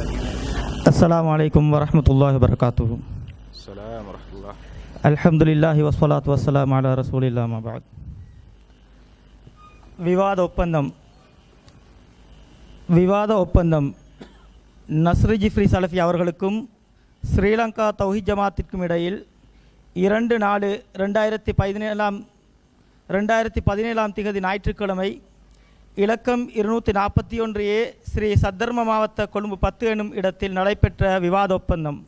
السلام عليكم ورحمة الله وبركاته. السلام ورحمة الله. الحمد لله والصلاة والسلام على رسول الله ما بعد. விவாத ஒப்பந்தம் நஸ்ரி ஜிஃப்ரி சலஃபி அவர்களுக்கும் ஸ்ரீலங்கா தௌஹீத் ஜமாத்திற்கும் இடையில் 2/4/2017 திகதி ஞாயிற்றுக்கிழமை இலக்கம் 241A ஸ்ரீ சத்தர்ம மாவட்ட கொழும்பு 10 எனும் இடத்தில் நடைபெற்ற விவாத ஒப்பந்தம்.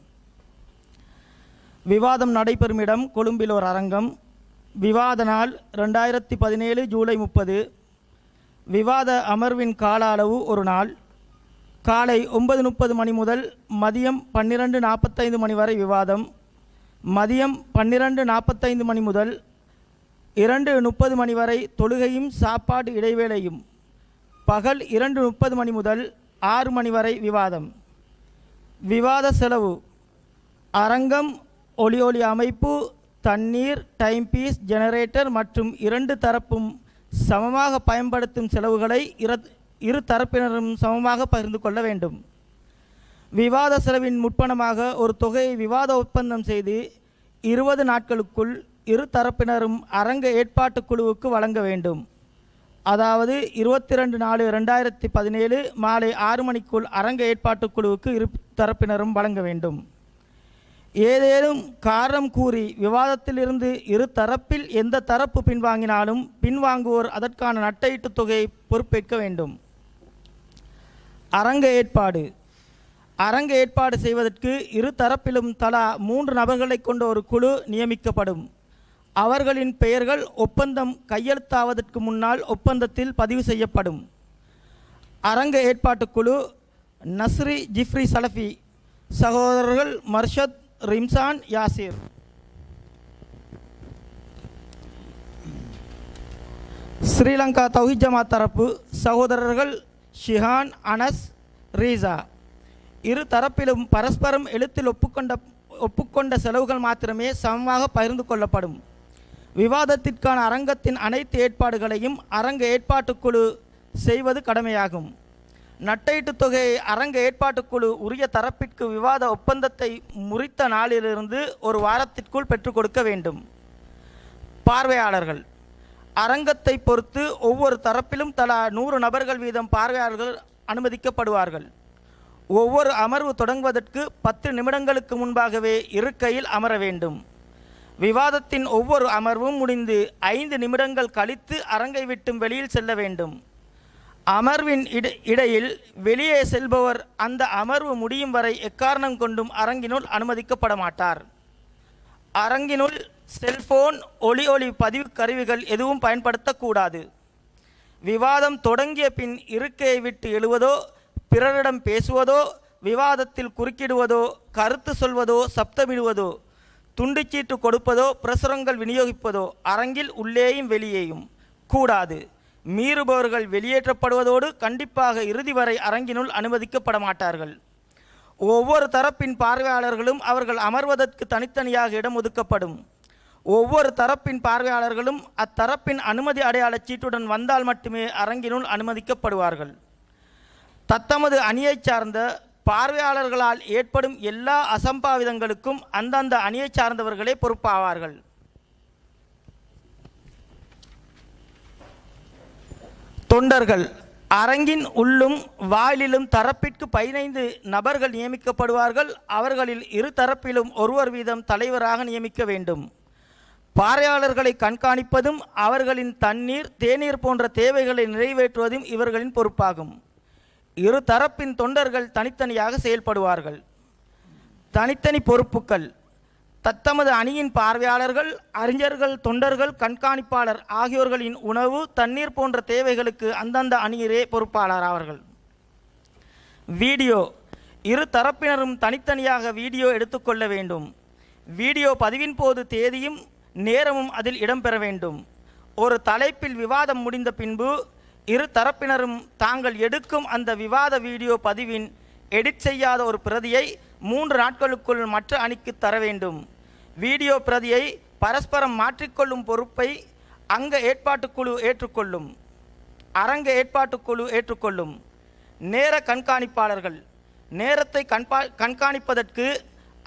விவாதம் நடைபெறும் இடம் கொழும்பில் ஒரு அரங்கம். விவாத நாள் 2017 ஜூலை 30. விவாத அமர்வின் கால அளவு ஒரு நாள். காலை 9:30 மணி முதல் மதியம் 12:45 மணி வரை விவாதம். மதியம் 12:45 மணி முதல் 2:30 மணி வரை தொழுகையும் சாப்பாடு இடைவேளையும். பகல் 2:30 மணி முதல் 6 மணி வரை விவாதம். விவாத செலவு அரங்கம், ஒலி அமைப்பு, தண்ணீர், டைம் பீஸ், ஜெனரேட்டர் மற்றும் 2 தரப்பும் சமமாக பயன்படுத்தும் செலவுகளை இரு தரப்பினரும் சமமாக பகிர்ந்து கொள்ள வேண்டும். விவாத செலவின் முற்பணமாக ஒரு தொகையை விவாத ஒப்பந்தம் செய்து 20 நாட்களுக்குள் இரு தரப்பினரும் அரங்க ஏற்பாட்டு குழுவுக்கு வழங்க வேண்டும். அதாவது 22/4/2017 மாலை 6 மணிக்குள் அரங்க ஏற்பாட்டு குழுவுக்கு இரு தரப்பினரும் வழங்க வேண்டும். ஏதேனும் காரணம் கூறி விவாதத்திலிருந்து இரு தரப்பில் எந்த தரப்பு பின்வாங்கினாலும் பின்வாங்குவோர் அதற்கான நட்டஈட்டு தொகையை பொறுப்பேற்க வேண்டும். அரங்க ஏற்பாடு செய்வதற்கு இரு தரப்பிலும் தலா 3 நபர்களை கொண்ட ஒரு குழு நியமிக்கப்படும். அவர்களின் பெயர்கள் ஒப்பந்தம் கையெழுத்தாவதற்கு முன்னால் ஒப்பந்தத்தில் பதிவு செய்யப்படும். அரங்க ஏற்பாட்டு குழு நஸ்ரி ஜிஃப்ரி சலஃபி சகோதரர்கள் மர்ஷத், ரிம்சான், யாசிர். ஸ்ரீலங்கா தௌஹீத் ஜமாத் தரப்பு சகோதரர்கள் ஷிஹான், அனஸ், ரீசா. இரு தரப்பிலும் பரஸ்பரம் எழுத்தில் ஒப்புக்கொண்ட செலவுகள் மாத்திரமே சமமாக பகிர்ந்து கொள்ளப்படும். விவாதத்திற்கான அரங்கத்தின் அனைத்து ஏற்பாடுகளையும் அரங்க ஏற்பாட்டுக்குழு செய்வது கடமையாகும். நட்டஈட்டு தொகையை அரங்க ஏற்பாட்டுக்குழு உரிய தரப்பிற்கு விவாத ஒப்பந்தத்தை முறித்த நாளிலிருந்து ஒரு வாரத்திற்குள் பெற்றுக் கொடுக்க வேண்டும். பார்வையாளர்கள் அரங்கத்தை பொறுத்து ஒவ்வொரு தரப்பிலும் தலா 100 நபர்கள் வீதம் பார்வையாளர்கள் அனுமதிக்கப்படுவார்கள். ஒவ்வொரு அமர்வு தொடங்குவதற்கு 10 நிமிடங்களுக்கு முன்பாகவே இருக்கையில் அமர வேண்டும். விவாதத்தின் ஒவ்வொரு அமர்வும் முடிந்து 5 நிமிடங்கள் கழித்து அரங்கை விட்டும் வெளியில் செல்ல வேண்டும். அமர்வின் இடையில் வெளியே செல்பவர் அந்த அமர்வு முடியும் வரை எக்காரணம் கொண்டும் அரங்கினுள் அனுமதிக்கப்பட மாட்டார். அரங்கினுள் செல்போன், ஒலி பதிவு கருவிகள் எதுவும் பயன்படுத்தக்கூடாது. விவாதம் தொடங்கிய பின் இருக்கையை விட்டு எழுவதோ, பிறரிடம் பேசுவதோ, விவாதத்தில் குறுக்கிடுவதோ, கருத்து சொல்வதோ, சப்தமிடுவதோ, துண்டுச்சீட்டு கொடுப்பதோ, பிரசுரங்கள் விநியோகிப்பதோ அரங்கில் உள்ளேயும் வெளியேயும் கூடாது. மீறுபவர்கள் வெளியேற்றப்படுவதோடு கண்டிப்பாக இறுதி வரை அரங்கினுள் அனுமதிக்கப்பட மாட்டார்கள். ஒவ்வொரு தரப்பின் பார்வையாளர்களும் அவர்கள் அமர்வதற்கு தனித்தனியாக இடம் ஒதுக்கப்படும். ஒவ்வொரு தரப்பின் பார்வையாளர்களும் அத்தரப்பின் அனுமதி அடையாளச் சீட்டுடன் வந்தால் மட்டுமே அரங்கினுள் அனுமதிக்கப்படுவார்கள். தத்தமது அணியைச் சார்ந்த பார்வையாளர்களால் ஏற்படும் எல்லா அசம்பாவிதங்களுக்கும் அந்தந்த அணியைச் சார்ந்தவர்களே பொறுப்பாவார்கள். தொண்டர்கள் அரங்கின் உள்ளும் வாயிலும் தரப்பிற்கு 15 நபர்கள் நியமிக்கப்படுவார்கள். அவர்களில் இரு தரப்பிலும் ஒருவர் வீதம் தலைவராக நியமிக்க வேண்டும். பார்வையாளர்களை கண்காணிப்பதும் அவர்களின் தண்ணீர், தேநீர் போன்ற தேவைகளை நிறைவேற்றுவதும் இவர்களின் பொறுப்பாகும். இரு தரப்பின் தொண்டர்கள் தனித்தனியாக செயல்படுவார்கள். தனித்தனி பொறுப்புகள் தத்தமது அணியின் பார்வையாளர்கள், அறிஞர்கள், தொண்டர்கள், கண்காணிப்பாளர் ஆகியோர்களின் உணவு, தண்ணீர் போன்ற தேவைகளுக்கு அந்தந்த அணியரே பொறுப்பாளர் ஆவார்கள். வீடியோ இரு தரப்பினரும் தனித்தனியாக வீடியோ எடுத்துக்கொள்ள வேண்டும். வீடியோ பதிவின் போது தேதியும் நேரமும் அதில் இடம்பெற வேண்டும். ஒரு தலைப்பில் விவாதம் முடிந்த பின்பு இரு தரப்பினரும் தாங்கள் எடுக்கும் அந்த விவாத வீடியோ பதிவின் எடிட் செய்யாத ஒரு பிரதியை 3 நாட்களுக்குள் மற்ற அணிக்கு தர வேண்டும். வீடியோ பிரதியை பரஸ்பரம் மாற்றிக்கொள்ளும் பொறுப்பை அரங்க ஏற்பாட்டுக்குழு ஏற்றுக்கொள்ளும். நேர கண்காணிப்பாளர்கள் நேரத்தை கண்காணிப்பதற்கு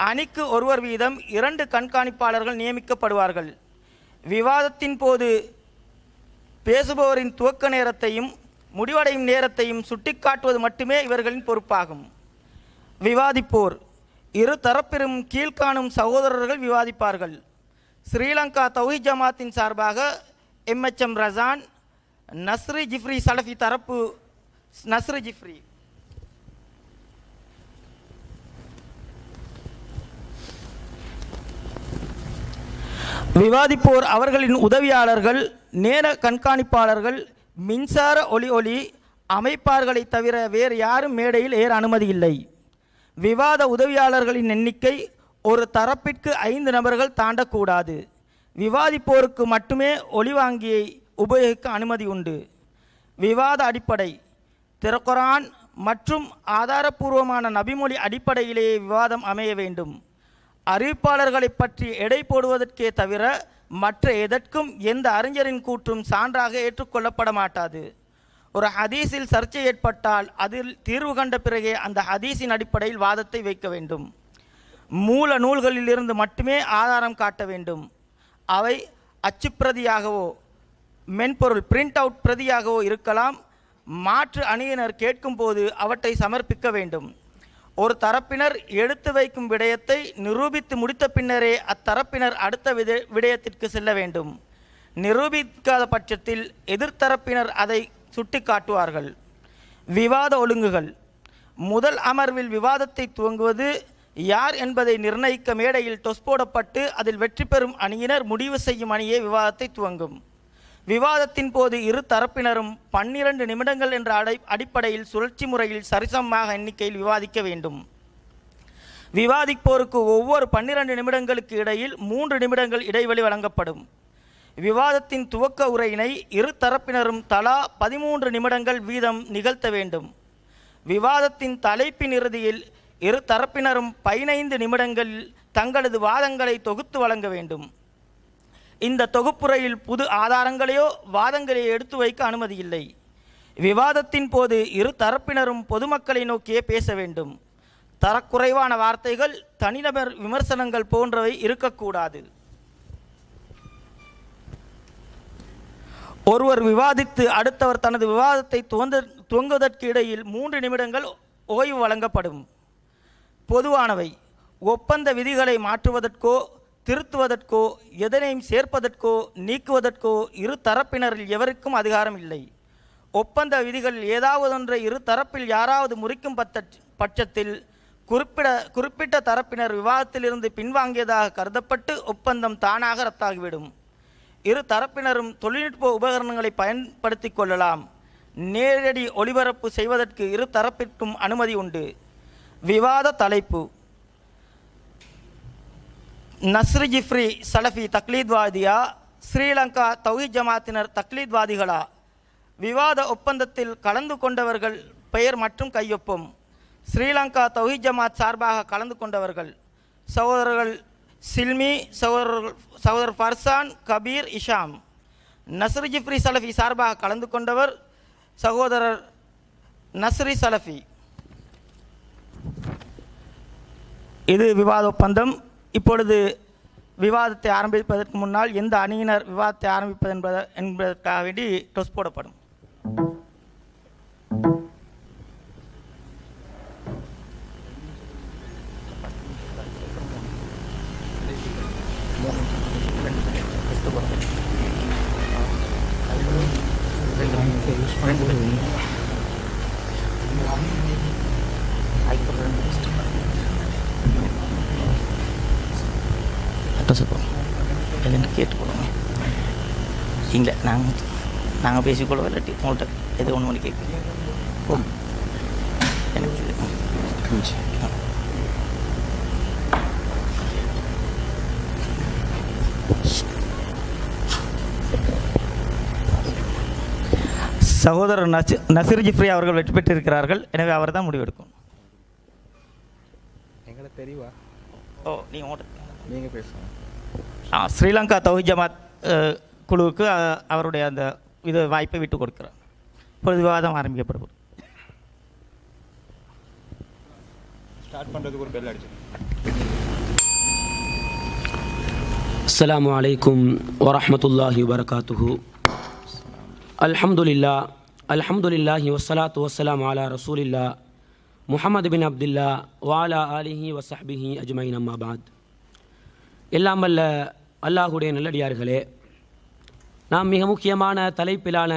அணிக்கு ஒருவர் வீதம் 2 கண்காணிப்பாளர்கள் நியமிக்கப்படுவார்கள். விவாதத்தின் போது பேசுபவரின் துவக்க நேரத்தையும் முடிவடையும் நேரத்தையும் சுட்டிக்காட்டுவது மட்டுமே இவர்களின் பொறுப்பாகும். விவாதிப்போர் இரு தரப்பிலும் கீழ்காணும் சகோதரர்கள் விவாதிப்பார்கள். ஸ்ரீலங்கா தௌஹீத் ஜமாத்தின் சார்பாக MHM ரசான், நஸ்ரி ஜிஃப்ரி சலஃபி தரப்பு நஸ்ரி ஜிஃப்ரி. விவாதிப்போர் அவர்களின் உதவியாளர்கள், நேர கண்காணிப்பாளர்கள், மின்சார ஒளி அமைப்பார்களை தவிர வேறு யாரும் மேடையில் ஏற அனுமதி இல்லை. விவாத உதவியாளர்களின் எண்ணிக்கை ஒரு தரப்பிற்கு 5 நபர்கள் தாண்டக்கூடாது. விவாதிப்போருக்கு மட்டுமே ஒலிவாங்கியை உபயோகிக்க அனுமதி உண்டு. விவாத அடிப்படை திருக்குர்ஆன் மற்றும் ஆதாரபூர்வமான நபிமொழி அடிப்படையிலேயே விவாதம் அமைய வேண்டும். அறிவிப்பாளர்களை பற்றி எடை போடுவதற்கே தவிர மற்ற எதற்கும் எந்த அறிஞரின் கூற்றும் சான்றாக ஏற்றுக்கொள்ளப்பட மாட்டாது. ஒரு ஹதீஸில் சர்ச்சை ஏற்பட்டால் அதில் தீர்வு கண்ட பிறகே அந்த ஹதீஸின் அடிப்படையில் வாதத்தை வைக்க வேண்டும். மூல நூல்களிலிருந்து மட்டுமே ஆதாரம் காட்ட வேண்டும். அவை அச்சுப்பிரதியாகவோ மென்பொருள் பிரிண்ட் அவுட் பிரதியாகவோ இருக்கலாம். மாற்று அணியினர் கேட்கும் போது அவற்றை சமர்ப்பிக்க வேண்டும். ஒரு தரப்பினர் எடுத்து வைக்கும் விடயத்தை நிரூபித்து முடித்த பின்னரே அத்தரப்பினர் அடுத்த விடயத்திற்கு செல்ல வேண்டும். நிரூபிக்காத பட்சத்தில் எதிர்த்தரப்பினர் அதை சுட்டி காட்டுவார்கள். விவாத ஒழுங்குகள். முதல் அமர்வில் விவாதத்தை துவங்குவது யார் என்பதை நிர்ணயிக்க மேடையில் டொஸ் போடப்பட்டு அதில் வெற்றி பெறும் அணியினர் முடிவு செய்யும் அணியே விவாதத்தை துவங்கும். விவாதத்தின் போது இரு தரப்பினரும் 12 நிமிடங்கள் என்ற அடிப்படையில் சுழற்சி முறையில் சரிசமமாக எண்ணிக்கையில் விவாதிக்க வேண்டும். விவாதிப்போருக்கு ஒவ்வொரு 12 நிமிடங்களுக்கு இடையில் 3 நிமிடங்கள் இடைவெளி வழங்கப்படும். விவாதத்தின் துவக்க உரையினை இரு தரப்பினரும் தலா 13 நிமிடங்கள் வீதம் நிகழ்த்த வேண்டும். விவாதத்தின் தலைப்பின் இறுதியில் இரு தரப்பினரும் 15 நிமிடங்களில் தங்களது வாதங்களை தொகுத்து வழங்க வேண்டும். இந்த தொகுப்புரையில் புது ஆதாரங்களையோ வாதங்களையோ எடுத்து வைக்க அனுமதி இல்லை. விவாதத்தின் போது இரு தரப்பினரும் பொதுமக்களை நோக்கியே பேச வேண்டும். தரக்குறைவான வார்த்தைகள், தனிநபர் விமர்சனங்கள் போன்றவை இருக்கக்கூடாது. ஒருவர் விவாதித்து அடுத்தவர் தனது விவாதத்தை துவங்குவதற்கு இடையில் 3 நிமிடங்கள் ஓய்வு வழங்கப்படும். பொதுவானவை. ஒப்பந்த விதிகளை மாற்றுவதற்கோ திருத்துவதற்கோ எதனையும் சேர்ப்பதற்கோ நீக்குவதற்கோ இரு தரப்பினரில் எவருக்கும் அதிகாரம் இல்லை. ஒப்பந்த விதிகளில் ஏதாவதொன்றை இரு தரப்பில் யாராவது முறிக்கும் பட்சத்தில் குறிப்பிட்ட தரப்பினர் விவாதத்திலிருந்து பின்வாங்கியதாக கருதப்பட்டு ஒப்பந்தம் தானாக ரத்தாகிவிடும். இரு தரப்பினரும் தொழில்நுட்ப உபகரணங்களை பயன்படுத்தி கொள்ளலாம். நேரடி ஒளிபரப்பு செய்வதற்கு இரு தரப்பிற்கும் அனுமதி உண்டு. விவாத தலைப்பு. நஸ்ரி ஜிஃப்ரி சலஃபி தக்லீத்வாதியா, ஸ்ரீலங்கா தௌஹீத் ஜமாத்தினர் தக்லீத்வாதிகளா? விவாத ஒப்பந்தத்தில் கலந்து கொண்டவர்கள் பெயர் மற்றும் கையொப்பம். ஸ்ரீலங்கா தௌஹீத் ஜமாத் சார்பாக கலந்து கொண்டவர்கள் சகோதரர்கள் சில்மி, சகோதரர் ஃபர்சான், கபீர், இஷாம். நஸ்ரி ஜிஃப்ரி சலஃபி சார்பாக கலந்து கொண்டவர் சகோதரர் நஸ்ரி சலஃபி. இது விவாத ஒப்பந்தம். இப்பொழுது விவாதத்தை ஆரம்பிப்பதற்கு முன்னால் எந்த அணியினர் விவாதத்தை ஆரம்பிப்பது என்பதற்காக வேண்டி டொஸ் போடப்படும். கேட்டுக்கொள்ளுங்க. இல்லை நாங்கள் பேசிக்கொள்வோம். இல்லாட்டி உங்கள்கிட்ட எது ஒன்று கேட்குறோம். எனக்கு சகோதரர் நசீர் ஜிஃப்ரி அவர்கள் வெற்றி பெற்றிருக்கிறார்கள். எனவே அவர் தான் முடிவெடுக்கும். எங்களை தெரியுவா? நீங்கள் பேசுங்க. ஸ்ரீலங்கா தௌஹீத் ஜமாத் குழுவுக்கு அவருடைய அந்த இது வாய்ப்பை விட்டு கொடுக்கிறார். இப்பொழுது விவாதம் ஆரம்பிக்கப்படுவது. ஸ்டார்ட் பண்ணுறதுக்கு ஒரு பெல் அடிச்சு. அஸ்ஸலாமு அலைக்கும் வரஹ்மத்துல்லாஹி வபரகாத்துஹு. அல்ஹம்துலில்லாஹி வஸ்ஸலாத்து வஸ்ஸலாமு அலா ரசூலில்லா முஹம்மது பின் அப்துல்லா வாலா ஆலிஹி வஸஹ்பிஹி அஜ்மைன் அம்மா பாத். எல்லாம் வல்ல அல்லாஹுடைய நல்லடியார்களே, நாம் மிக முக்கியமான தலைப்பிலான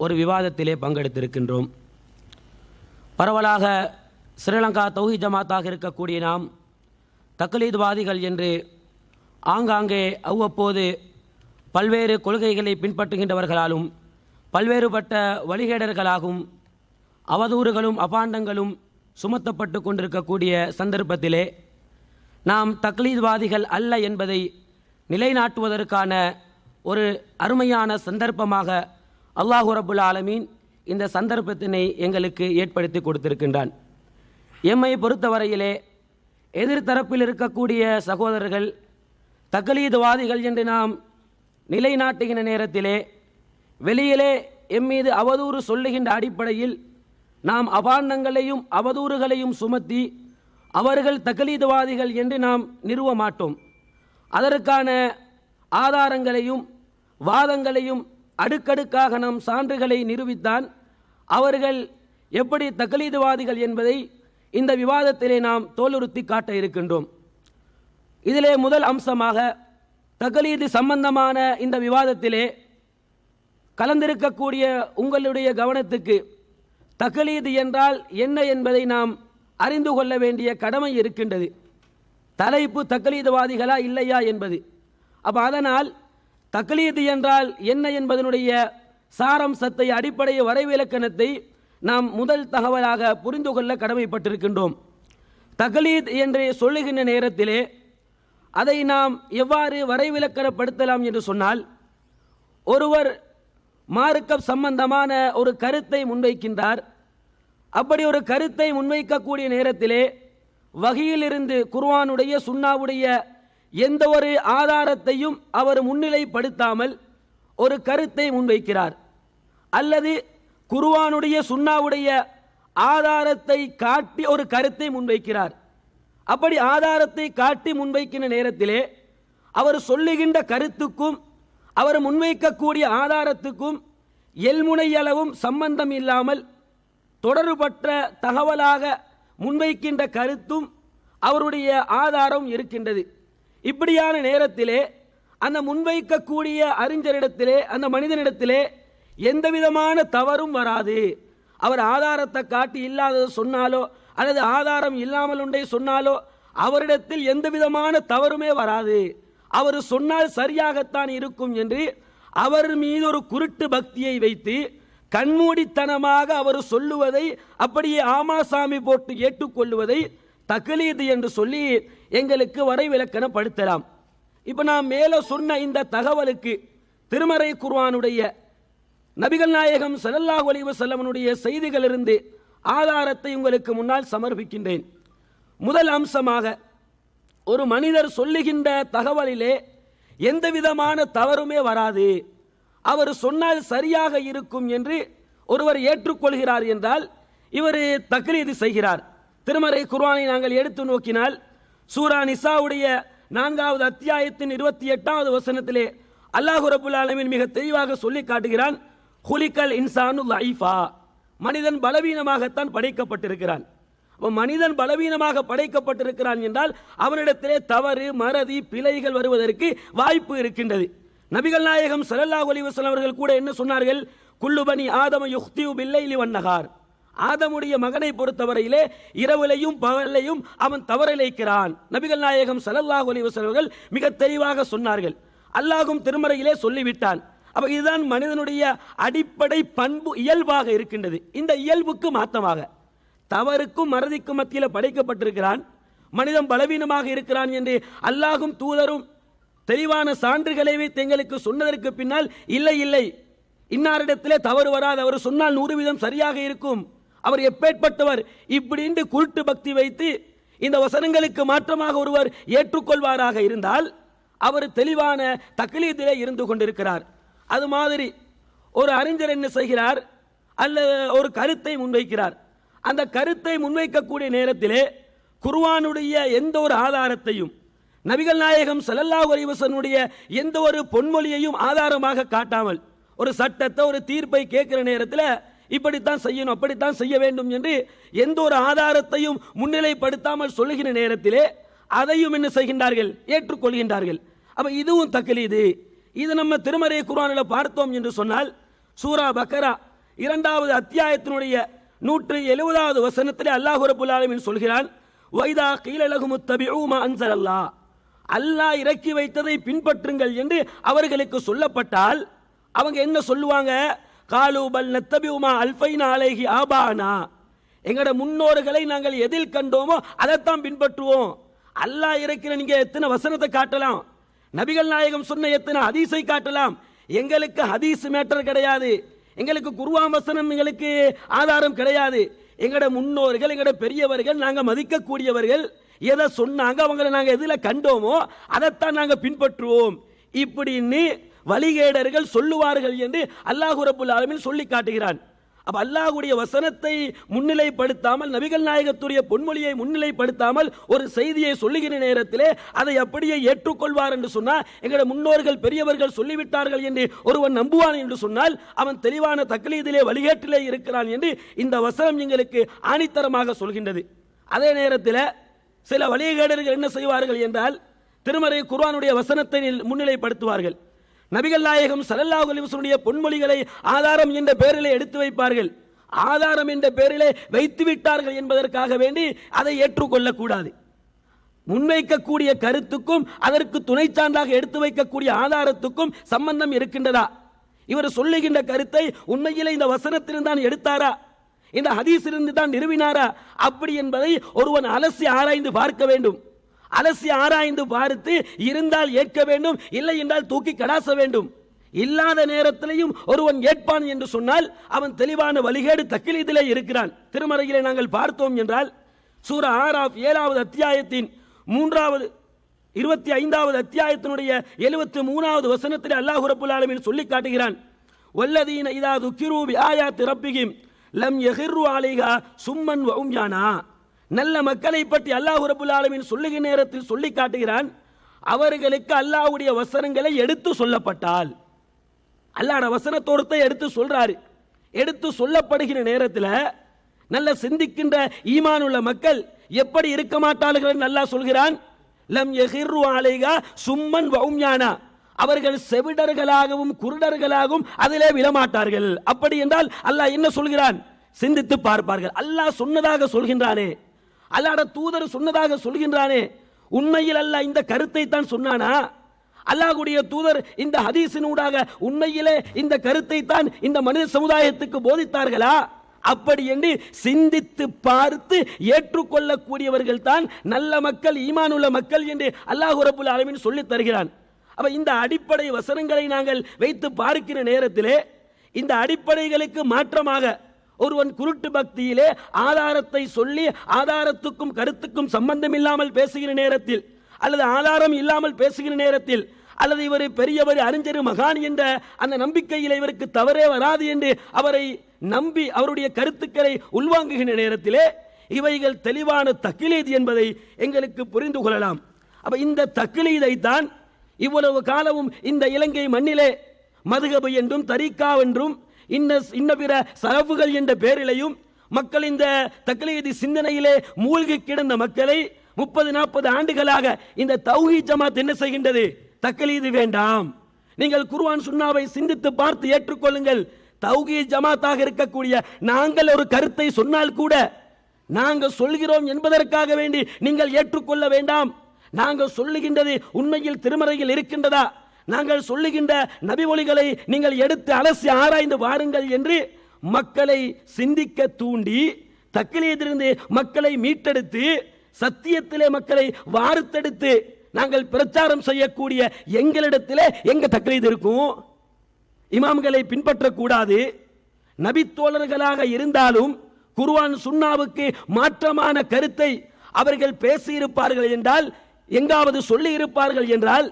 ஒரு விவாதத்திலே பங்கெடுத்திருக்கின்றோம். பரவலாக ஸ்ரீலங்கா தௌஹீத் ஜமாத்தாக இருக்கக்கூடிய நாம் தக்லீத்வாதிகள் என்று ஆங்காங்கே அவ்வப்போது பல்வேறு கொள்கைகளை பின்பற்றுகின்றவர்களாலும் பல்வேறுபட்ட வழிகேடர்களாகவும் அவதூறுகளும் அபாண்டங்களும் சுமத்தப்பட்டு கொண்டிருக்கக்கூடிய சந்தர்ப்பத்திலே நாம் தக்லீத்வாதிகள் அல்ல என்பதை நிலைநாட்டுவதற்கான ஒரு அருமையான சந்தர்ப்பமாக அல்லாஹு ரப்புல் ஆலமீன் இந்த சந்தர்ப்பத்தினை எங்களுக்கு ஏற்படுத்தி கொடுத்திருக்கின்றான். எம்மை பொறுத்தவரையிலே எதிர்த்தரப்பில் இருக்கக்கூடிய சகோதரர்கள் தக்லீத்வாதிகள் என்று நாம் நிலைநாட்டுகின்ற நேரத்திலே வெளியிலே எம்மீது அவதூறு சொல்லுகின்ற அடிப்படையில் நாம் அபாண்டங்களையும் அவதூறுகளையும் சுமத்தி அவர்கள் தக்லீத்வாதிகள் என்று நாம் நிறுவ மாட்டோம். அதற்கான ஆதாரங்களையும் வாதங்களையும் அடுக்கடுக்காக நாம் சான்றுகளை நிரூபித்தான் அவர்கள் எப்படி தக்லீத்வாதிகள் என்பதை இந்த விவாதத்திலே நாம் தோலுறுத்தி காட்ட இருக்கின்றோம். இதிலே முதல் அம்சமாக தக்லீது சம்பந்தமான இந்த விவாதத்திலே கலந்திருக்கக்கூடிய உங்களுடைய கவனத்துக்கு தக்லீது என்றால் என்ன என்பதை நாம் அறிந்து கொள்ள வேண்டிய கடமை இருக்கின்றது. தலைப்பு தக்லீத்வாதிகளா இல்லையா என்பது. அப்போ அதனால் தக்லீது என்றால் என்ன என்பதனுடைய சாரம்சத்தை அடிப்படை வரைவிலக்கணத்தை நாம் முதல் தகவலாக புரிந்து கொள்ள கடமைப்பட்டிருக்கின்றோம். தக்லீத் என்று சொல்லுகின்ற நேரத்திலே அதை நாம் எவ்வாறு வரைவிலக்கணப்படுத்தலாம் என்று சொன்னால், ஒருவர் மார்க்கம் சம்பந்தமான ஒரு கருத்தை முன்வைக்கின்றார். அப்படி ஒரு கருத்தை முன்வைக்கக்கூடிய நேரத்திலே வஹீயிலிருந்து குர்ஆனுடைய சுன்னாவுடைய எந்த ஒரு ஆதாரத்தையும் அவர் முன்னிலைப்படுத்தாமல் ஒரு கருத்தை முன்வைக்கிறார், அல்லது குர்ஆனுடைய சுன்னாவுடைய ஆதாரத்தை காட்டி ஒரு கருத்தை முன்வைக்கிறார். அப்படி ஆதாரத்தை காட்டி முன்வைக்கின்ற நேரத்திலே அவர் சொல்லுகின்ற கருத்துக்கும் அவர் முன்வைக்கக்கூடிய ஆதாரத்துக்கும் எல்முனையளவும் சம்பந்தம் இல்லாமல் தொடர்பற்ற தகவலாக முன்வைக்கின்ற கருத்தும் அவருடைய ஆதாரம் இருக்கின்றது. இப்படியான நேரத்திலே அந்த முன்வைக்கக்கூடிய அறிஞரிடத்திலே அந்த மனிதனிடத்திலே எந்த விதமான தவறும் வராது. அவர் ஆதாரத்தை காட்டி இல்லாதது சொன்னாலோ அல்லது ஆதாரம் இல்லாமல் ஒன்றை சொன்னாலோ அவரிடத்தில் எந்த விதமான தவறுமே வராது. அவர் சொன்னால் சரியாகத்தான் இருக்கும் என்று அவர் மீது ஒரு குருட்டு பக்தியை வைத்து கண்மூடித்தனமாக அவர் சொல்லுவதை அப்படியே ஆமாசாமி போட்டு ஏற்றுக்கொள்வதை தக்லீது என்று சொல்லி எங்களுக்கு வரைவிலக்கணப்படுத்தலாம். இப்போ நாம் மேலே சொன்ன இந்த தகவலுக்கு திருமறை குர்ஆனுடைய நபிகள் நாயகம் ஸல்லல்லாஹு அலைஹி வஸல்லமுடைய செய்திகளிலிருந்து ஆதாரத்தை உங்களுக்கு முன்னால் சமர்ப்பிக்கின்றேன். முதல் அம்சமாக, ஒரு மனிதர் சொல்லுகின்ற தகவலிலே எந்த விதமான தவறுமே வராது, அவர் சொன்னால் சரியாக இருக்கும் என்று ஒருவர் ஏற்றுக்கொள்கிறார் என்றால் இவர் தக்லீது செய்கிறார். திருமறை குர்ஆனை நாங்கள் எடுத்து நோக்கினால் சூரா நிசாவுடைய 4வது அத்தியாயத்தின் 28வது வசனத்திலே அல்லாஹ் ரப்புல் ஆலமீன் மிக தெளிவாக சொல்லி காட்டுகிறான், குலிகல் இன்சானு லைஃபா, மனிதன் பலவீனமாகத்தான் படைக்கப்பட்டிருக்கிறான். மனிதன் பலவீனமாக படைக்கப்பட்டிருக்கிறான் என்றால் அவனிடத்திலே தவறு மறதி பிழைகள் வருவதற்கு வாய்ப்பு இருக்கின்றது. நபிகள் நாயகம் ஸல்லல்லாஹு அலைஹி வஸல்லம் அவர்கள் கூட என்ன சொன்னார்கள், குல்லு பனி ஆதம யுக்தியு பில்லைலி வன்னஹார், ஆதமுடைய மகனை பொறுத்தவரையிலே இரவிலையும் பகலையும் அவன் தவறிழைக்கிறான். நபிகள் நாயகம் ஸல்லல்லாஹு அலைஹி வஸல்லம் அவர்கள் மிக தெளிவாக சொன்னார்கள். அல்லாஹ்வும் திருமறையிலே சொல்லிவிட்டான். அப்ப இதுதான் மனிதனுடைய அடிப்படை பண்பு இயல்பாக இருக்கின்றது. இந்த இயல்புக்கு மாற்றமாக தவறுக்கும் மறதிக்கும் மத்தியில் படைக்கப்பட்டிருக்கிறான், மனிதன் பலவீனமாக இருக்கிறான் என்று அல்லாஹ்வும் தூதரும் தெளிவான சான்றுகளை வைத்து எங்களுக்கு சொன்னதற்கு பின்னால் இல்லை இன்னாரிடத்திலே தவறு வராது, அவர் சொன்னால் 100% சரியாக இருக்கும், அவர் எப்பேற்பட்டவர் இப்படி என்று குருட்டு பக்தி வைத்து இந்த வசனங்களுக்கு மாற்றமாக ஒருவர் ஏற்றுக்கொள்வாராக இருந்தால் அவர் தெளிவான தக்லீதிலே இருந்து கொண்டிருக்கிறார். அது மாதிரி ஒரு அறிஞர் என்ன செய்கிறார், அல்ல ஒரு கருத்தை முன்வைக்கிறார். அந்த கருத்தை முன்வைக்கக்கூடிய நேரத்திலே குர்ஆனுடைய எந்த ஒரு ஆதாரத்தையும், நபிகள் நாயகம் ஸல்லல்லாஹு அலைஹி வஸல்லுடைய எந்த ஒரு பொன்மொழியையும் ஆதாரமாக காட்டாமல் ஒரு சட்டத்தை, ஒரு தீர்ப்பை கேட்கிற நேரத்தில் இப்படித்தான் செய்யணும், அப்படித்தான் செய்ய வேண்டும் என்று எந்த ஒரு ஆதாரத்தையும் முன்னிலைப்படுத்தாமல் சொல்லுகிற நேரத்திலே அதையும் என்ன செய்கின்றார்கள்? ஏற்றுக்கொள்கின்றார்கள். அப்ப இதுவும் தக்லீது. இது நம்ம திருமறை குர்ஆனில் பார்த்தோம் என்று சொன்னால், சூரா பக்கரா 2வது அத்தியாயத்தினுடைய 170வது வசனத்திலே அல்லாஹ் ரப்பல் ஆலமீன் சொல்கிறான், வைதா கீல லஹும் இத்தபிஊ மா அன்ஸலல்லாஹ், அல்லாஹ் இறக்கி வைத்ததை பின்பற்றுங்கள் என்று அவர்களுக்கு சொல்லப்பட்டால் அவங்க என்ன சொல்லுவாங்க? காலு பல் நத்தபிஊ மா அல்ஃபைனா அலைஹி ஆபானா, எங்கட முன்னோர்களை நாங்கள் எதில் கண்டோமோ அதைத்தான் பின்பற்றுவோம். அல்லாஹ் இறக்கிற நீங்க எத்தனை வசனத்தை காட்டலாம், நபிகள் நாயகம் சொன்ன எத்தனை ஹதீஸை காட்டலாம், எங்களுக்கு ஹதீஸ் மேட்டர் கிடையாது, எங்களுக்கு குர்ஆன் வசனம் எங்களுக்கு ஆதாரம் கிடையாது. எங்கட முன்னோர்கள், எங்கட பெரியவர்கள், நாங்க மதிக்கக்கூடியவர்கள் எதை சொன்னாங்க, அவங்களை நாங்க எதுல கண்டோமோ அதைத்தான் நாங்க பின்பற்றுவோம் இப்படின்னு வழிகேடர்கள் சொல்லுவார்கள் என்று அல்லாஹ் ரப்பல் ஆலமீன் சொல்லி காட்டுகிறான். அப்ப அல்லாஹ்வுடைய வசனத்தை முன்னிலைப்படுத்தாமல், நபிகள் நாயகத்துடைய பொன்மொழியை முன்னிலைப்படுத்தாமல் ஒரு செய்தியை சொல்லுகிற நேரத்திலே அதை அப்படியே ஏற்றுக்கொள்வார் என்று சொன்னால், எங்களோட முன்னோர்கள் பெரியவர்கள் சொல்லிவிட்டார்கள் என்று ஒருவன் நம்புவான் என்று சொன்னால் அவன் தெளிவான தக்லீதிலே வழிகேட்டிலே இருக்கிறான் என்று இந்த வசனம் எங்களுக்கு ஆணித்தரமாக சொல்கின்றது. அதே நேரத்தில் சில வழிகேடர்கள் என்ன செய்வார்கள் என்றால், திருமறை குர்ஆனுடைய வசனத்தை முன்னிலைப்படுத்துவார்கள், நபிகள் நாயகம் ஸல்லல்லாஹு அலைஹி வஸல்லுடைய பொன்மொழிகளை ஆதாரம் என்ற பெயரிலே எடுத்து வைப்பார்கள். ஆதாரம் என்ற பெயரிலே வைத்து விட்டார்கள் என்பதற்காக வேண்டி அதை ஏற்றுக்கொள்ளக்கூடாது. முன்வைக்கக்கூடிய கருத்துக்கும் அதற்கு துணை சான்றாக எடுத்து வைக்கக்கூடிய ஆதாரத்துக்கும் சம்பந்தம் இருக்கின்றதா? இவர் சொல்லுகின்ற கருத்தை உண்மையிலே இந்த வசனத்திலிருந்து தான் எடுத்தாரா, இந்த ஹதீஸிலிருந்து தான் நிறுவினாரா, அப்படி என்பதை ஒருவன் அலசி ஆராய்ந்து பார்க்க வேண்டும். அலசி ஆராய்ந்து பார்த்து இருந்தால் ஏற்க வேண்டும், இல்லை என்றால் தூக்கி கடாச வேண்டும். இல்லாத நேரத்திலையும் ஒருவன் ஏற்பான் என்று சொன்னால் அவன் தெளிவான வழிகேடு தக்லீதிலே இருக்கிறான். திருமறையிலே நாங்கள் பார்த்தோம் என்றால், சூரா ஆராஃப் 7வது அத்தியாயத்தின் 25வது அத்தியாயத்தினுடைய 73வது வசனத்திலே அல்லாஹ் ரப்பல் ஆலமீன் சொல்லி காட்டுகிறான், வல்லதீன இதா துக்கிரு பிஆயாத்தி ரப்பிஹிம் லம் யகிர்ரு அலைஹா சும்மன் வ உம்யானா. நல்ல மக்களை பற்றி அல்லாஹ் ரப்பல் ஆலமீன் சொல்லுகிற நேரத்தில் சொல்லி காட்டுகிறான், அவர்களுக்கு அல்லாஹ்வுடைய வசனங்களை எடுத்து சொல்லப்பட்டால், அல்லாஹ்வுடைய வசனத்தோடு எடுத்து சொல்றாரு, எடுத்து சொல்லப்படுகிற நேரத்தில் நல்ல சிந்திக்கின்ற ஈமானுள்ள மக்கள் எப்படி இருக்க மாட்டார்கள் என்று அல்லாஹ் சொல்கிறான், லம் யகிர்ரு அலைஹா சும்மன் வ உம்யானா, அவர்கள் செவிடர்களாகவும் குருடர்களாகவும் அதிலே விழமாட்டார்கள். அப்படி என்றால் அல்லாஹ் என்ன சொல்கிறான்? சிந்தித்து பார்ப்பார்கள். அல்லாஹ் சொன்னதாக சொல்கின்றானே, அல்லாஹ்வுடைய தூதர் சொன்னதாக சொல்கின்றானே, உண்மையில் அல்லாஹ் இந்த கருத்தை தான் சொன்னானா? அல்லாஹ்வுடைய தூதர் இந்த ஹதீஸினூடாக உண்மையிலே இந்த கருத்தை தான் இந்த மனித சமுதாயத்துக்கு போதித்தார்களா? அப்படி என்று சிந்தித்து பார்த்து ஏற்றுக்கொள்ளக்கூடியவர்கள் தான் நல்ல மக்கள், ஈமானுள்ள மக்கள் என்று அல்லாஹ் ரப்பல் ஆலமீன் சொல்லி தருகிறான். அப்ப இந்த அடிப்படை வசனங்களை நாங்கள் வைத்து பார்க்கிற நேரத்திலே இந்த அடிப்படைகளுக்கு மாற்றமாக ஒருவன் குருட்டு பக்தியிலே ஆதாரத்தை சொல்லி ஆதாரத்துக்கும் கருத்துக்கும் சம்பந்தம் இல்லாமல் பேசுகிற நேரத்தில், அல்லது ஆதாரம் இல்லாமல் பேசுகிற நேரத்தில், அல்லது இவர் பெரியவர் அறிஞர் மகான் என்ற அந்த நம்பிக்கையில் இவருக்கு தவறே வராது என்று அவரை நம்பி அவருடைய கருத்துக்களை உள்வாங்குகின்ற நேரத்திலே இவைகள் தெளிவான தக்லீத் என்பதை எங்களுக்கு புரிந்து கொள்ளலாம். அப்ப இந்த தக்லீதை தான் இவ்வளவு காலமும் இந்த இலங்கை மண்ணிலே மதுஹப் என்றும் தரீகா என்றும் இன்ன பிற சரஃபுகள் என்ற பெயரிலையும் மக்கள் இந்த தக்லீதி சிந்தனையிலே மூழ்கி கிடந்த மக்களை 30-40 ஆண்டுகளாக இந்த தௌஹீத் ஜமாத் என்ன செய்கின்றது? தக்லீது வேண்டாம், நீங்கள் குர்ஆன் சுன்னாவை சிந்தித்து பார்த்து ஏற்றுக்கொள்ளுங்கள். தௌஹீத் ஜமாத்தாக இருக்கக்கூடிய நாங்கள் ஒரு கருத்தை சொன்னால் கூட நாங்கள் சொல்கிறோம் என்பதற்காக வேண்டி நீங்கள் ஏற்றுக்கொள்ள வேண்டாம். நாங்கள் சொல்லுகின்றது உண்மையில் திருமறையில் இருக்கின்றதா, நாங்கள் சொல்லுகின்ற நபி மொழிகளை நீங்கள் எடுத்து அலசி ஆராய்ந்து வாருங்கள் என்று மக்களை சிந்திக்க தூண்டி தக்லீதிலிருந்து மக்களை மீட்டெடுத்து சத்தியத்திலே மக்களை வார்த்தெடுத்து நாங்கள் பிரச்சாரம் செய்யக்கூடிய எங்களிடத்திலே எங்க தக்லீத் இருக்கும்? இமாம்களை பின்பற்றக்கூடாது. நபி தோழர்களாக இருந்தாலும் குர்ஆன் சுன்னாவுக்கு மாற்றமான கருத்தை அவர்கள் பேசியிருப்பார்கள் என்றால், எங்காவது சொல்லி இருப்பார்கள் என்றால்,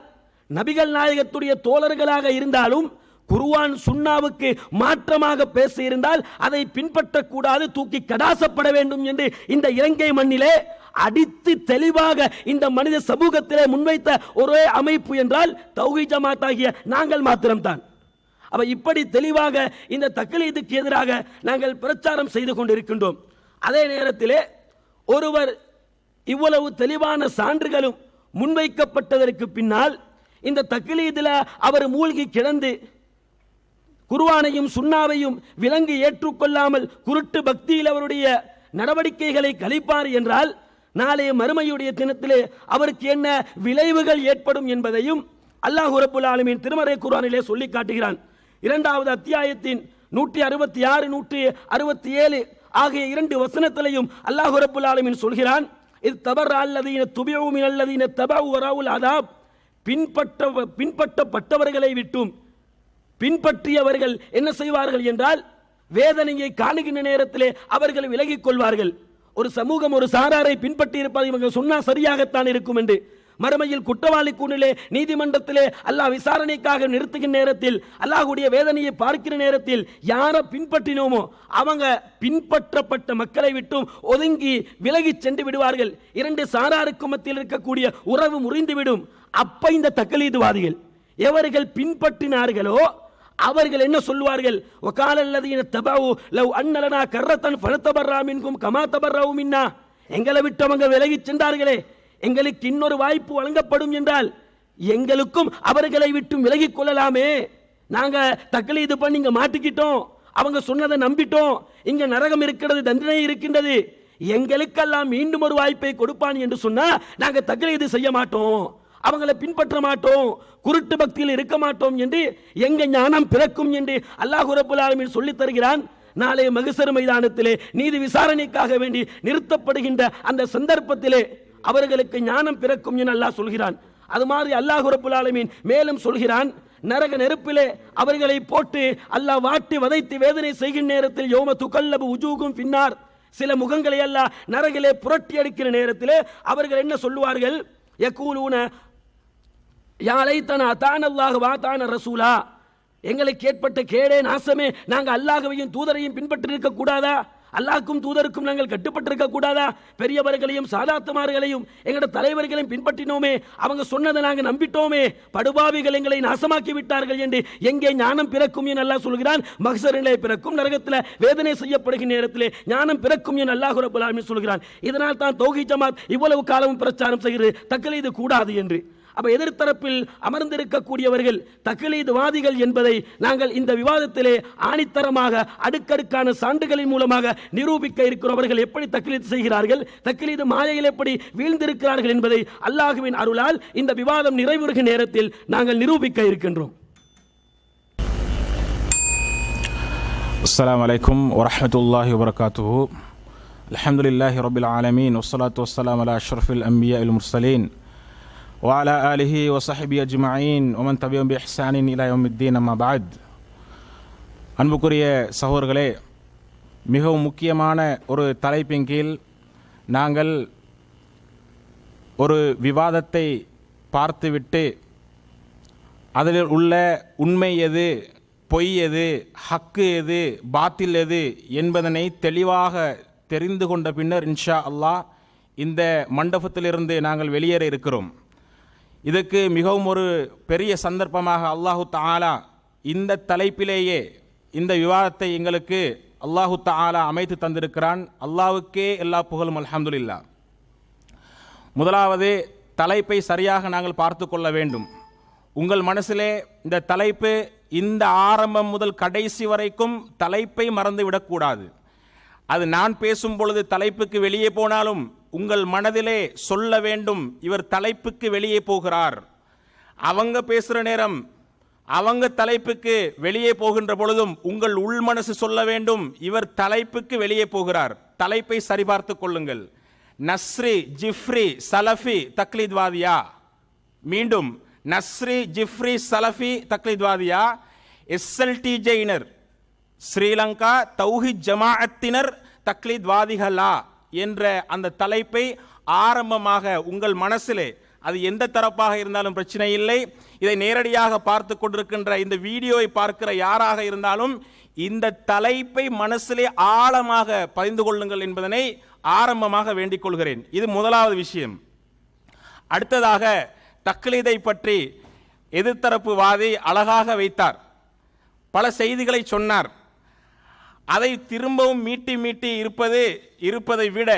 நபிகள் நாயகத்துடைய தோழர்களாக இருந்தாலும் குர்ஆன் சுன்னாவுக்கு மாற்றமாக பேசியிருந்தால் அதை பின்பற்றக்கூடாது, தூக்கி கடாசப்பட வேண்டும் என்று இந்த இலங்கை மண்ணிலே அடித்து தெளிவாக இந்த மனித சமூகத்திலே முன்வைத்த ஒரே அமைப்பு என்றால் தௌஹீத் ஜமாத் ஆகிய நாங்கள் மாத்திரம்தான். அப்ப இப்படி தெளிவாக இந்த தக்லீதுக்கு எதிராக நாங்கள் பிரச்சாரம் செய்து கொண்டிருக்கின்றோம். அதே நேரத்திலே ஒருவர் இவ்வளவு தெளிவான சான்றுகளும் முன்வைக்கப்பட்டதற்கு பின்னால் இந்த தக்லீதில் அவர் மூழ்கி கிடந்து குர்ஆனையும் சுன்னாவையும் விலங்கு ஏற்றுக்கொள்ளாமல் குருட்டு பக்தியில் அவருடைய நடவடிக்கைகளை கழிப்பார் என்றால் நாளைய மறுமையுடைய தினத்திலே அவருக்கு என்ன விளைவுகள் ஏற்படும் என்பதையும் அல்லாஹ் ரப்பல் ஆலமீன் திருமறை குர்ஆனிலே சொல்லி காட்டுகிறான். 2வது அத்தியாயத்தின் 166 167 ஆகிய 2 வசனத்திலையும் அல்லாஹ் ரப்பல் ஆலமீன் சொல்கிறான், இது தபர் அல்லதீன துபிஉ மினல்லதீன தபஉ வராவுல் அதாப், பின்பற்றப்பட்டவர்களை விட்டும் பின்பற்றியவர்கள் என்ன செய்வார்கள் என்றால் வேதனையை காணுகின்ற நேரத்திலே அவர்கள் விலகிக் கொள்வார்கள். ஒரு சமூகம் ஒரு சாராரை பின்பற்றி இருப்பதை இவங்க சொன்னா சரியாகத்தான் இருக்கும் என்று மறுமையில் குற்றவாளி கூண்டிலே நீதிமன்றத்திலே அல்லாஹ் விசாரணைக்காக நிறுத்துகின்ற நேரத்தில் அல்லாஹ்வுடைய வேதனையை பார்க்கிற நேரத்தில் யாரை பின்பற்றினோமோ அவங்க பின்பற்றப்பட்ட மக்களை விட்டும் ஒதுங்கி விலகி சென்று விடுவார்கள். 2 சாராருக்கு மத்தியில் இருக்கக்கூடிய உறவு முறிந்துவிடும். அப்ப இந்த தக்லீதுவாதிகள் எவர்கள் பின்பற்றினார்களோ அவர்கள் என்ன சொல்வார்கள், வகால அல்லதீன தபஉ லவ் அன்ன லனா கர்ரத்தன் ஃபனதபர்ரா மின்கும் கமா தபர்ரவு மின்னா, எங்களை விட்டு அவங்க விலகி சென்றார்களே, எங்களுக்கு இன்னொரு வாய்ப்பு வழங்கப்படும் என்றால் எங்களுக்கும் அவர்களை விட்டு விலகிக் கொள்ளலாமே. நாங்க தக்லீது பண்ணி இங்க மாட்டிக்கிட்டோம், அவங்க சொன்னதை நம்பிட்டோம், இங்க நரகம் இருக்கிறது, தண்டனை இருக்கின்றது, எங்களுக்கெல்லாம் மீண்டும் ஒரு வாய்ப்பை கொடுப்பான் என்று சொன்னா நாங்க தக்லீது செய்ய மாட்டோம், அவங்களை பின்பற்ற மாட்டோம், குருட்டு பக்தியில் இருக்க மாட்டோம் என்று எங்க ஞானம் பிறக்கும் என்று அல்லாஹ் ரப்பல் ஆலமீன் சொல்லித் தருகிறான். நாளை மஹ்ஷர் மைதானத்திலே நீதி விசாரணைக்காக வேண்டி நிறுத்தப்படுகின்ற அந்த சந்தர்ப்பத்திலே அவர்களுக்கு ஞானம் பிறக்கும் என்று அல்லாஹ் சொல்கிறான். அது மாதிரி அல்லாஹ் ரப்பல் ஆலமீன் மேலும் சொல்கிறான், நரக நெருப்பிலே அவர்களை போட்டு அல்லாஹ் வாட்டி வதைத்து வேதனை செய்கின்ற நேரத்தில் யௌம துகல்லபு உஜூகும் ஃபின்னார், சில முகங்களை அல்லாஹ் நரகிலே புரட்டி அடிக்கிற நேரத்திலே அவர்கள் என்ன சொல்லுவார்கள், யகூலூன யா லைத்தனா அதானல்லாஹு வ அதான ரசூலா, எங்களுக்கு ஏற்பட்ட கேடே நாசமே, நாங்கள் அல்லாஹ்வையும் தூதரையும் பின்பற்றி இருக்க கூடாதா, அல்லாஹ்க்கும் தூதருக்கும் நாங்கள் கட்டுப்பட்டிருக்க கூடாதா, பெரியவர்களையும் சாதாத்துமார்களையும் எங்களோட தலைவர்களையும் பின்பற்றினோமே, அவங்க சொன்னதை நாங்கள் நம்பிட்டோமே, படுபாவிகள் எங்களை நாசமாக்கி விட்டார்கள் என்று எங்கே ஞானம் பிறக்கும் என்று அல்லாஹ் சொல்கிறான். மஹ்ஷரிலே பிறக்கும், நரகத்தில் வேதனை செய்யப்படுகிற நேரத்திலே ஞானம் பிறக்கும் என்று அல்லாஹ் ரப்பல் ஆலமீன் சொல்கிறான். இதனால் தான் தௌஹீத் ஜமாத் இவ்வளவு காலமும் பிரச்சாரம் செய்கிறது தக்லீது கூடாது என்று. அப்ப எதிர்த்தரப்பில் அமர்ந்திருக்கக்கூடியவர்கள் தக்லீதுவாதிகள் என்பதை நாங்கள் இந்த விவாதத்திலே ஆணித்தரமாக அடுக்கடுக்கான சான்றுகளின் மூலமாக நிரூபிக்க இருக்கிறவர்கள் எப்படி தக்லீது செய்கிறார்கள், தக்லீது மாயையில் எப்படி வீழ்ந்திருக்கிறார்கள் என்பதை அல்லாஹ்வின் அருளால் இந்த விவாதம் நிறைவுறுகிற நேரத்தில் நாங்கள் நிரூபிக்க இருக்கின்றோம். அஸ்ஸலாமு அலைக்கும் வரஹ்மத்துல்லாஹி வபரகாத்துஹு. அல்ஹம்துலில்லாஹி ரப்பில் ஆலமீன் வஸ்ஸலாத்து வஸ்ஸலாமு அலா அஷ்ரஃபில் அன்பியாஇல் முர்ஸலீன் وعلى آله وصحبه أجمعين ومن تبعهم بإحسان إلى يوم الدين أما بعد. அன்புக்குரிய சகோதரர்களே, மிகவும் முக்கியமான ஒரு தலைப்பின் கீழ் நாங்கள் ஒரு விவாதத்தை பார்த்துவிட்டு அதில் உள்ள உண்மை எது, பொய் எது, ஹக்கு எது, பாத்தில் எது என்பதனை தெளிவாக தெரிந்து கொண்ட பின்னர் இன்ஷா அல்லாஹ் இந்த மண்டபத்திலிருந்து நாங்கள் வெளியேற இருக்கிறோம். இதுக்கு மிகவும் ஒரு பெரிய சந்தர்ப்பமாக அல்லாஹு தஆலா இந்த தலைப்பிலேயே இந்த விவாதத்தை எங்களுக்கு அல்லாஹு தஆலா அமைத்து தந்திருக்கிறான். அல்லாஹ்வுக்கே எல்லா புகழும், அல்ஹம்துலில்லாஹ். முதலாவது தலைப்பை சரியாக நாங்கள் பார்த்து கொள்ள வேண்டும். உங்கள் மனசிலே இந்த தலைப்பு இந்த ஆரம்பம் முதல் கடைசி வரைக்கும் தலைப்பை மறந்து விடக்கூடாது. அது நான் பேசும் பொழுது தலைப்புக்கு வெளியே போனாலும் உங்கள் மனதிலே சொல்ல வேண்டும், இவர் தலைப்புக்கு வெளியே போகிறார். அவங்க பேசுகிற நேரம் அவங்க தலைப்புக்கு வெளியே போகின்ற பொழுதும் உங்கள் உள் மனசு சொல்ல வேண்டும், இவர் தலைப்புக்கு வெளியே போகிறார். தலைப்பை சரிபார்த்து கொள்ளுங்கள். நஸ்ரி ஜிஃப்ரி சலஃபி தக்லீத்வாதியா, மீண்டும் நஸ்ரி ஜிஃப்ரி சலஃபி தக்லீத்வாதியா, SLTJயினர் ஸ்ரீலங்கா தௌஹீத் ஜமாஅத்தினர் தக்லீத்வாதிகளா என்ற அந்த தலைப்பை ஆரம்பமாக உங்கள் மனசிலே, அது எந்த தரப்பாக இருந்தாலும் பிரச்சனை இல்லை, இதை நேரடியாக பார்த்து கொண்டிருக்கின்ற இந்த வீடியோவை பார்க்கிற யாராக இருந்தாலும் இந்த தலைப்பை மனசிலே ஆழமாக பதிந்து கொள்ளுங்கள் என்பதனை ஆரம்பமாக வேண்டிக் கொள்கிறேன். இது முதலாவது விஷயம். அடுத்ததாக தக்லீதை பற்றி எதிர்த்தரப்பு வாதி அழகாக வைத்தார், பல செய்திகளை சொன்னார். அதை திரும்பவும் மீட்டி மீட்டி இருப்பதை விட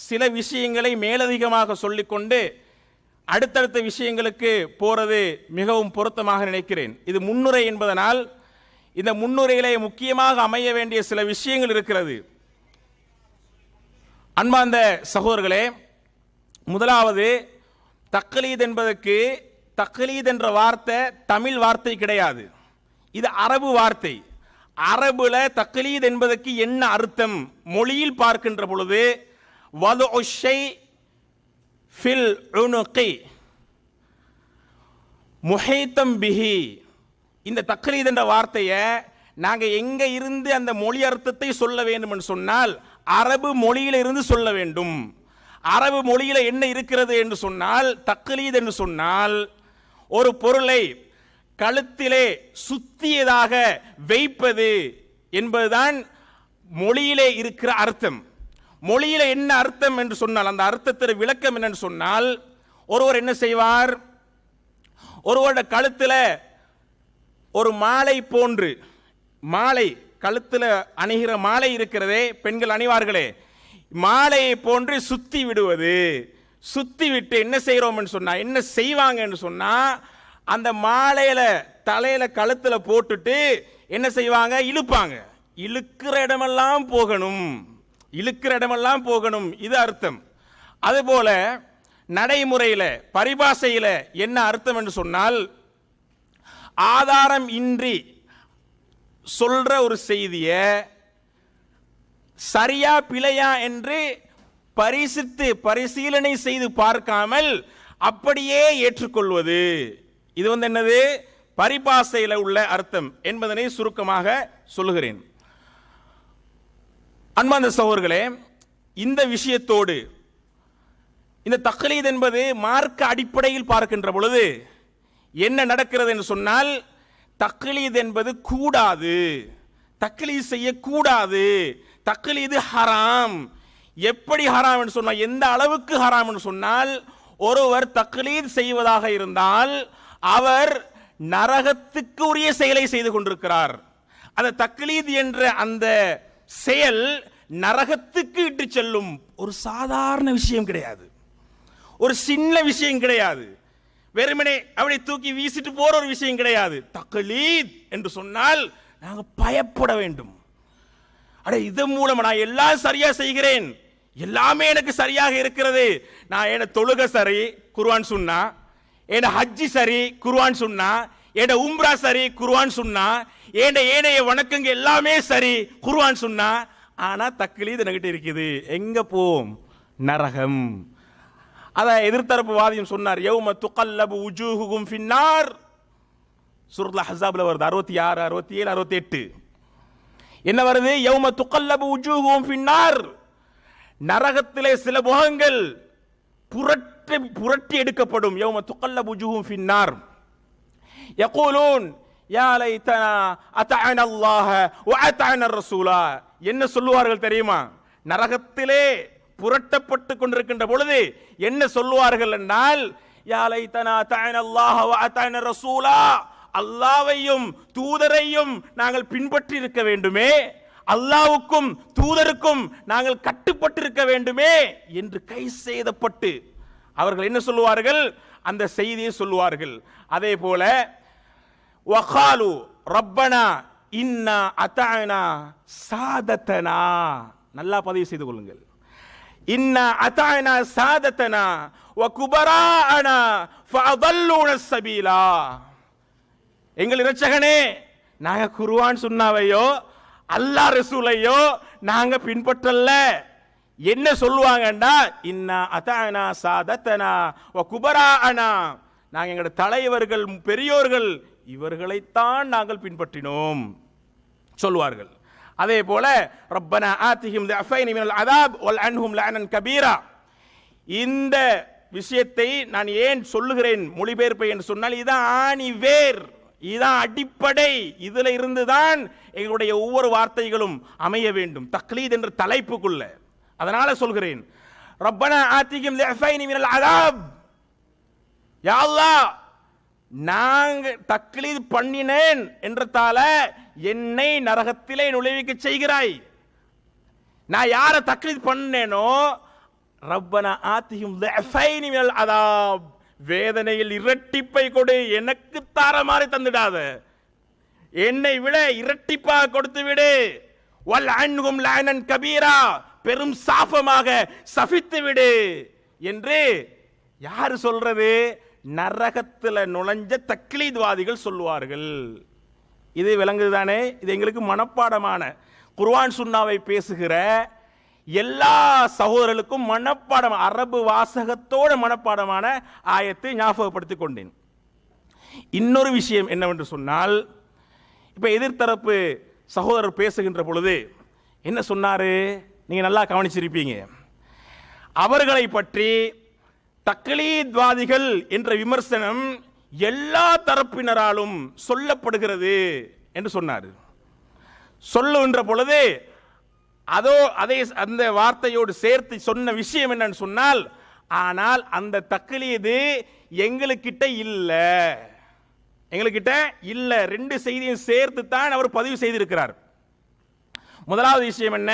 சில விஷயங்களை மேலதிகமாக சொல்லிக்கொண்டு அடுத்தடுத்த விஷயங்களுக்கு போறது மிகவும் பொருத்தமாக நினைக்கிறேன். இது முன்னுரை என்பதனால் இந்த முன்னுரையிலே முக்கியமாக அமைய வேண்டிய சில விஷயங்கள் இருக்கிறது. அன்பார்ந்த சகோதரர்களே, முதலாவது தக்லீத் என்பதற்கு தக்லீத் என்ற வார்த்தை தமிழ் வார்த்தை கிடையாது, இது அரபு வார்த்தை. அரபுல தக்லீத் என்பதற்கு என்ன அர்த்தம் மொழியில் பார்க்கின்ற பொழுது வதுஉ ஷை ஃபில் உனுகி முஹைத்தம் பிஹி. இந்த தக்லீத் என்ற வார்த்தையை நாங்கள் எங்க இருந்து அந்த மொழி அர்த்தத்தை சொல்ல வேண்டும் என்று சொன்னால் அரபு மொழியில இருந்து சொல்ல வேண்டும். அரபு மொழியில என்ன இருக்கிறது என்று சொன்னால் தக்லீத் என்று சொன்னால் ஒரு பொருளை கழுத்திலே சுத்தியதாக வைப்பது என்பதுதான் மொழியிலே இருக்கிற அர்த்தம். மொழியில என்ன அர்த்தம் என்று சொன்னால் அந்த அர்த்தத்தின் விளக்கம் என்னன்னு சொன்னால், ஒருவர் என்ன செய்வார், ஒருவருடைய கழுத்தில் ஒரு மாலை போன்று, மாலை கழுத்தில் அணிகிற மாலை இருக்கிறதே பெண்கள் அணிவார்களே, மாலையை போன்று சுத்தி விடுவது. சுத்தி விட்டு என்ன செய்கிறோம் சொன்னா, என்ன செய்வாங்க என்று சொன்னா, அந்த மாலையில தலையில கழுத்துல போட்டுட்டு என்ன செய்வாங்க, இழுப்பாங்க. இழுக்கிற இடமெல்லாம் போகணும், இழுக்கிற இடமெல்லாம் போகணும், இது அர்த்தம். அதுபோல நடைமுறையில பரிபாஷையில என்ன அர்த்தம் என்று சொன்னால், ஆதாரம் இன்றி சொல்ற ஒரு செய்திய சரியா பிழையா என்று பரிசீலனை செய்து பார்க்காமல் அப்படியே ஏற்றுக்கொள்வது, இது என்னது, பரிபாஷையில் உள்ள அர்த்தம் என்பதனை சுருக்கமாக சொல்லுகிறேன். அன்பார்ந்த சகோதரர்களே, இந்த விஷயத்தோடு இந்த தக்லீத் என்பது மார்க்க அடிப்படையில் பார்க்கின்ற பொழுது என்ன நடக்கிறது என்று சொன்னால், தக்லீத் என்பது கூடாது, தக்லீத் செய்யக்கூடாது, தக்லீது ஹராம். எப்படி ஹராம் என்று சொன்னால், எந்த அளவுக்கு ஹராம் என்று சொன்னால், ஒருவர் தக்லீத் செய்வதாக இருந்தால் அவர் நரகத்துக்கு உரிய செயலை செய்து கொண்டிருக்கிறார். அந்த தக்லீத் என்ற அந்த செயல் நரகத்துக்கு இட்டு செல்லும் ஒரு சாதாரண விஷயம் கிடையாது, ஒரு சின்ன விஷயம் கிடையாது, வெறுமனே அப்படி தூக்கி வீசிட்டு போற ஒரு விஷயம் கிடையாது. தக்லீத் என்று சொன்னால் நாங்கள் பயப்பட வேண்டும். அட, இதன் மூலம் நான் எல்லாம் சரியா செய்கிறேன், எல்லாமே எனக்கு சரியாக இருக்கிறது, நான் என்ன தொழுகை சரி குர்ஆன் சுன்னா, என்ன ஹஜ்ஜி சரி குர்ஆன் சுன்னா, என்ன உம்ரா சரி குர்ஆன் சுன்னா, என்ன ஏனைய வணக்கங்க எல்லாமே சரி குர்ஆன் சுன்னா, ஆனா தக்லீத் என்கிட்ட இருக்குது, எங்க போம், நரகம். அத எதிர்த்தரப்பு வாதியம் சொன்னார், யௌம துகல்லபு உஜூஹுகும் ஃபின்னார், சூரத்துல் அஹ்ஸாப்ல வருது 66, 67, 68. என்ன வருது, யௌம துகல்லபு உஜூஹுகும் ஃபின்னார், நரகத்திலே சில முகங்கள் புரட்டி எடுக்கப்படும். யௌம துகல்லபு உஜூஹுகும் ஃபின்னார் யகூலூன் யா லைதனா அத்தஅனா அல்லாஹ வ அத்தஅனா ரசூலா. என்ன சொல்லுவார்கள் தெரியுமா, நரகத்திலே புரட்டப்பட்டு கொண்டிருக்கின்ற பொழுது என்ன சொல்லுவார்கள் என்றால், யா லைதனா அத்தஅனா அல்லாஹ வ அத்தஅனா ரசூலா, அல்லாஹ்வையும் தூதரையும் நாங்கள் பின்பற்றி இருக்க வேண்டுமே, அல்லாஹ்வுக்கும் தூதருக்கும் நாங்கள் கட்டுப்பட்டிருக்க வேண்டுமே என்று கை செய்தப்பட்டு அவர்கள் என்ன சொல்லுவார்கள், அந்த செய்தியை சொல்லுவார்கள். அதே போல வகாலு ரப்பனா இன்னா அத்தஅனா சாதத்தனா, நல்லா பதிவு செய்து கொள்ளுங்கள், இன்னா அத்தஅனா சாதத்தனா வ குபராஅனா ஃபஅதல்லுன ஸபீலா. எங்கள் இரட்சகனே, நாங்க குர்ஆன் சுன்னாவையோ அல்லாஹ் ரசூலையோ நாங்க பின்பற்றல. என்ன சொல்லுவாங்கண்டா, இன்னா அத்தஅனா சாதத்தனா வ குபராஅனா, நாங்கள் எங்களுடைய தலைவர்கள் பெரியோர்கள் இவர்களைத்தான் நாங்கள் பின்பற்றினோம் சொல்வார்கள். அதே போல ரப்பனா ஆத்திஹிம் ضعفين من العذاب والعنهم لعنا كبيرا. இந்த விஷயத்தை நான் ஏன் சொல்லுகிறேன் மொழிபெயர்ப்பை என்று சொன்னால், இதான் ஆணி வேர், இதான் அடிப்படை, இதுல இருந்துதான் எங்களுடைய ஒவ்வொரு வார்த்தைகளும் அமைய வேண்டும். தக்லீத் என்ற தலைப்புக்குள்ள அதனால சொல்கிறேன், ரப்பனா ஆத்திகிம் லிஃபைனி மினல் அஸாப், யா அல்லாஹ் நாங்க தக்லீத் பண்ணினேன் என்றதால என்னை நரகத்திலே நுழைவிக்க செய்கிறாய். நான் யார தக்லீத் பண்ணேனோ, ரப்பனா ஆத்திகிம் லிஃபைனி மினல் அஸாப், வேதனையில் இரட்டிப்பை கொடு, எனக்கு தார மாதிரி தந்துடாத, என்னை விட இரட்டிப்பாக கொடுத்து விடு. வல் அன்ஹும் லஅனன் கபீரா, பெரும் சாபமாக சபித்து விடு என்று யார் சொல்றது? நரகத்தில் நுழைஞ்ச தக்லீத்வாதிகள் சொல்லுவார்கள். இது விளங்குதுதானே? இது எங்களுக்கு மனப்பாடமான குர்ஆன் சுன்னாவை பேசுகிற எல்லா சகோதரர்களுக்கும் மனப்பாடம், அரபு வாசகத்தோட மனப்பாடமான ஆயத்தை ஞாபகப்படுத்திக் கொண்டேன். இன்னொரு விஷயம் என்னவென்று சொன்னால், இப்ப எதிர்த்தரப்பு சகோதரர் பேசுகின்ற பொழுது என்ன சொன்னாரு? நீங்க நல்லா கவனிச்சிருப்பீங்க. அவர்களை பற்றி தக்லீத்வாதிகள் என்ற விமர்சனம் எல்லா தரப்பினராலும் சொல்லப்படுகிறது என்று சொன்னார். சொல்லுகின்ற பொழுது அந்த வார்த்தையோடு சேர்த்து சொன்ன விஷயம் என்னன்னு சொன்னால், ஆனால் அந்த தக்லீது எங்களுக்கிட்ட இல்ல. ரெண்டு செய்தியும் சேர்த்து தான் அவர் பதிவு செய்திருக்கிறார். முதலாவது விஷயம் என்ன?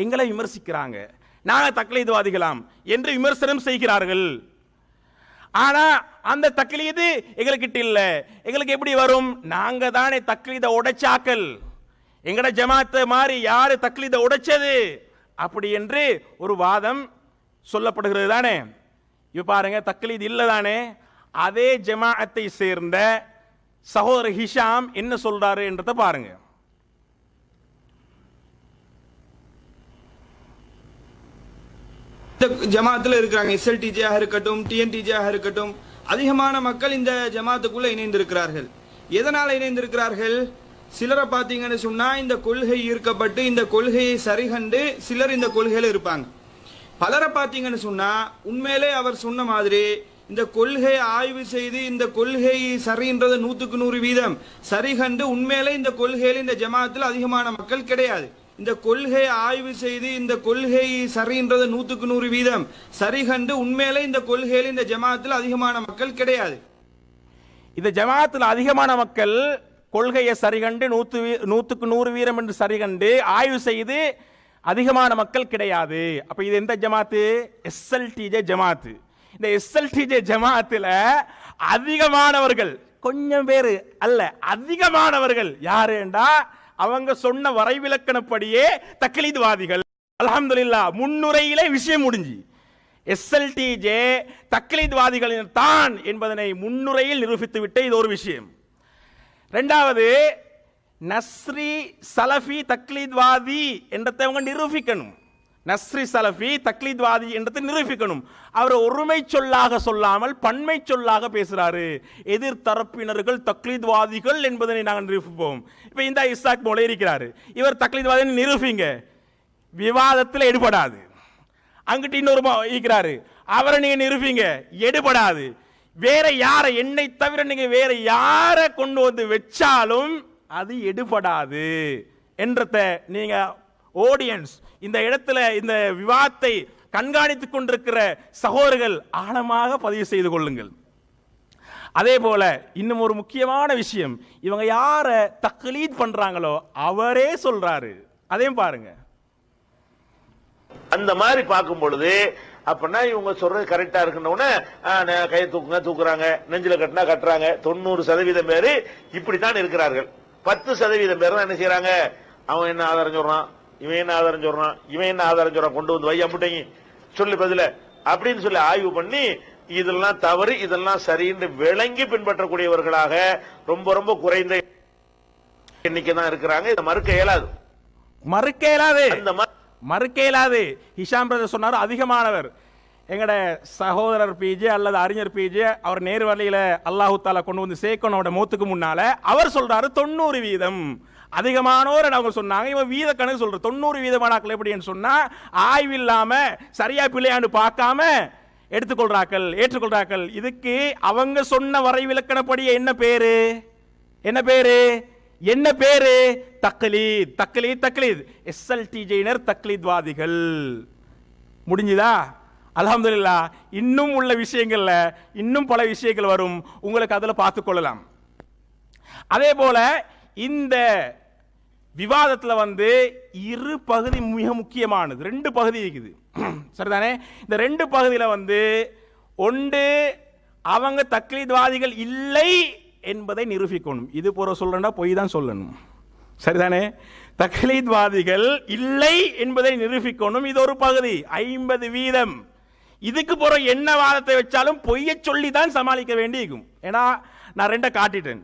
எங்களை விமர்சிக்கிறாங்க, நாங்க தக்லீத்வாதிகளாம் என்று விமர்சனம் செய்கிறார்கள். ஆனா அந்த தக்லீது எங்களுக்கிட்ட இல்ல. எங்களுக்கு எப்படி வரும்? நாங்க தானே தக்லீத உடைச்சாக்கள், எங்கட ஜமாத்தை மாதிரி யாரு தக்லீத உடைச்சது அப்படி என்று ஒரு வாதம் சொல்லப்படுகிறது தானே. இப்ப பாருங்க, தக்லீத் இல்ல தானே. அதே ஜமாஅத்தை சேர்ந்த சகோதரர் ஹிஷாம் என்ன சொல்றாரு என்றத பாருங்க. ஜமாத்துல இருக்கிறாங்க, எஸ்எல்டிஜியாக இருக்கட்டும், டிஎன்டிஜியாக இருக்கட்டும், அதிகமான மக்கள் இந்த ஜமாத்துக்குள்ள இணைந்திருக்கிறார்கள். எதனால இணைந்திருக்கிறார்கள்? சிலரை பார்த்தீங்கன்னு சொன்னா இந்த கொள்கை ஈர்க்கப்பட்டு இந்த கொள்கையை சரிகண்டு சிலர் இந்த கொள்கையில இருப்பாங்க. பலரை பார்த்தீங்கன்னு சொன்னா உண்மையிலே அவர் சொன்ன மாதிரி இந்த கொள்கையை ஆய்வு செய்து இந்த கொள்கை சரின்றது 100% சரிகண்டு உண்மையிலே இந்த கொள்கையில இந்த ஜமாத்தில் அதிகமான மக்கள் கிடையாது. இந்த கொள்கையை ஆய்வு செய்து இந்த கொள்கை சரின்றது 100% சரிகண்டு உண்மையிலே இந்த கொள்கையில இந்த ஜமாத்தில் அதிகமான மக்கள் கிடையாது. இந்த ஜமாத்தில் அதிகமான மக்கள் கொள்கையை சரிகண்டு 100% என்று சரிகண்டு ஆய்வு செய்து அதிகமான மக்கள் கிடையாது. அப்ப இது எந்த ஜமாத்து? எஸ்எல்டிஜே ஜமாத்து. இந்த எஸ்எல்டிஜே ஜமாத்துல அதிகமானவர்கள், கொஞ்சம் பேரு அல்ல, அதிகமானவர்கள் யாருண்டா அவங்க சொன்ன வரைவிலக்கணப்படியே தக்லீத்வாதிகள். அல்ஹம்துலில்லாஹ், முன்னுரையிலே விஷயம் முடிஞ்சு. எஸ்எல்டிஜே தக்லீத்வாதிகளின் தான் என்பதனை முன்னுரையில் நிரூபித்து விட்டு இது ஒரு விஷயம். இரண்டாவது, நஸ்ரி சலஃபி தக்லீத்வாதி என்றதை நிரூபிக்கணும். நஸ்ரி சலஃபி தக்லீத்வாதி என்றதை நிரூபிக்கணும். அவர் ஒருமை சொல்லாக சொல்லாமல் பன்மை சொல்லாக பேசுறாரு. எதிர்த்தரப்பினர்கள் தக்லீத்வாதிகள் என்பதனை நாங்கள் நிரூபிப்போம். இப்ப இந்த இஸ்ஸாக் மௌலை இருக்கிறாரு, இவர் தக்லீத்வாதி நிரூபிங்க, விவாதத்தில் எடுபடாது. அங்கிட்டு இன்னொரு இருக்கிறாரு, அவரை நீங்க நிரூபிங்க, எடுபடாது. வேற யாரை, என்னை தவிர நீங்க வேற யாரை கொண்டு வந்து வச்சாலும் அது எடுபடாது என்றத நீங்க ஆடியன்ஸ், இந்த இடத்துல இந்த விவாதத்தை கண்காணித்துக் கொண்டிருக்கிற சகோதரர்கள் ஆழமாக பதிவு செய்து கொள்ளுங்கள். அதே போல இன்னும் ஒரு முக்கியமான விஷயம், இவங்க யார தக்லீத் பண்றாங்களோ அவரே சொல்றாரு, அதையும் பாருங்க. அந்த மாதிரி பார்க்கும் பொழுது அப்படின்னா இவங்க சொல்றது கரெக்டா இருக்குன்னு கையை தூக்குறாங்க, நெஞ்சில கட்டினா கட்டுறாங்க. 90% பேரு இப்படித்தான் இருக்கிறார்கள். 10% பேர் தான் என்ன செய்யறாங்க, அவன் என்ன ஆதாரம் சொல்றான், இவன் என்ன ஆதாரம் சொல்றான், இவன் என்ன ஆதாரம் சொல்றான், கொண்டு வந்து வையா முட்டைங்க சொல்லி பதில அப்படின்னு சொல்லி ஆய்வு பண்ணி இதெல்லாம் தவறு இதெல்லாம் சரின்னு விளங்கி பின்பற்றக்கூடியவர்களாக ரொம்ப ரொம்ப குறைந்த எண்ணிக்கை தான் இருக்கிறாங்க. இதை மறுக்க இயலாது, மறுக்க இயலாது. ஹிஷாம் பிரதர் சொன்னார், அதிகமானவர் எங்கட சகோதரர் பிஜே அல்லது அறிஞர் பிஜே அவர் நேர் வழியில அல்லாஹு தாலா கொண்டு வந்து சேர்க்கனோட மூத்துக்கு முன்னால அவர் சொல்றாரு 90% அதிகமானோர் அவங்க சொன்னாங்க. இவன் வீத கணக்கு சொல்ற 90% எப்படின்னு சொன்னா ஆய்வு இல்லாம சரியா பிள்ளையாண்டு பார்க்காம ஏற்றுக்கொள்றாக்கள். இதுக்கு அவங்க சொன்ன வரைவிலக்கணப்படி என்ன பேரு? தக்லீத். எஸ்எல்டிஜியினர் தக்லீத்வாதிகள். முடிஞ்சுதா? அல்ஹம்துலில்லாஹ். இன்னும் உள்ள விஷயங்கள்ல இன்னும் பல விஷயங்கள் வரும், உங்களுக்கு அதில் பார்த்துக்கொள்ளலாம். அதே போல இந்த விவாதத்தில் இரு பகுதி மிக முக்கியமானது. 2 பகுதி இருக்குது, சரிதானே? இந்த 2 பகுதியில் ஒன்று அவங்க தக்லீத்வாதிகள் இல்லை என்பதை நிரூபிக்கணும். இது போற சொல்றா பொய் தான் சொல்லணும், சரிதானே? தக்லீத்வாதிகள் இல்லை என்பதை நிரூபிக்கணும். இது ஒரு பகுதி, 50%. இதுக்கு போற என்ன வாதத்தை வச்சாலும் பொய்யை சொல்லி தான் சமாளிக்க வேண்டியிருக்கும். ஏன்னா நான் 2 காட்டிட்டேன்.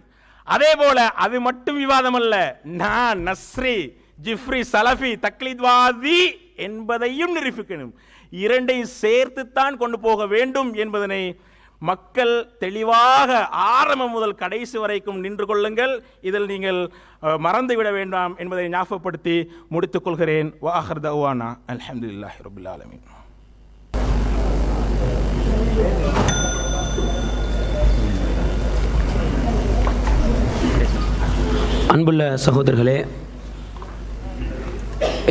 அதே போல அது மட்டும் விவாதம் அல்ல, நான் நஸ்ரி, ஜிஃப்ரி, சலஃபி, தக்லீத்வாதி என்பதையும் நிரூபிக்கணும். 2ஐயும் சேர்த்துத்தான் கொண்டு போக வேண்டும் என்பதனை மக்கள் தெளிவாக ஆரம்பம் முதல் கடைசி வரைக்கும் நின்று கொள்ளுங்கள். இதில் நீங்கள் மறந்துவிட வேண்டாம் என்பதை ஞாபகப்படுத்தி முடித்துக் கொள்கிறேன். வாஹர் தஅவானா அல்ஹம்துலில்லாஹி ரப்பில் ஆலமீன். அன்புள்ள சகோதரர்களே,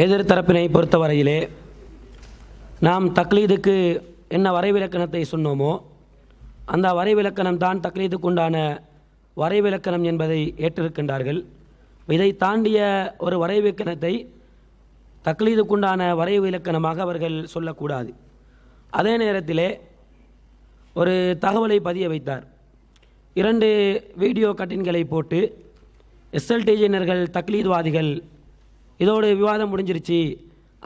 எதிர்த்தரப்பினை பொறுத்தவரையிலே நாம் தக்லீதுக்கு என்ன வரைவிலக்கணத்தை சொன்னோமோ அந்த வரைவிலக்கணம் தான் தக்லீதுக்கு உண்டான வரைவிலக்கணம் என்பதை ஏற்றிருக்கின்றார்கள். இதை தாண்டிய ஒரு வரைவிலக்கணத்தை தக்லீதுக்குண்டான வரைவிலக்கணமாக அவர்கள் சொல்லக்கூடாது. அதே நேரத்திலே ஒரு தகவலை பதிய வைத்தார். 2 வீடியோ கட்டின்களை போட்டு எஸ்எல்டிஜியினர்கள் தக்லீத்வாதிகள், இதோடு விவாதம் முடிஞ்சிருச்சு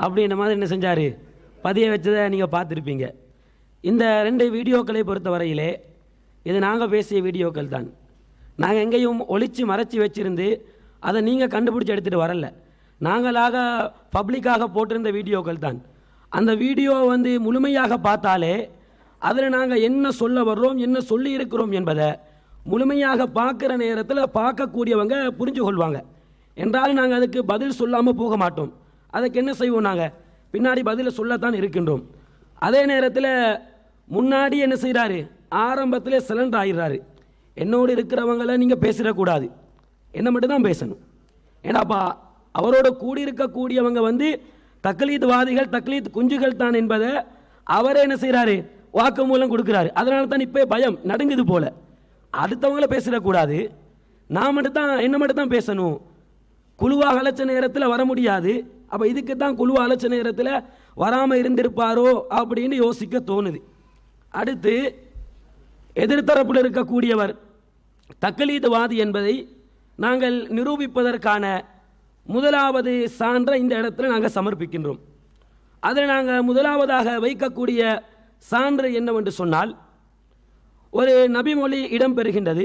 அப்படின்ற மாதிரி என்ன செஞ்சார், பதிய வச்சதை நீங்கள் பார்த்துருப்பீங்க. இந்த 2 வீடியோக்களை பொறுத்தவரையிலே இது நாங்கள் பேசிய வீடியோக்கள் தான். நாங்கள் எங்கேயும் ஒளிச்சு மறைச்சி வச்சுருந்து அதை நீங்கள் கண்டுபிடிச்சி எடுத்துகிட்டு வரல. நாங்களாக பப்ளிக்காக போட்டிருந்த வீடியோக்கள் தான். அந்த வீடியோ முழுமையாக பார்த்தாலே அதில் நாங்கள் என்ன சொல்ல வர்றோம், என்ன சொல்லி இருக்கிறோம் என்பதை முழுமையாக பார்க்குற நேரத்தில் பார்க்கக்கூடியவங்க புரிஞ்சு கொள்வாங்க. என்றாலும் நாங்கள் அதுக்கு பதில் சொல்லாமல் போக மாட்டோம். அதுக்கு என்ன செய்வோம், நாங்கள் பின்னாடி பதிலை சொல்லத்தான் இருக்கின்றோம். அதே நேரத்தில் முன்னாடி என்ன செய்கிறாரு, ஆரம்பத்தில் சிலண்டர் ஆகிடுறாரு. என்னோடு இருக்கிறவங்களை நீங்கள் பேசிடக்கூடாது, என்ன மட்டும்தான் பேசணும். ஏன்னாப்பா அவரோட கூடியிருக்கக்கூடியவங்க தக்லீத்வாதிகள், தக்லீத் குஞ்சுகள் தான் என்பதை அவரே என்ன செய்கிறாரு, வாக்குமூலம் கொடுக்குறாரு. அதனால தான் இப்போ பயம் நடுங்குது போல. அடுத்தவங்கள பேசிடக்கூடாது, நான் மட்டும்தான் என்ன மட்டும்தான் பேசணும். குழுவாக அழைச்ச நேரத்தில் வர முடியாது. அப்போ இதுக்கு தான் குழுவை அழைச்ச நேரத்தில் வராமல் இருந்திருப்பாரோ அப்படின்னு யோசிக்க தோணுது. அடுத்து எதிர்த்தரப்பில் இருக்கக்கூடியவர் தக்லீத்வாதி என்பதை நாங்கள் நிரூபிப்பதற்கான முதலாவது சான்றை இந்த இடத்துல நாங்கள் சமர்ப்பிக்கின்றோம். அதில் நாங்கள் முதலாவதாக வைக்கக்கூடிய சான்று என்னவென்று சொன்னால், ஒரு நபிமொழி இடம்பெறுகின்றது.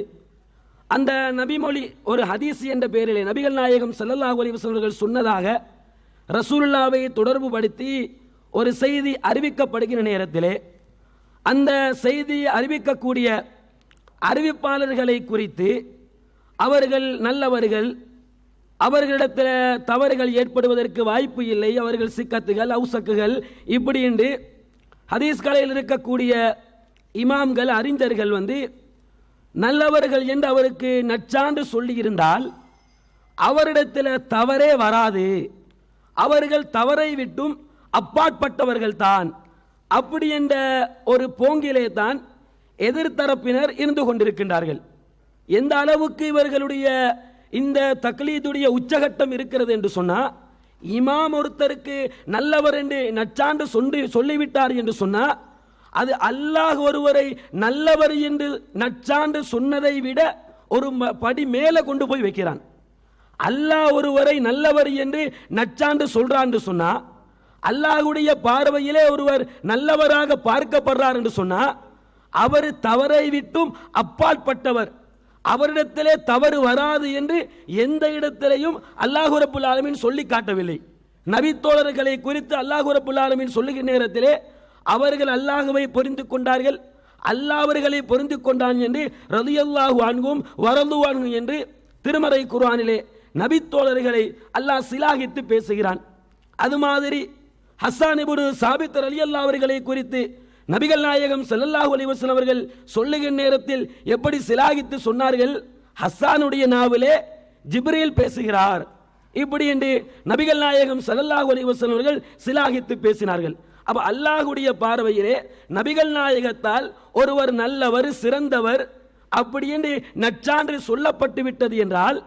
அந்த நபிமொழி ஒரு ஹதீஸ் என்ற பெயரிலே நபிகள் நாயகம் ஸல்லல்லாஹு அலைஹி வஸல்லம் சொன்னதாக ரசூலுல்லாவை தொடர்பு படுத்தி ஒரு செய்தி அறிவிக்கப்படுகிற நேரத்திலே அந்த செய்தி அறிவிக்கக்கூடிய அறிவிப்பாளர்களை குறித்து அவர்கள் நல்லவர்கள், அவர்களிடத்தில் தவறுகள் ஏற்படுவதற்கு வாய்ப்பு இல்லை, அவர்கள் சிக்கத்துகள் அவுசக்குகள் இப்படி என்று ஹதீஸ் கலையில் இருக்கக்கூடிய இமாம்கள் அறிஞர்கள் நல்லவர்கள் என்று அவருக்கு நற்சான்று சொல்லியிருந்தால் அவரிடத்தில் தவறே வராது, அவர்கள் தவறை விட்டும் அப்பாற்பட்டவர்கள் தான், அப்படி என்ற ஒரு போங்கிலே தான் எதிர்த்தரப்பினர் இருந்து கொண்டிருக்கின்றார்கள். எந்த அளவுக்கு இவர்களுடைய இந்த தக்லீதுடைய உச்சகட்டம் இருக்கிறது என்று சொன்னால், இமாம் ஒருத்தருக்கு நல்லவர் என்று நற்சான்று சொல்லிவிட்டார் என்று சொன்னால் அது அல்லாஹ் ஒருவரை நல்லவர் என்று நற்சான்று சொன்னதை விட ஒரு படி மேலே கொண்டு போய் வைக்கிறான். அல்லாஹ் ஒருவரை நல்லவர் என்று நற்சான்று சொல்றான் என்று சொன்னா, அல்லாஹ்வுடைய பார்வையிலே ஒருவர் நல்லவராக பார்க்கப்படுறார் என்று சொன்னா அவர் தவறை விட்டும் அப்பாற்பட்டவர், அவரிடத்திலே தவறு வராது என்று எந்த இடத்திலையும் அல்லாஹ் ரப்புல் ஆலமீன் சொல்லி காட்டவில்லை. நபித்தோழர்களை குறித்து அல்லாஹ் ரப்புல் ஆலமீன் சொல்லுகிற நேரத்திலே அவர்கள் அல்லாஹ்வை பொருந்து கொண்டார்கள், அல்லாஹ் அவர்களை பொருந்து கொண்டான் என்று ரலியல்லாஹு அன்ஹும் வரது அன்ஹும் என்று திருமறை குர்ஆனிலே நபித்தோழர்களை அல்லாஹ் சிலாகித்து பேசுகிறான். அது மாதிரி ஹஸ்ஸான் இப்னு சாபித் ரலியல்லாஹு அவர்களை குறித்து நபிகள் நாயகம் ஸல்லல்லாஹு அலைஹி வஸல்லம் அவர்கள் சொல்லுகிற நேரத்தில் எப்படி சிலாகித்து சொன்னார்கள், ஹஸ்ஸானுடைய நாவிலே ஜிப்ரீல் பேசுகிறார் இப்படி என்று நபிகள் நாயகம் ஸல்லல்லாஹு அலைஹி வஸல்லம் அவர்கள் சிலாகித்து பேசினார்கள். அப்ப அல்லாஹ்வுடைய பார்வையிலே நபிகள் நாயகத்தால் ஒருவர் நல்லவர், சிறந்தவர் அப்படி என்று நற்சான்று சொல்லப்பட்டு விட்டது என்றால்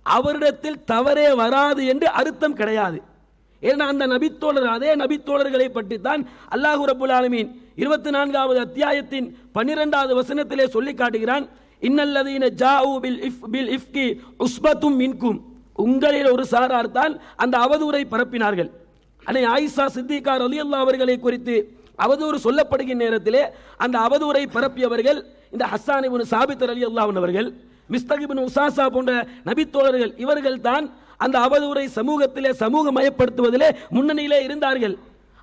அவரிடத்தில் தவறே வராது என்று அர்த்தம் கிடையாது. ஏன்னா அந்த நபித்தோழர், அதே நபித்தோழர்களை பற்றி தான் அல்லாஹ் ரப்பல் ஆலமீன் 24வது அத்தியாயத்தின் 12வது வசனத்திலே சொல்லி காட்டுகிறான், இன்னல்லதீன ஜாஊ பில் இஃப்கி உஸ்பத்தும் மின்கும், உங்களில் ஒரு சாரார் தான் அந்த அவதூறை பரப்பினார்கள். அன்னை ஆயிஷா சித்திகா ரலியல்லாஹு அவர்களை குறித்து அவதூறு சொல்லப்படுகிற நேரத்திலே அந்த அவதூறை பரப்பியவர்கள் இந்த ஹஸ்ஸான் இப்னு சாபித் ரலியல்லாஹு அவர்கள், மிஸ்தக் இப்னு உசாசா போன்ற நபித்தோழர்கள், இவர்கள் தான் அந்த அவதூறை சமூகத்திலே சமூகமயப்படுத்துவதிலே முன்னணியிலே இருந்தார்கள்.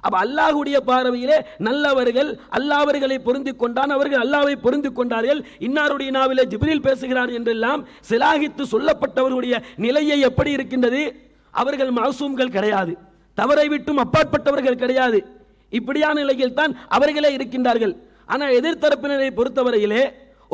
அப்ப அல்லாஹ்வுடைய பார்வையிலே நல்லவர்கள், அல்லாஹ்வர்களை பொருந்திக் கொண்டான், அவர்கள் அல்லாஹ்வை பொருந்திக் கொண்டார்கள், இன்னாருடைய நாவிலே ஜிப்ரீல் பேசுகிறார் என்றெல்லாம் சிலாகித்து சொல்லப்பட்டவர்களுடைய நிலையை எப்படி இருக்கின்றது? அவர்கள் மாசூம்கள் கிடையாது, தவறை விட்டும் அப்பாற்பட்டவர்கள் கிடையாது. இப்படியான நிலையில் தான் அவர்களே இருக்கின்றார்கள். ஆனால் எதிர்த்தரப்பினரை பொறுத்தவரையிலே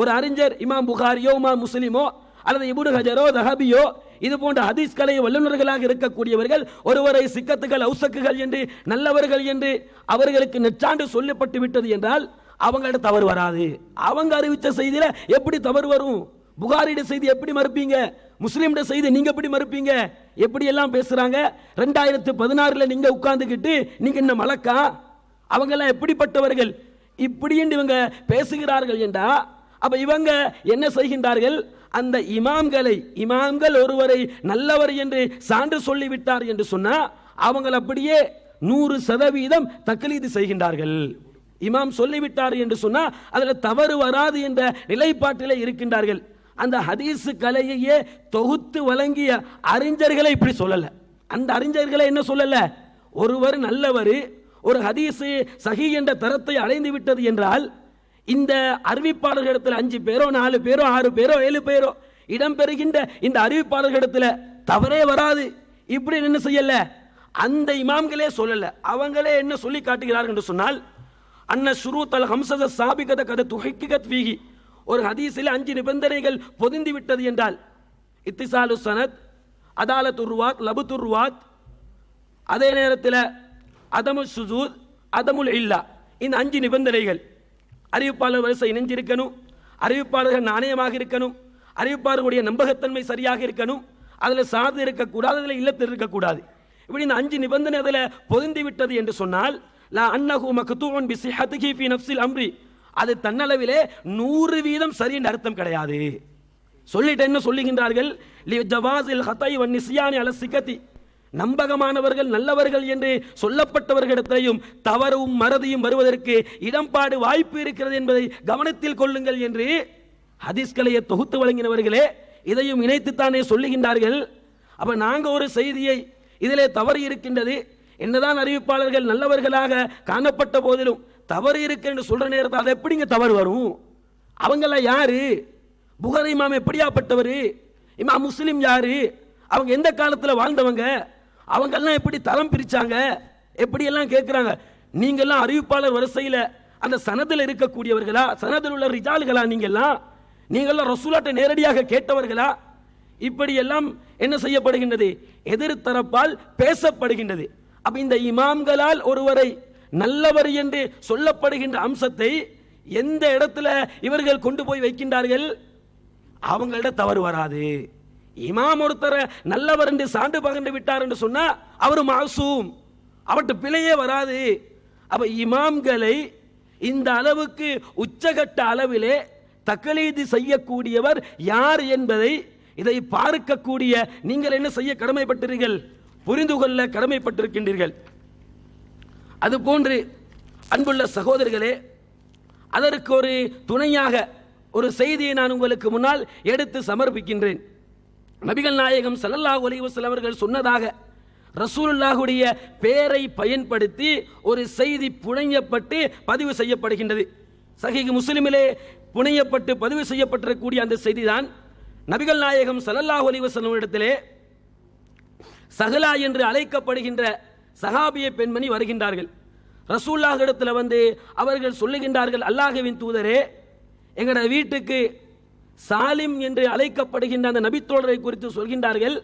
ஒரு அறிஞர் இமாம் புகாரியோ இமாம் முஸ்லிமோ அல்லது இப்னு ஹஜரோ தஹபியோ இது போன்ற ஹதீஸ் கலை வல்லுநர்களாக இருக்கக்கூடியவர்கள் ஒருவரை சிக்கத்துகள், அவுசக்குகள் என்று, நல்லவர்கள் என்று அவர்களுக்கு நெச்சாண்டு சொல்லப்பட்டு விட்டது என்றால் அவங்கள்ட்ட தவறு வராது. அவங்க அறிவித்த செய்தியில எப்படி தவறு வரும்? புகாரிட செய்தி எப்படி மறுப்பீங்க? முஸ்லீம்ட செய்தி நீங்க எப்படி மறுப்பீங்க? எப்படி எல்லாம் பேசுறாங்க. 2016 நீங்க உட்கார்ந்துக்கிட்டு நீங்க என்ன மலக்கா? அவங்க எல்லாம் எப்படிப்பட்டவர்கள் இப்படி என்று இவங்க பேசுகிறார்கள் என்றா, அப்ப இவங்க என்ன செய்கின்றார்கள்? அந்த இமாம்கள் ஒருவரை நல்லவர் என்று சான்று சொல்லிவிட்டார் என்று சொன்னா அவங்க அப்படியே 100% தக்லீது செய்கின்றார்கள். இமாம் சொல்லிவிட்டார் என்று சொன்னா அதுல தவறு வராது என்ற நிலைப்பாட்டிலே இருக்கின்றார்கள். அந்த ஹதீஸ் கலையையே தொகுத்து வழங்கிய அறிஞர்களை இப்படி சொல்லல. அந்த அறிஞர்களை என்ன சொல்லல? ஒருவர் நல்லவர், ஒரு ஹதீஸ் சஹீ என்ற தரத்தை அடைந்து விட்டது என்றால் இந்த அறிவிப்பாளர்களிடத்தில் 5 பேரோ 4 பேரோ 6 பேரோ 7 பேரோ இடம்பெறுகின்ற இந்த அறிவிப்பாளர்களிடத்தில் தவறே வராது. இப்படி என்ன செய்யல? அந்த இமாம்களே சொல்லல. அவங்களே என்ன சொல்லி காட்டுகிறார்கள் என்று சொன்னால், அன்ன ஷுரூத் அல் ஹம்ஸத சாபிகத கத துஹக்கிகத் ஃபீஹி, ஒரு ஹதீஸில் 5 நிபந்தனைகள் பொதிந்து விட்டது என்றால் இத்திசாலு சனத், அதாலத்துர் ருவாத், லபுத்துர் ருவாத், அதே நேரத்தில் அதமுல் சுஜூத், அதமுல் இல்லா, இந்த 5 நிபந்தனைகள். அறிவிப்பாளர் வரிசை இணைஞ்சிருக்கணும், அறிவிப்பாளர்கள் நாணயமாக இருக்கணும், அறிவிப்பாளர்களுடைய நம்பகத்தன்மை சரியாக இருக்கணும், அதில் சார்ந்து இருக்கக்கூடாது, அதில் இல்லத்தில் இருக்கக்கூடாது. இப்படி இந்த 5 நிபந்தனை அதில் பொதிந்து விட்டது என்று சொன்னால் லா அன்னஹு மக்தூஉன் பிஸிஹத்திஹி ஃபீ நஃப்ஸில் அம்ரி, அது தன்னளவிலே 100% சரி என்ற அர்த்தம் கிடையாது. சொல்லிட்டு என்ன சொல்லுகின்றார்கள்? லி ஜவாஸில் ஹதை வன் நிஸ்யானி அல சிகதி, நம்பகமானவர்கள் நல்லவர்கள் என்று சொல்லப்பட்டவர்களிடத்தையும் தவறும் மறதியும் வருவதற்கு இடம்பாடு வாய்ப்பு இருக்கிறது என்பதை கவனத்தில் கொள்ளுங்கள் என்று ஹதீஸ்களையை தொகுத்து வழங்கினவர்களே இதையும் இணைத்துத்தானே சொல்லுகின்றார்கள். அப்ப நாங்க ஒரு செய்தியை இதிலே தவறு இருக்கின்றது, என்னதான் அறிவிப்பாளர்கள் நல்லவர்களாக காணப்பட்ட போதிலும் தவறு இருக்கு என்று சொல்ற நேரத்தில் அது எப்படிங்க தவறு வரும்? அவங்கள யாரு? புகாரி இமாம் எப்படியாப்பட்டவர்? இமாம் முஸ்லிம் யாரு? அவங்க எந்த காலத்தில் வாழ்ந்தவங்க? அவங்கெல்லாம் எப்படி தரம் பிரிச்சாங்க? எப்படியெல்லாம் கேட்குறாங்க. நீங்கள்லாம் அறிவிப்பாளர் வரிசையில் அந்த சனதில் இருக்கக்கூடியவர்களா? சனதில் உள்ள ரிஜால்களா? நீங்கள்லாம் ரசூலாட்ட நேரடியாக கேட்டவர்களா? இப்படியெல்லாம் என்ன செய்யப்படுகின்றது? எதிர்த்தரப்பால் பேசப்படுகின்றது. அப்ப இந்த இமாம்களால் ஒருவரை நல்லவர் என்று சொல்லப்படுகின்ற அம்சத்தை எந்த இடத்துல இவர்கள் கொண்டு போய் வைக்கின்றார்கள்? அவங்கள்ட்ட தவறு வராது. இமாம் ஒருத்தரை நல்லவர் என்று சான்று பகர்ந்து விட்டார் என்று சொன்னா அவர் மாசூம், அவர்கிட்ட பிழையே வராது. அப்ப இமாம்களை இந்த அளவுக்கு உச்சகட்ட அளவிலே தக்லீது செய்யக்கூடியவர் யார் என்பதை இதை பார்க்கக்கூடிய நீங்கள் என்ன செய்ய கடமைப்பட்டீர்கள்? புரிந்து கொள்ள கடமைப்பட்டிருக்கின்றீர்கள். அதுபோன்று அன்புள்ள சகோதரர்களே, அதற்கு ஒரு துணையாக ஒரு செய்தியை நான் உங்களுக்கு முன்னால் எடுத்து சமர்ப்பிக்கின்றேன். நபிகள் நாயகம் ஸல்லல்லாஹு அலைஹி வஸல்லம் அவர்கள் சொன்னதாக ரசூலுல்லாஹுடைய பெயரை பயன்படுத்தி ஒரு செய்தி புனையப்பட்டு பதிவு செய்யப்படுகின்றது. சஹீஹ் முஸ்லிமிலே புனையப்பட்டு பதிவு செய்யப்பட்டிருக்கக்கூடிய அந்த செய்திதான் நபிகள் நாயகம் ஸல்லல்லாஹு அலைஹி வஸல்லம் இடத்திலே சஹலா என்று அழைக்கப்படுகின்ற சஹாபிய பெண்மணி வருகின்றார்கள். ரசூலுல்லாஹ் இடத்துல வந்து அவர்கள் சொல்லுகின்றார்கள், அல்லாஹ்வின் தூதரே, எங்களோட வீட்டுக்கு சாலிம் என்று அழைக்கப்படுகின்ற அந்த நபித்தோழரை குறித்து சொல்கின்றார்கள்.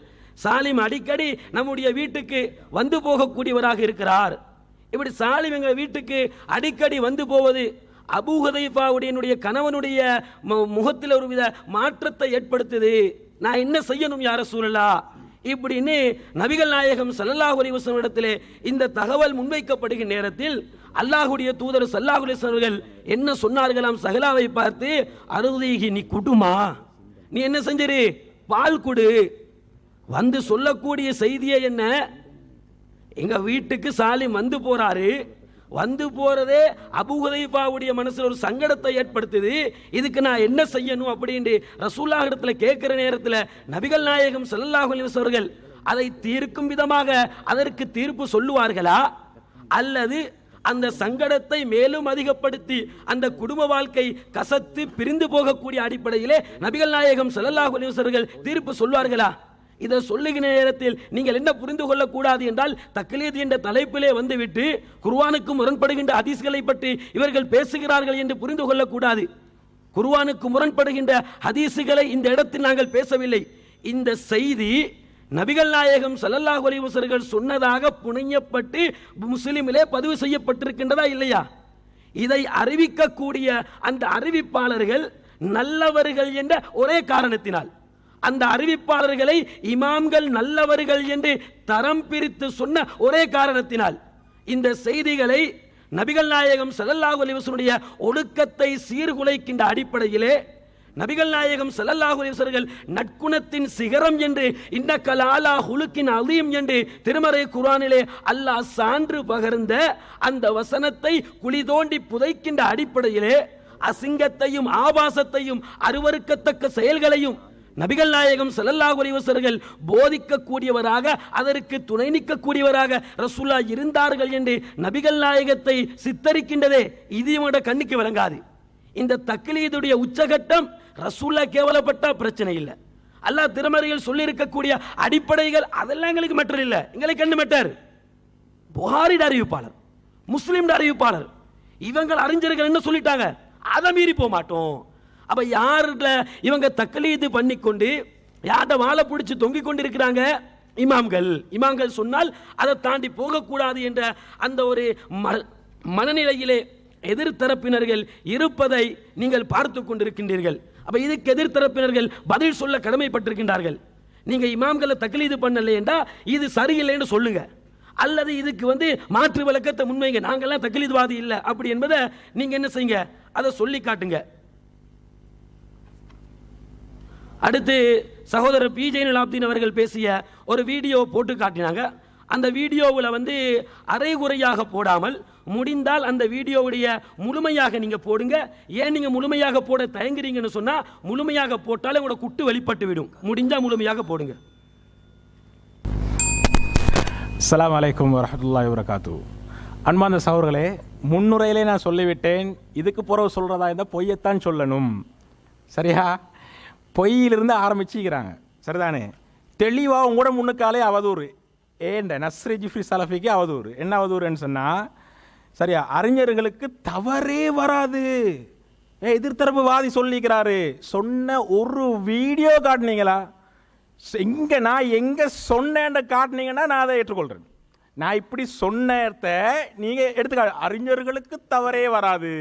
சாலிம் அடிக்கடி நம்முடைய வீட்டுக்கு வந்து போகக்கூடியவராக இருக்கிறார் இப்படி சாலிம் எங்க வீட்டுக்கு அடிக்கடி வந்து போவது அபூ ஹுதைஃபாவுடைய கணவனுடைய முகத்தில் ஒரு வித மாற்றத்தை ஏற்படுத்துது. நான் என்ன செய்யணும் யா ரசூலல்லாஹ் இப்படின்னு நபிகள் நாயகம் ஸல்லல்லாஹு அலைஹி வஸல்லம் இடத்திலே இந்த தகவல் முன்வைக்கப்படுகிற நேரத்தில் அல்லாஹ்வுடைய தூதர் ஸல்லல்லாஹு அலைஹி வஸல்லம் அவர்கள் என்ன சொன்னார்களாம்? சஹலாவை பார்த்து, அருதீகி, நீ குடுமா, நீ என்ன செஞ்சிரு, பால் குடு. வந்து சொல்லக்கூடிய செய்தியே என்ன? எங்க வீட்டுக்கு சாலிம் வந்து போறாரு, வந்து போறதே அபூ ஹுதைஃபாவுடைய மனசுல ஒரு சங்கடத்தை ஏற்படுத்துது, இதுக்கு நான் என்ன செய்யணும் அப்படின்னு ரசூலுல்லாஹ் இடத்துல கேட்கிற நேரத்தில் நபிகள் நாயகம் ஸல்லல்லாஹு அலைஹி வஸல்லம் அவர்கள் அதை தீர்க்கும் விதமாக அதற்கு தீர்ப்பு சொல்லுவார்களா, அல்லது அந்த சங்கடத்தை மேலும் அதிகப்படுத்தி அந்த குடும்ப வாழ்க்கை கசத்து பிரிந்து போகக்கூடிய அடிப்படையிலே நபிகள் நாயகம் ஸல்லல்லாஹு அலைஹி வஸல்லம் அவர்கள் தீர்ப்பு சொல்வார்களா? இதை சொல்லுகிற நேரத்தில் நீங்கள் என்ன புரிந்து கொள்ளக்கூடாது என்றால், தக்லீத் என்ற தலைப்பிலே வந்துவிட்டு குர்ஆனுக்கு முரண்படுகின்ற ஹதீஸ்களை பற்றி இவர்கள் பேசுகிறார்கள் என்று புரிந்து கொள்ளக்கூடாது. குர்ஆனுக்கு முரண்படுகின்ற ஹதீஸ்களை இந்த இடத்தில் நாங்கள் பேசவில்லை. இந்த செய்தி நபிகள் நாயகம் ஸல்லல்லாஹு அலைஹி வஸல்லம் சொன்னதாக புனையப்பட்டு முஸ்லிமிலே பதிவு செய்யப்பட்டிருக்கின்றதா இல்லையா? இதை அறிவிக்கக்கூடிய அந்த அறிவிப்பாளர்கள் நல்லவர்கள் என்ற ஒரே காரணத்தினால், அந்த அறிவிப்பாளர்களை இமாம்கள் நல்லவர்கள் என்று தரம் பிரித்து சொன்ன ஒரே காரணத்தினால் இந்த செய்திகளை நபிகள் நாயகம் ஸல்லல்லாஹு அலைஹி வஸல்லம் ஒழுக்கத்தை சீர்குலைக்கின்ற அடிப்படையிலே நபிகள் நாயகம் ஸல்லல்லாஹு அலைஹி வஸல்லம் நற்குணத்தின் சிகரம் என்று இன்னக லஅலா ஹுலுகின் அலீம் என்று திருமறை குர்ஆனிலே அல்லாஹ் சான்று பகர்ந்த அந்த வசனத்தை குழி தோண்டி புதைக்கின்ற அடிப்படையிலே அசிங்கத்தையும் ஆபாசத்தையும் அருவருக்கத்தக்க செயல்களையும் நபிகள் நாயகம் ஸல்லல்லாஹு அலைஹி வஸல்லம் போதிக்கக்கூடியவராக அதற்கு துணை நிற்கக்கூடியவராக ரசூலுல்லாஹ் இருந்தார்கள் என்று நபிகள் நாயகத்தை சித்தரிக்கின்றதே இது இவனோட கண்ணுக்கு விளங்காது. இந்த தக்லீதுடைய உச்சகட்டம் ரசூலுல்லாஹ் கேவலப்பட்ட பிரச்சனை இல்லை. அல்லாஹ் திருமறையில் சொல்லி இருக்கக்கூடிய அடிப்படைகள் அதெல்லாம் எங்களுக்கு மெட்டர் இல்லை. எங்களுக்கு என்ன மெட்டர்? புகாரி அறிவிப்பாளர், முஸ்லிம் அறிவிப்பாளர், இவங்க அறிஞர்கள் என்ன சொல்லிட்டாங்க, அதை மீறி போக மாட்டோம். அப்ப யாருல இவங்க தக்லீது பண்ணிக்கொண்டு யார்ட வாழை பிடிச்சு தொங்கிக் கொண்டிருக்கிறாங்க? இமாம்கள் சொன்னால் அதை தாண்டி போகக்கூடாது என்ற அந்த ஒரு மனநிலையிலே எதிர்த்தரப்பினர்கள் இருப்பதை நீங்கள் பார்த்து கொண்டிருக்கின்றீர்கள். அப்ப இதுக்கு எதிர்த்தரப்பினர்கள் பதில் சொல்ல கடமைப்பட்டிருக்கின்றார்கள். நீங்க இமாம்களை தக்லீது பண்ணல என்றா இது சரியில்லைன்னு சொல்லுங்க, அல்லது இதுக்கு மாற்று விளக்கத்தை முன்வைங்க. நாங்கெல்லாம் தக்லீதுவாதி இல்லை அப்படி என்பதை நீங்க என்ன செய்யுங்க, அதை சொல்லி காட்டுங்க. அடுத்து சகோதரர் பி ஜெயினுல் ஆப்தீன் அவர்கள் பேசிய ஒரு வீடியோ போட்டு காட்டினாங்க. அந்த வீடியோவில் அரைகுறையாக போடாமல் முடிந்தால் அந்த வீடியோவுடைய முழுமையாக நீங்க போடுங்க. ஏன் நீங்க முழுமையாக போட தயங்குறீங்கன்னு சொன்னா, முழுமையாக போட்டாலே உங்களோட குட்டு வெளிப்பட்டு விடும். முடிஞ்சா முழுமையாக போடுங்க. அஸ்ஸலாமு அலைக்கும் வரஹ்மத்துல்லாஹி வபரகாத்துஹு. அன்பார்ந்த சகோதரர்களே, முன்னுரையிலே நான் சொல்லிவிட்டேன், இதுக்கு பிறகு சொல்றதா இருந்தால் பொய்யத்தான் சொல்லணும். சரியா? பொய்யிலிருந்து ஆரம்பிச்சுக்கிறாங்க. சரிதானே? தெளிவாக உங்களோட முன்னுக்காலே அவதூறு. ஏண்ட நஸ்ரி ஜிஃப்ரி சலஃபிக்கு அவதூறு. என்ன அவதூறுன்னு சொன்னால், சரியா, அறிஞர்களுக்கு தவறே வராது. எதிர்த்தரப்பு வாதி சொல்லிக்கிறாரு. சொன்ன ஒரு வீடியோ காட்டினீங்களா? எங்கே நான் எங்கே சொன்னேன்னு காட்டினீங்கன்னா நான் அதை ஏற்றுக்கொள்கிறேன். நான் இப்படி சொன்னத நீங்கள் எடுத்துக்காட்டு. அறிஞர்களுக்கு தவறே வராது.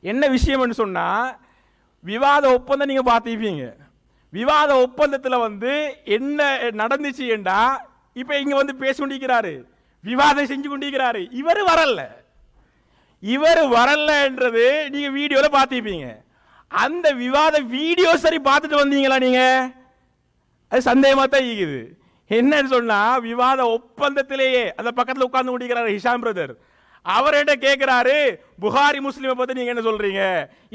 என்ன விஷயம்னு சொன்னால், விவாத ஒப்பந்தம் நீங்கள் பார்த்துப்பீங்க. விவாத ஒப்பந்தத்தில் என்ன நடந்துச்சு என்றா, இப்போ இங்கே பேசி கொண்டிருக்கிறாரு, விவாதம் செஞ்சு கொண்டிருக்கிறாரு. இவர் வரல என்றது நீங்கள் வீடியோவில் பார்த்துப்பீங்க. அந்த விவாத வீடியோ சரி பார்த்துட்டு வந்தீங்களா நீங்கள்? அது சந்தேகமாக தான் இருக்குது. என்னன்னு சொன்னால், விவாத ஒப்பந்தத்திலேயே அந்த பக்கத்தில் உட்கார்ந்து கொண்டிருக்கிறாரு ஹிஷாம் பிரதர். அவர்கிட்ட கேட்கிறாரு, புகாரி முஸ்லிமை பத்தி நீங்க என்ன சொல்றீங்க,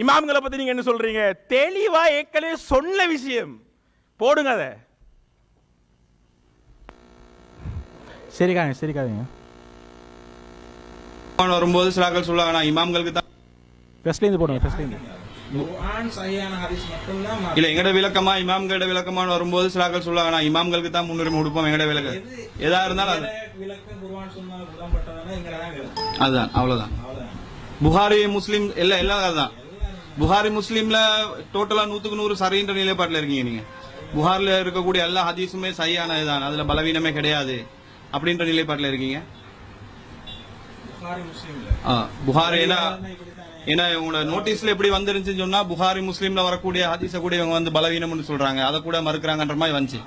இமாம்களை பத்தி நீங்க என்ன சொல்றீங்க? தெளிவா ஏற்கனவே சொன்ன விஷயம் போடுங்க. அதை சரிக்காதீங்க. வரும்போது சிலாக்கள் சொல்லுவாங்க, நான் இமாம்களுக்கு தான் ஃபர்ஸ்ட்லேருந்து போடுங்க. ஃபர்ஸ்ட்லேருந்து இல்ல, எங்கட விளக்கமா இமாம்களோட விளக்கமான வரும்போது சிலாக்கள் சொல்லுவாங்க, நான் இமாம்களுக்கு தான் முன்னுரிமை கொடுப்போம். எங்கட விளக்கம் எதா இருந்தாலும் அதுதான், அவ்வளவுதான். புகாரி முஸ்லிம் எல்லாம் அதுதான். புகாரி முஸ்லிம்ல டோட்டலா 100க்கு 100 சரின்ற நிலைப்பாட்டில் இருக்கீங்க நீங்க. புகாரில் இருக்கக்கூடிய எல்லா ஹதீஸுமே சரியானதுதான், அதுல பலவீனமே கிடையாது அப்படின்ற நிலைப்பாட்டில் இருக்கீங்க. புகாரி ஏன்னா உங்களோட நோட்டீஸ்ல எப்படி வந்துருந்துச்சுன்னு சொன்னா புகாரி முஸ்லீம்ல வரக்கூடிய ஹதீஸ கூட இவங்க வந்து பலவீனம்னு சொல்றாங்க, அதை கூட மறுக்கிறாங்கன்ற மாதிரி வந்துச்சு.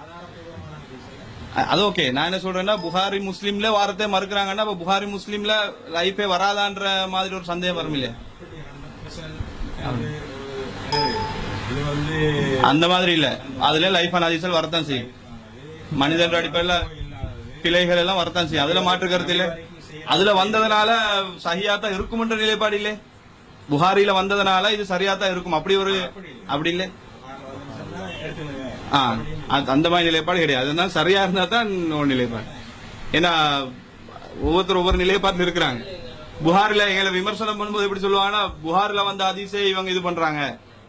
அது ஓகே. நான் என்ன சொல்றேன்னா புகாரி முஸ்லீம்ல வாரத்தை மறுக்கிறாங்கன்னா அப்ப புகாரி முஸ்லீம்ல லைஃபே வராதான்ற மாதிரி ஒரு சந்தேகம் வரும் இல்லையா? அந்த மாதிரி இல்ல, அதுல லைஃப் அண்ட் ஹதீஸல் வரத்தான் செய்யும். மனிதர்கள் அடிப்படையில பிழைகள் எல்லாம் வரத்தான் செய்யும், அதுல மாற்று கருத்து இல்ல. அதுல வந்ததுனால சஹியாத்தான் இருக்கும்ன்ற நிலைப்பாடு இல்லை. புகாரில வந்ததுனால இது சரியாத்தான் இருக்கும் அப்படி இல்லை. அந்த மாதிரி நிலைப்பாடு கிடையாது. அதுதான் சரியா இருந்தா தான் ஒரு நிலைப்பாடு. ஏன்னா ஒவ்வொருத்தர் ஒவ்வொரு நிலைப்பாட்டில் இருக்கிறாங்க. புகாரில எங்களை விமர்சனம் பண்ணும்போது எப்படி சொல்லுவாங்கன்னா புகாரில வந்த ஹதீஸை இவங்க இது பண்றாங்க,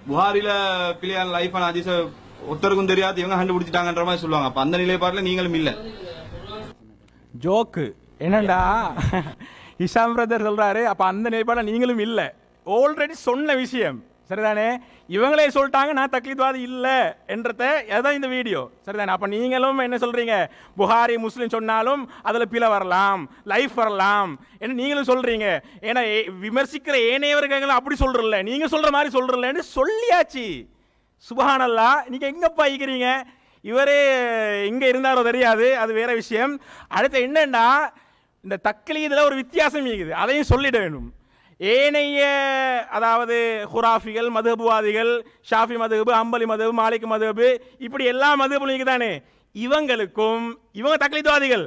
புகாரில பிள்ளையான லைஃப் ஆன ஹதீஸை ஒருத்தருக்கும் தெரியாது இவங்க கண்டுபிடிச்சிட்டாங்கன்ற மாதிரி சொல்லுவாங்க. அப்ப அந்த நிலைப்பாடுல நீங்களும் இல்ல. ஜோக்கு என்னண்டா ஹிஷாம் பிரதர் சொல்றாரு, அப்ப அந்த நிலைப்பாடுல நீங்களும் இல்ல. ஆல்ரெடி சொன்ன விஷயம் சரிதானே, இவங்களே சொல்லிட்டாங்க நான் தக்லீத்வாதி இல்ல என்றத அதான் இந்த வீடியோ சரிதானே. அப்ப நீங்களும் என்ன சொல்றீங்க, புகாரி முஸ்லிம் சொன்னாலும் அதுல பிழை வரலாம், லைஃப் வரலாம் என்ன நீங்களும் சொல்றீங்க. ஏன்னா விமர்சிக்கிற ஏனையவர்கள் அப்படி சொல்றல, நீங்க சொல்ற மாதிரி சொல்றலன்னு சொல்லியாச்சு. சுப்ஹானல்லாஹ், நீங்க எங்கப்பா இருக்கிறீங்க? இவரே இங்க இருந்தாரோ தெரியாது, அது வேற விஷயம். அடுத்து என்னன்னா இந்த தக்லீதுல ஒரு வித்தியாசம் இருக்குது, அதையும் சொல்லிட வேண்டும். ஏனைய அதாவது ஹுராஃபிகள், மதுஹபுவாதிகள், ஷாஃபி மதுஹபு, ஹம்பலி மதுஹபு, மாலிக் மதுஹபு, இப்படி எல்லா மதுஹபும் தானே, இவங்களுக்கும் இவங்க தக்லீத்வாதிகள்,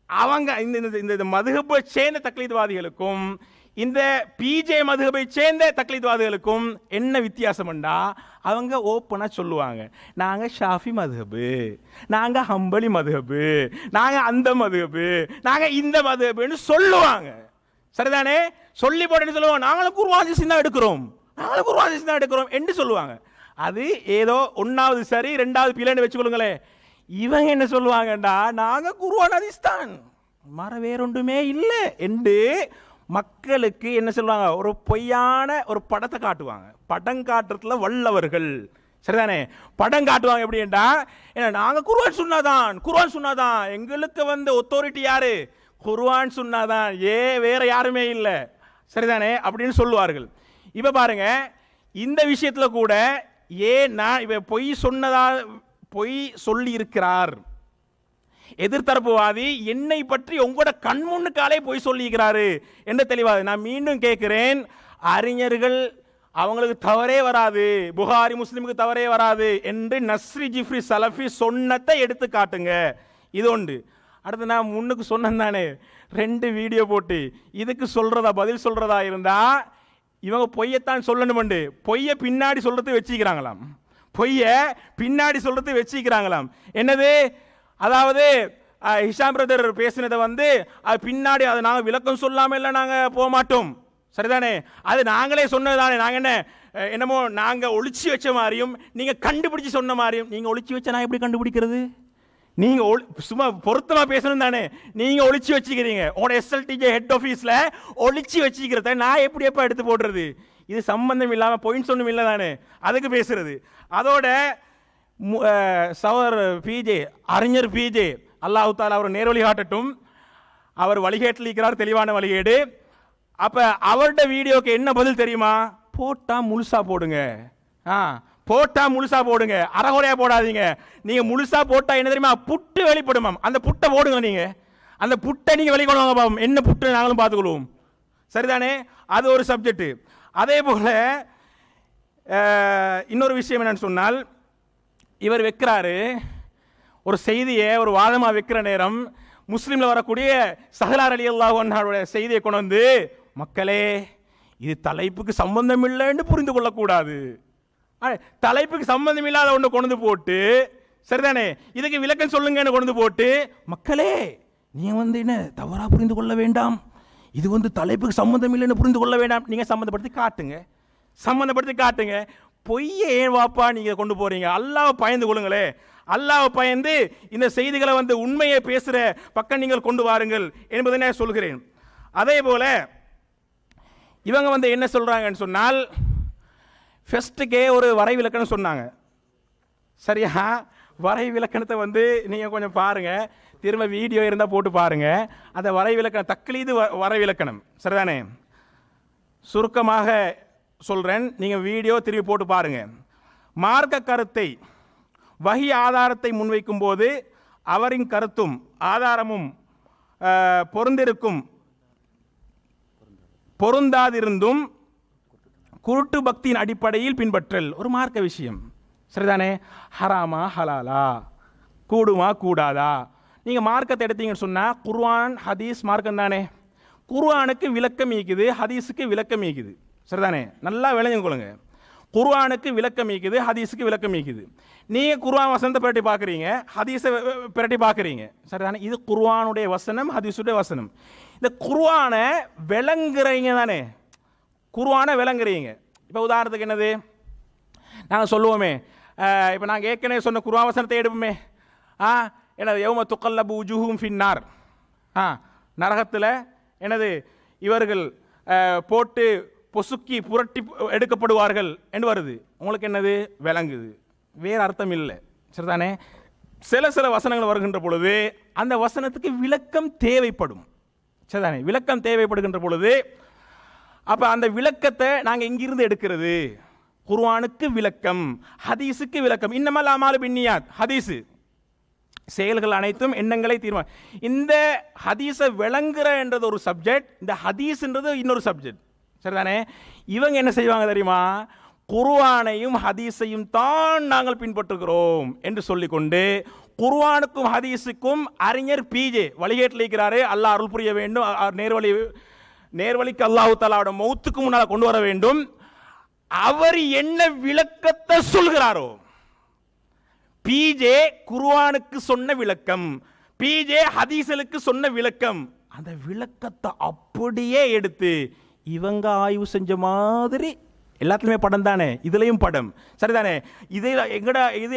அவங்க இந்த மதுஹபை சேர்ந்த தக்லீத்வாதிகளுக்கும் இந்த பிஜே மதுஹபை சேர்ந்த தக்லீத்வாதிகளுக்கும் என்ன வித்தியாசம்டா, அவங்க ஓப்பனா சொல்லுவாங்க நாங்க ஷாஃபி மதுஹபு, நாங்க ஹம்பலி மதுஹபு, நாங்க அந்த மதுஹபு, நாங்க இந்த மதுஹபுன்னு சொல்லுவாங்க சரிதானே. சொல்லி போட்டு சொல்லுவோம் நாங்களும் குர்ஆன் ஹதீஸ் தான் எடுக்கிறோம், நாங்களும் குர்ஆன் ஹதீஸ் தான் எடுக்கிறோம் என்று சொல்லுவாங்க. அது ஏதோ ஒன்னாவது சரி ரெண்டாவது பிள்ளைன்னு வச்சுக்கொள்ளுங்களேன். இவங்க என்ன சொல்லுவாங்கடா, நாங்க குர்ஆன் ஹதீஸ் தான், மற வேறொன்றுமே இல்லை என்று மக்களுக்கு என்ன சொல்லுவாங்க, ஒரு பொய்யான ஒரு படத்தை காட்டுவாங்க. படம் காட்டுறதுல வல்லவர்கள் சரிதானே. படம் காட்டுவாங்க எப்படின்னா, ஏன்னா நாங்க குர்ஆன் சொன்னாதான் எங்களுக்கு வந்து ஒத்தாரிட்டி யாரு, குர்ஆன் சொன்னாதான், வேற யாருமே இல்லை சரிதானே அப்படின்னு சொல்லுவார்கள். இப்ப பாருங்க இந்த விஷயத்துல கூட நான் இப்ப பொய் சொல்லி இருக்கிறார் எதிர்த்தரப்புவாதி, என்னை பற்றி உங்களோட கண்முன்னுக்காலே பொய் சொல்லிக்கிறாரு என்று தெளிவாது. நான் மீண்டும் கேட்கிறேன், அறிஞர்கள் அவங்களுக்கு தவறே வராது, புகாரி முஸ்லிமுக்கு தவறே வராது என்று நஸ்ரி ஜிஃப்ரி சலஃபி சொன்னதை எடுத்து காட்டுங்க. இது ஒன்று. அடுத்து நான் முன்னுக்கு சொன்னேன் தானே, 2 வீடியோ போட்டு இதுக்கு சொல்றதா பதில் சொல்றதா இருந்தா இவங்க பொய்யத்தான் சொல்லணும்ண்டு பொய்ய பின்னாடி சொல்றது வச்சுக்கிறாங்களாம், என்னது அதாவது ஹிஷாம் பிரதர் பேசினதை வந்து அது பின்னாடி அதை நாங்கள் விளக்கம் சொல்லாம இல்லை நாங்கள் போக மாட்டோம் சரிதானே. அது நாங்களே சொன்னதுதானே, நாங்கள் என்னமோ நாங்கள் ஒளிச்சு வச்ச மாதிரியும் நீங்கள் கண்டுபிடிச்சு சொன்ன மாதிரியும். நீங்கள் ஒளிச்சு வச்ச நான் எப்படி கண்டுபிடிக்கிறது, நீங்க சும்மா பொருத்தமா பேசணும் தானே, நீங்க ஒளிச்சு வச்சுக்கிறீங்க உங்களோட எஸ்எல்டிஜே ஹெட் ஆஃபீஸ்ல ஒளிச்சு வச்சுக்கிறத நான் எப்படி எப்ப எடுத்து போடுறது, இது சம்பந்தம் இல்லாம பாயிண்ட்ஸ் ஒன்றும் இல்லை தானே அதுக்கு பேசுறது. அதோட சவர் பிஜே, அறிஞர் பிஜே அல்லாஹ் தஆலா அவர் நேர்வழி காட்டட்டும், அவர் வழிகேட்டில் இருக்கிறார், தெளிவான வழிகேடு. அப்ப அவருடைய வீடியோக்கு என்ன பதில் தெரியுமா, போட்டா முழுசா போடுங்க, போட்டா முழுசா போடுங்க, அறகுறையா போடாதீங்க. நீங்க முழுசா போட்டா என்ன தெரியுமா, புட்டு வெளிப்படுமா, அந்த புட்டை போடுங்க, நீங்க அந்த புட்டை நீங்க வெளிக்கொள்வாங்க பாப்போம், என்ன புட்டு நாங்களும் பார்த்துக்கொள்வோம் சரிதானே. அது ஒரு சப்ஜெக்ட். அதே போல இன்னொரு விஷயம் என்னன்னு சொன்னால், இவர் வைக்கிறாரு ஒரு செய்தியை, ஒரு வாதமா வைக்கிற நேரம் முஸ்லீம்ல வரக்கூடிய சஹலா ரலியல்லாஹு அன்ஹாவுடைய செய்தியை கொண்டு வந்து, மக்களே இது தலைப்புக்கு சம்பந்தம் இல்லைன்னு புரிந்து கொள்ளக்கூடாது, தலைப்புக்கு சம்பந்தம் இல்லாத ஒன்று கொண்டு போட்டு சரிதானே, இதுக்கு விளக்கம் சொல்லுங்கன்னு கொண்டு போட்டு, மக்களே நீங்க வந்து என்ன தவறா புரிந்து கொள்ள வேண்டாம், இது வந்து தலைப்புக்கு சம்பந்தம் இல்லைன்னு புரிந்து கொள்ள வேண்டாம், நீங்க சம்பந்தப்படுத்தி காட்டுங்க. பொய்யை ஏன் வாப்பா நீங்க கொண்டு போறீங்க, அல்லாஹ்வை பயந்து கொள்ளுங்களே, அல்லாஹ்வை பயந்து இந்த செய்திகளை வந்து உண்மையை பேசுற பக்கம் நீங்கள் கொண்டு வாருங்கள் என்பதை நான் சொல்கிறேன். அதே போல இவங்க வந்து என்ன சொல்றாங்கன்னு சொன்னால், ஃபர்ஸ்ட்டுக்கே ஒரு வரைவிலக்கணம் சொன்னாங்க சரியா, வரை விலக்கணத்தை வந்து நீங்கள் கொஞ்சம் பாருங்கள், திரும்ப வீடியோ இருந்தால் போட்டு பாருங்கள். அந்த வரை விலக்கணம் தக்லீது வரை விலக்கணம் சரிதானே? சுருக்கமாக சொல்கிறேன், நீங்கள் வீடியோ திரும்பி போட்டு பாருங்கள். மார்க்க கருத்தை வஹி ஆதாரத்தை முன்வைக்கும் போது அவரின் கருத்தும் ஆதாரமும் பொருந்திருக்கும் பொருந்தாதிருந்தும் குருட்டு பக்தியின் அடிப்படையில் பின்பற்றல் ஒரு மார்க்க விஷயம் சரிதானே? ஹராமா ஹலாலா, கூடுமா கூடாதா? நீங்கள் மார்க்கத்தை எடுத்தீங்கன்னு சொன்னால் குர்ஆன் ஹதீஸ் மார்க்கம் தானே. குர்ஆனுக்கு விளக்கம் ஈக்குது, ஹதீஸுக்கு விளக்கம் ஈக்குது சரிதானே? நல்லா விளங்கி கொள்ளுங்க. குர்ஆனுக்கு விளக்கம் ஈக்குது, ஹதீஸுக்கு விளக்கம் ஈக்குது. நீங்கள் குர்ஆன் வசனத்தை பிரட்டி பார்க்குறீங்க, ஹதீஸை பிரட்டி பார்க்குறீங்க சரிதானே? இது குர்ஆனுடைய வசனம், ஹதீஸுடைய வசனம். இந்த குர்ஆனை விளங்குறீங்க தானே, குர்ஆனை விளங்குறீங்க. இப்போ உதாரணத்துக்கு என்னது நாங்கள் சொல்லுவோமே, இப்போ நாங்கள் ஏற்கனவே சொன்ன குர்ஆன் வசனத்தை எடுப்போமே, என்னது யௌம துக்கல்லபு உஜூஹும் ஃபின்னார், நரகத்தில் என்னது இவர்கள் போட்டு பொசுக்கி புரட்டி எடுக்கப்படுவார்கள் என்று வருது. உங்களுக்கு என்னது விளங்குது, வேறு அர்த்தம் இல்லை சரிதானே? சில வசனங்கள் வருகின்ற பொழுது அந்த வசனத்துக்கு விளக்கம் தேவைப்படும் சரிதானே? விளக்கம் தேவைப்படுகின்ற பொழுது அப்போ அந்த விளக்கத்தை நாங்கள் எங்கிருந்து எடுக்கிறது? குர்ஆனுக்கு விளக்கம், ஹதீஸுக்கு விளக்கம். இன்னமல் அமாலு பின்னியாத், ஹதீஸு செயல்கள் அனைத்தும் எண்ணங்களை தீர்மானம். இந்த ஹதீஸை விளங்குற என்றது ஒரு சப்ஜெக்ட், இந்த ஹதீஸ்ன்றது இன்னொரு சப்ஜெக்ட் சரிதானே? இவங்க என்ன செய்வாங்க தெரியுமா? குர்ஆனையும் ஹதீஸையும் தான் நாங்கள் பின்பற்றுகிறோம் என்று சொல்லிக்கொண்டு குர்ஆனுக்கும் ஹதீஸுக்கும் அறிஞர் பிஜே வழிகேட்டில் இருக்கிறாரு, அல்லாஹ் அருள் புரிய வேண்டும், நேர்வழிக்கு அல்லாஹ் தஆலாவோட மௌத்துக்கு முன்னால் கொண்டு வர வேண்டும். அவர் என்ன விளக்கத்தை சொல்கிறாரோ, பிஜே குர்ஆனுக்கு சொன்ன விளக்கம், பிஜே ஹதீஸலுக்கு சொன்ன விளக்கம், அந்த விளக்கத்தை அப்படியே எடுத்து இவங்க ஆய்வு செஞ்ச மாதிரி, எல்லாத்துலயுமே படம் தானே, இதுலயும் படம் சரிதானே? இது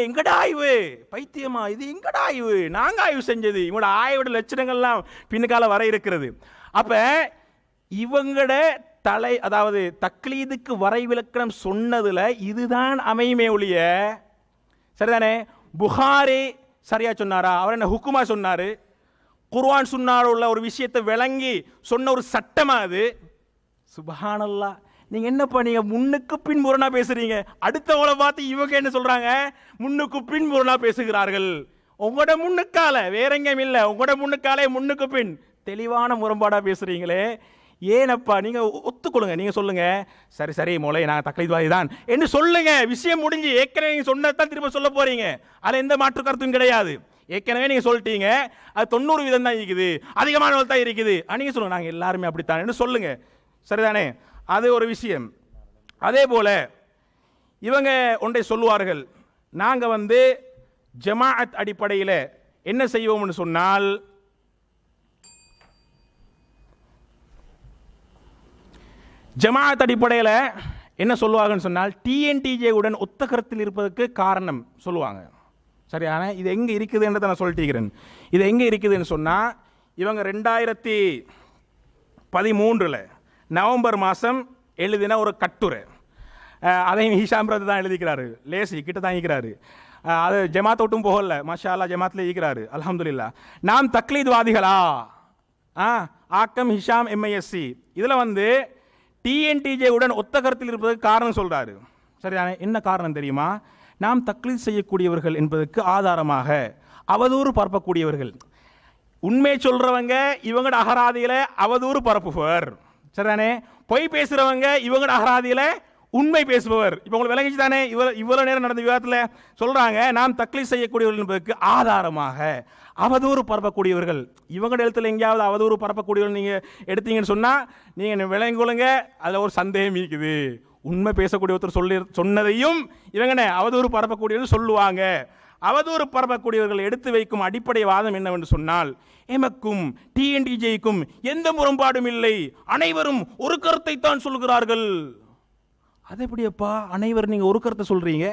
எங்கட ஆய்வு, பைத்தியமா இது எங்கட ஆய்வு, நாங்க ஆய்வு செஞ்சது, இவங்களோட ஆய்வோட லட்சணங்கள்லாம் பின்னுக்கால வர இருக்கிறது. அப்ப இவங்கட தலை, அதாவது தக்லீதுக்கு வரை விளக்கம் சொன்னதுல இதுதான் அமையுமே ஒழிய சரிதானே? புகாரி சரியா சொன்னாரா? அவர் என்ன ஹுக்குமா சொன்னாரு? குர்ஆன் சுன்னால உள்ள ஒரு விஷயத்தை விளங்கி சொன்ன ஒரு சட்டமா அது? சுப்ஹானல்லாஹ். நீங்க என்னப்பா நீங்க முன்னுக்கு பின் முரணா பேசுறீங்க. அடுத்தவங்கள பார்த்து இவங்க என்ன சொல்றாங்க? முன்னுக்கு பின் முரணா பேசுகிறார்கள். உங்களோட முன்னுக்கால வேற எங்கேயும் இல்லை, உங்களோட முன்னுக்காலே முன்னுக்கு பின் தெளிவான முரண்பாடா பேசுறீங்களே. ஏனப்பா நீங்க ஒத்துக்கொள்ளுங்க, நீங்க சொல்லுங்க சரி சரி மோளை நான் தக்லீத்வாதி தான் என்று சொல்லுங்க, விஷயம் முடிஞ்சு. ஏற்கனவே நீங்க சொன்னதான் திரும்ப சொல்ல போறீங்க, அதுல எந்த மாற்று கருத்தும் கிடையாது. ஏற்கனவே நீங்க சொல்லிட்டீங்க அது 90% தான் இருக்குது, அதிகமானவள் தான் இருக்குது. நீங்க சொல்லுங்க நாங்க எல்லாருமே அப்படித்தான் என்று சொல்லுங்க சரிதானே? அது ஒரு விஷயம். அதே போல இவங்க ஒன்றை சொல்லுவார்கள், நாங்க வந்து ஜமாஅத் அடிப்படையில் என்ன செய்வோம்னு சொன்னால், ஜமாஅத் அடிப்படையில் என்ன சொல்லுவாங்கன்னு சொன்னால் டிஎன்டிஜே உடன் ஒத்த கருத்தில் இருப்பதற்கு காரணம் சொல்லுவாங்க சரியான. இது எங்கே இருக்குதுன்றதை நான் சொல்லிட்டேன். இது எங்கே இருக்குதுன்னு சொன்னால், இவங்க 2013 நவம்பர் மாதம் எழுதின ஒரு கட்டுரை, அதையும் ஹிஷாம் பிரதர் தான் எழுதிக்கிறாரு, லேசி கிட்ட தான் இருக்கிறாரு. அது ஜமாத் ஒட்டும் போகல, மாஷா அல்லா ஜமாத்தில் இருக்கிறாரு அல்ஹம்துலில்லாஹ். நாம் தக்லீத்வாதிகளா? ஆக்கம் ஹிஷாம் எம்ஐஎஸ்சி. இதில் வந்து டிஎன்டிஜே உடன் ஒத்த கருத்தில் இருப்பதற்கு காரணம் சொல்றாரு சரிதானே? என்ன காரணம் தெரியுமா? நாம் தக்லீத் செய்யக்கூடியவர்கள் என்பதற்கு ஆதாரமாக அவதூறு பரப்பக்கூடியவர்கள், உண்மை சொல்றவங்க இவங்களோட அகராதியில அவதூறு பரப்புவர் சரிதானே? பொய் பேசுறவங்க இவங்களோட அகராதியில உண்மை பேசுபவர். இப்போ உங்களுக்கு விளங்கிச்சு தானே? இவ்வளவு நேரம் நடந்த விவாதத்தில் சொல்றாங்க நாம் தக்லீத் செய்யக்கூடியவர்கள் என்பதற்கு ஆதாரமாக அவதூறு பரப்பக்கூடியவர்கள். இவங்களோட இடத்துல எங்கேயாவது அவதூறு பரப்பக்கூடியவர்கள் நீங்க எடுத்தீங்கன்னு சொன்னா நீங்க விளங்குங்க, அதுல ஒரு சந்தேகம் இருக்குது. உண்மை பேசக்கூடிய ஒருத்தர் சொன்னதையும் இவங்க அவதூறு பரப்பக்கூடியவர்கள் சொல்லுவாங்க. அவதூறு பரப்பக்கூடியவர்கள் எடுத்து வைக்கும் அடிப்படை வாதம் என்னவென்று சொன்னால், எமக்கும் டிஎன்டிஜேக்கும் எந்த முரண்பாடும் இல்லை, அனைவரும் ஒரு கருத்தை தான் சொல்கிறார்கள். அது எப்படியப்பா அனைவரும் நீங்க ஒரு கருத்தை சொல்றீங்க?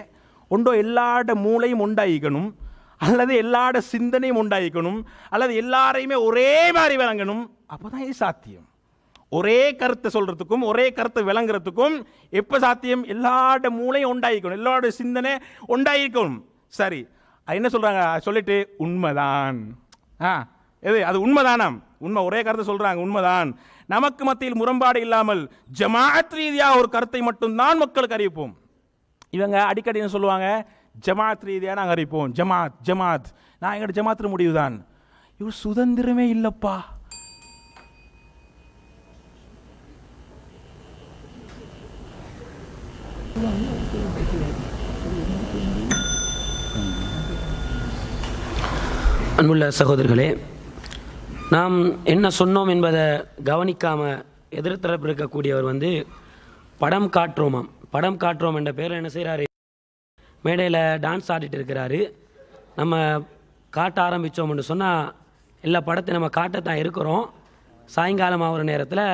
ஒன்றோ எல்லாட மூளையும் உண்டாயிக்கணும், அல்லது எல்லாட சிந்தனையும் உண்டாயிக்கணும், அல்லது எல்லாரையுமே ஒரே மாதிரி விளங்கணும். அப்பதான் இது சாத்தியம். ஒரே கருத்தை சொல்றதுக்கும் ஒரே கருத்தை விளங்குறதுக்கும் எப்ப சாத்தியம்? எல்லாட மூளையும் உண்டாயிக்கணும், எல்லாரோட சிந்தனை உண்டாயிருக்கணும். சரி, என்ன சொல்றாங்க சொல்லிட்டு உண்மைதான். எது அது உண்மைதானம், உண்மை ஒரே கருத்தை சொல்றாங்க, உண்மைதான். நமக்கு மத்தியில் முரண்பாடு இல்லாமல் ஜமாஅத் ரீதியாக ஒரு கருத்தை மட்டும்தான் மக்களுக்கு அறிவிப்போம். இவங்க அடிக்கடி என்ன சொல்லுவாங்க, ஜமாத் ரீதியாக நாங்கள் அறிவிப்போம், ஜமாத் ஜமாத், நான் எங்கள்கிட்ட ஜமாத்து முடிவுதான். இவர் சுதந்திரமே இல்லப்பா. அன்புள்ள சகோதரர்களே, நாம் என்ன சொன்னோம் என்பதை கவனிக்காமல் எதிர்த்தரப்பு இருக்கக்கூடியவர் படம் காட்டுறோமாம். படம் காட்டுறோம் என்ற பேரில் என்ன செய்கிறாரு, மேடையில் டான்ஸ் ஆடிட்டு இருக்கிறாரு. நம்ம காட்ட ஆரம்பித்தோம்னு சொன்னால் எல்லா படத்தை நம்ம காட்டத்தான் இருக்கிறோம். சாயங்காலம் ஆகிற நேரத்தில்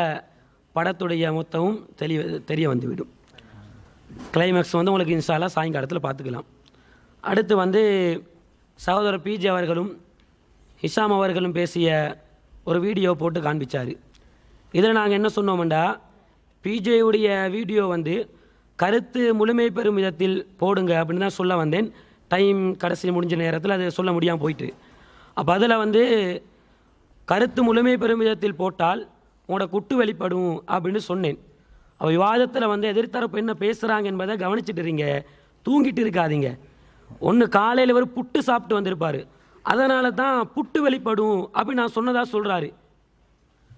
படத்துடைய மொத்தமும் தெரிய வந்துவிடும். கிளைமேக்ஸ் உங்களுக்கு இன்ஷால்லா சாயங்காலத்தில் பார்த்துக்கலாம். அடுத்து சகோதரர் பிஜே அவர்களும் ஹிஷாம் அவர்களும் பேசிய ஒரு வீடியோ போட்டு காண்பிச்சார். இதில் நாங்கள் என்ன சொன்னோம்டா, பிஜேயுடைய வீடியோ கருத்து முழுமை பெறும் விதத்தில் போடுங்க அப்படின்னு தான் சொல்ல வந்தேன். டைம் கடைசி முடிஞ்ச நேரத்தில் அது சொல்ல முடியாமல் போயிட்டு, அப்போ அதில் கருத்து முழுமை பெறும் விதத்தில் போட்டால் உங்களோட குட்டு வெளிப்படும் அப்படின்னு சொன்னேன். அப்போ விவாதத்தில் எதிர்த்தரப்பு என்ன பேசுகிறாங்க என்பதை கவனிச்சுட்டுறீங்க, தூங்கிட்டு இருக்காதீங்க. ஒன்று காலையில் ஒரு புட்டு சாப்பிட்டு வந்திருப்பார், அதனால தான் புட்டு வெளிப்படும் அப்படின்னு நான் சொன்னதாக சொல்கிறாரு.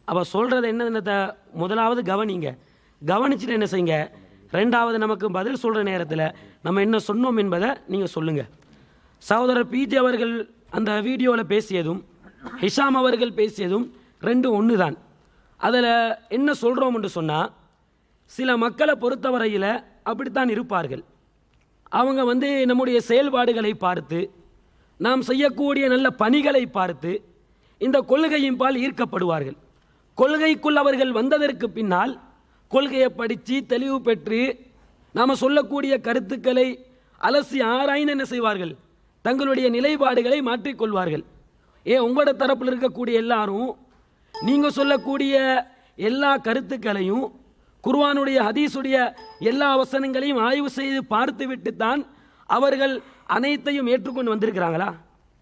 அப்போ சொல்கிறது என்னத்தை முதலாவது கவனிங்க, கவனிச்சுட்டு என்ன செய்யுங்க, ரெண்டாவது நமக்கு பதில் சொல்கிற நேரத்தில் நம்ம என்ன சொன்னோம் என்பதை நீங்கள் சொல்லுங்கள். சகோதரர் பிஜே அவர்கள் அந்த வீடியோவில் பேசியதும் ஹிஷாம் அவர்கள் பேசியதும் ரெண்டும் ஒன்று தான். அதில் என்ன சொல்கிறோம் என்று சொன்னால், சில மக்களை பொறுத்தவரையில் அப்படித்தான் இருப்பார்கள். அவங்க நம்முடைய செயல்பாடுகளை பார்த்து, நாம் செய்யக்கூடிய நல்ல பணிகளை பார்த்து இந்த கொள்கையின் பால் ஈர்க்கப்படுவார்கள். கொள்கைக்குள் அவர்கள் வந்ததற்கு பின்னால் கொள்கையை படித்து தெளிவு பெற்று நாம் சொல்லக்கூடிய கருத்துக்களை அலசி ஆராய்ந்து என்ன செய்வார்கள், தங்களுடைய நிலைப்பாடுகளை மாற்றிக்கொள்வார்கள். உங்களோட தரப்பில் இருக்கக்கூடிய எல்லாரும் நீங்கள் சொல்லக்கூடிய எல்லா கருத்துக்களையும் குர்ஆனுடைய ஹதீஸுடைய எல்லா வசனங்களையும் ஆய்வு செய்து பார்த்துவிட்டு தான் அவர்கள் அனைத்தையும் ஏற்றுக்கொண்டு வந்திருக்கிறாங்களா?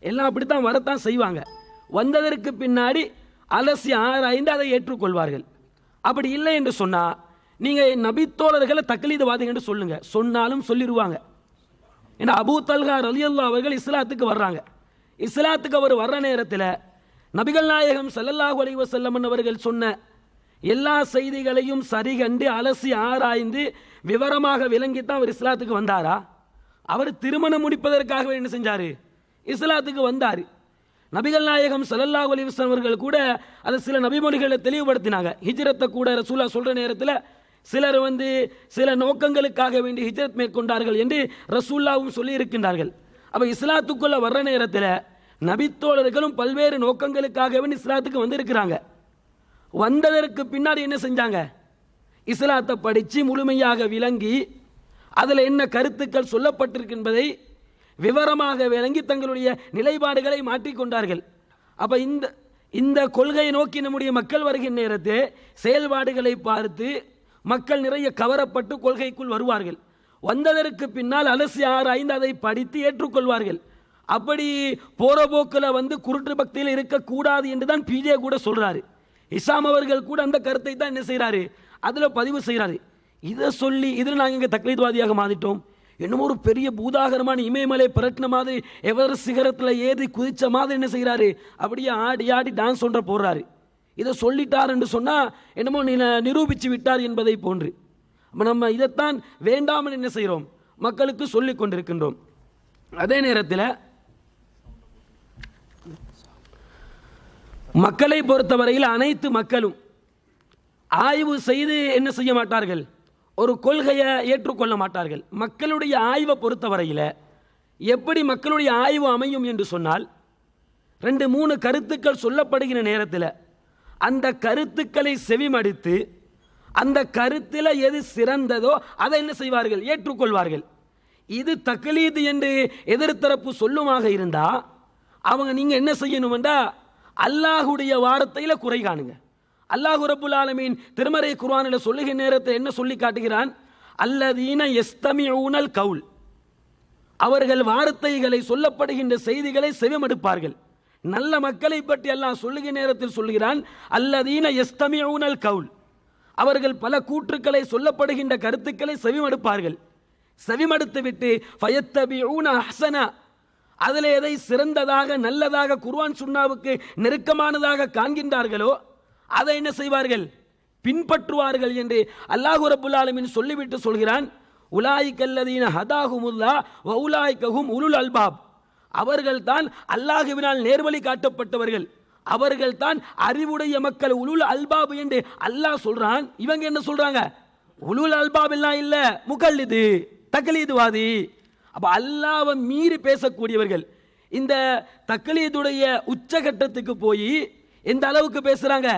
எல்லாம் அப்படித்தான் வரத்தான் செய்வாங்க. வந்ததற்கு பின்னாடி அலசி ஆராய்ந்து அதை ஏற்றுக்கொள்வார்கள். அப்படி இல்லை என்று சொன்னால் நீங்கள் நபித்தோழர்களை தக்லீதுவாதிகள் என்று சொல்லுங்க, சொன்னாலும் சொல்லிடுவாங்க. ஏன்னா அபூ தல்ஹா ரலியல்லாஹு அவர்கள் இஸ்லாத்துக்கு வர்றாங்க. இஸ்லாத்துக்கு அவர் வர்ற நேரத்தில் நபிகள் நாயகம் ஸல்லல்லாஹு அலைஹி வஸல்லம் அவர்கள் சொன்ன எல்லா செய்திகளையும் சரி கண்டு அலசி ஆராய்ந்து விவரமாக விளங்கித்தான் அவர் இஸ்லாத்துக்கு வந்தாரா? அவர் திருமணம் முடிப்பதற்காக என்ன செஞ்சார், இஸ்லாத்துக்கு வந்தார். நபிகள் நாயகம் ஸல்லல்லாஹு அலைஹி வஸல்லம் அவர்கள் கூட அதை சில நபிமொழிகளை தெளிவுபடுத்தினாங்க. ஹிஜ்ரத்தை கூட ரசூலுல்லாஹ் சொல்கிற நேரத்தில் சிலர் சில நோக்கங்களுக்காக வேண்டி ஹிஜ்ரத் மேற்கொண்டார்கள் என்று ரசூலுல்லாஹ்வும் சொல்லி இருக்கின்றார்கள். அப்போ இஸ்லாத்துக்குள்ள வர்ற நேரத்தில் நபித்தோழர்களும் பல்வேறு நோக்கங்களுக்காக வேண்டி இஸ்லாத்துக்கு வந்திருக்கிறாங்க. வந்ததற்கு பின்னாடி என்ன செஞ்சாங்க, இஸ்லாத்தை படித்து முழுமையாக விளங்கி அதில் என்ன கருத்துக்கள் சொல்லப்பட்டிருக்கின்றதை விவரமாக விளங்கி தங்களுடைய நிலைப்பாடுகளை மாற்றிக்கொண்டார்கள். அப்போ இந்த கொள்கையை நோக்கி நம்முடைய மக்கள் வருகின்ற நேரத்தில் செயல்பாடுகளை பார்த்து மக்கள் நிறைய கவரப்பட்டு கொள்கைக்குள் வருவார்கள். வந்ததற்கு பின்னால் அலசி ஆராய்ந்து அதை படித்து ஏற்றுக்கொள்வார்கள். அப்படி போற போக்கில் குருட்டு பக்தியில் இருக்கக்கூடாது என்று தான் பிஜே கூட சொல்றாரு. இஸ்லாம் அவர்கள் கூட அந்த கருத்தை தான் என்ன செய்கிறாரு, அதில் பதிவு செய்கிறாரு. இதை சொல்லி இதில் நாங்கள் இங்கே தக்லீத்வாதியாக மாறிட்டோம், என்னமோ ஒரு பெரிய பூதாகரமான இமயமலை பிரட்டின மாதிரி எவரெஸ்ட் சிகரத்தில் ஏறி குதிச்ச மாதிரி என்ன செய்கிறாரு, அப்படியே ஆடி ஆடி டான்ஸ் ஒன்றை போடுறாரு. இதை சொல்லிட்டார் என்று சொன்னால் என்னமோ நிரூபித்து விட்டார் என்பதை போன்று. நம்ம இதைத்தான் வேண்டாமல் என்ன செய்கிறோம், மக்களுக்கு சொல்லி கொண்டிருக்கின்றோம். அதே நேரத்தில் மக்களை பொறுத்தவரையில் அனைத்து மக்களும் ஆய்வு செய்து என்ன செய்ய மாட்டார்கள், ஒரு கொள்கையை ஏற்றுக்கொள்ள மாட்டார்கள். மக்களுடைய ஆய்வை பொறுத்தவரையில் எப்படி மக்களுடைய ஆய்வு அமையும் என்று சொன்னால், 2-3 கருத்துக்கள் சொல்லப்படுகிற நேரத்தில் அந்த கருத்துக்களை செவிமடுத்து அந்த கருத்தில் எது சிறந்ததோ அதை என்ன செய்வார்கள், ஏற்றுக்கொள்வார்கள். இது தக்லீது என்று எதிர்த்தரப்பு சொல்லுமாக இருந்தால் அவங்க நீங்கள் என்ன செய்யணும்டா, அல்லாஹுடைய வார்த்தையில் குறை காணுங்க. அல்லாஹு ரப்புல் ஆலமீன் திருமறை குர்ஆனில் சொல்லுகிற நேரத்தை என்ன சொல்லி காட்டுகிறான், அல்லதீன யஸ்தமிஊனல் கவுல், அவர்கள் வார்த்தைகளை சொல்லப்படுகின்ற செய்திகளை செவிமடுப்பார்கள். நல்ல மக்களை பற்றி அல்லாஹ் சொல்லுகிற நேரத்தில் சொல்கிறான், அல்லதீன யஸ்தமிஊனல் கவுல், அவர்கள் பல கூற்றுக்களை சொல்லப்படுகின்ற கருத்துக்களை செவிமடுப்பார்கள். செவிமடுத்து விட்டு ஃபயத்தபிஊன அஹ்ஸனா, அதில் எதை சிறந்ததாக நல்லதாக குர்ஆன் சுன்னாவுக்கு நெருக்கமானதாக காண்கின்றார்களோ அதை என்ன செய்வார்கள், பின்பற்றுவார்கள் என்று அல்லாஹ் ரப்பல் ஆலமீன் சொல்லிவிட்டு சொல்கிறான், உலாயிகல்லதீன ஹதாஹுமுல்லாஹ் வ உலாயிகஹும் உலுல் அல்பாப், அவர்கள் தான் அல்லாஹ்வினால் நேர்வழி காட்டப்பட்டவர்கள், அவர்கள் தான் அறிவுடைய மக்கள், உலுல் அல்பாப் என்று அல்லாஹ் சொல்றான். இவங்க என்ன சொல்றாங்க, உலுல் அல்பாப் எல்லாம் இல்ல, முகல்லிது தக்லீதுவாதி. அப்ப அல்லாஹ்வை மீறி பேசக்கூடியவர்கள். இந்த தக்லீதுடைய உச்சகட்டத்துக்கு போய் எந்த அளவுக்கு பேசுறாங்க,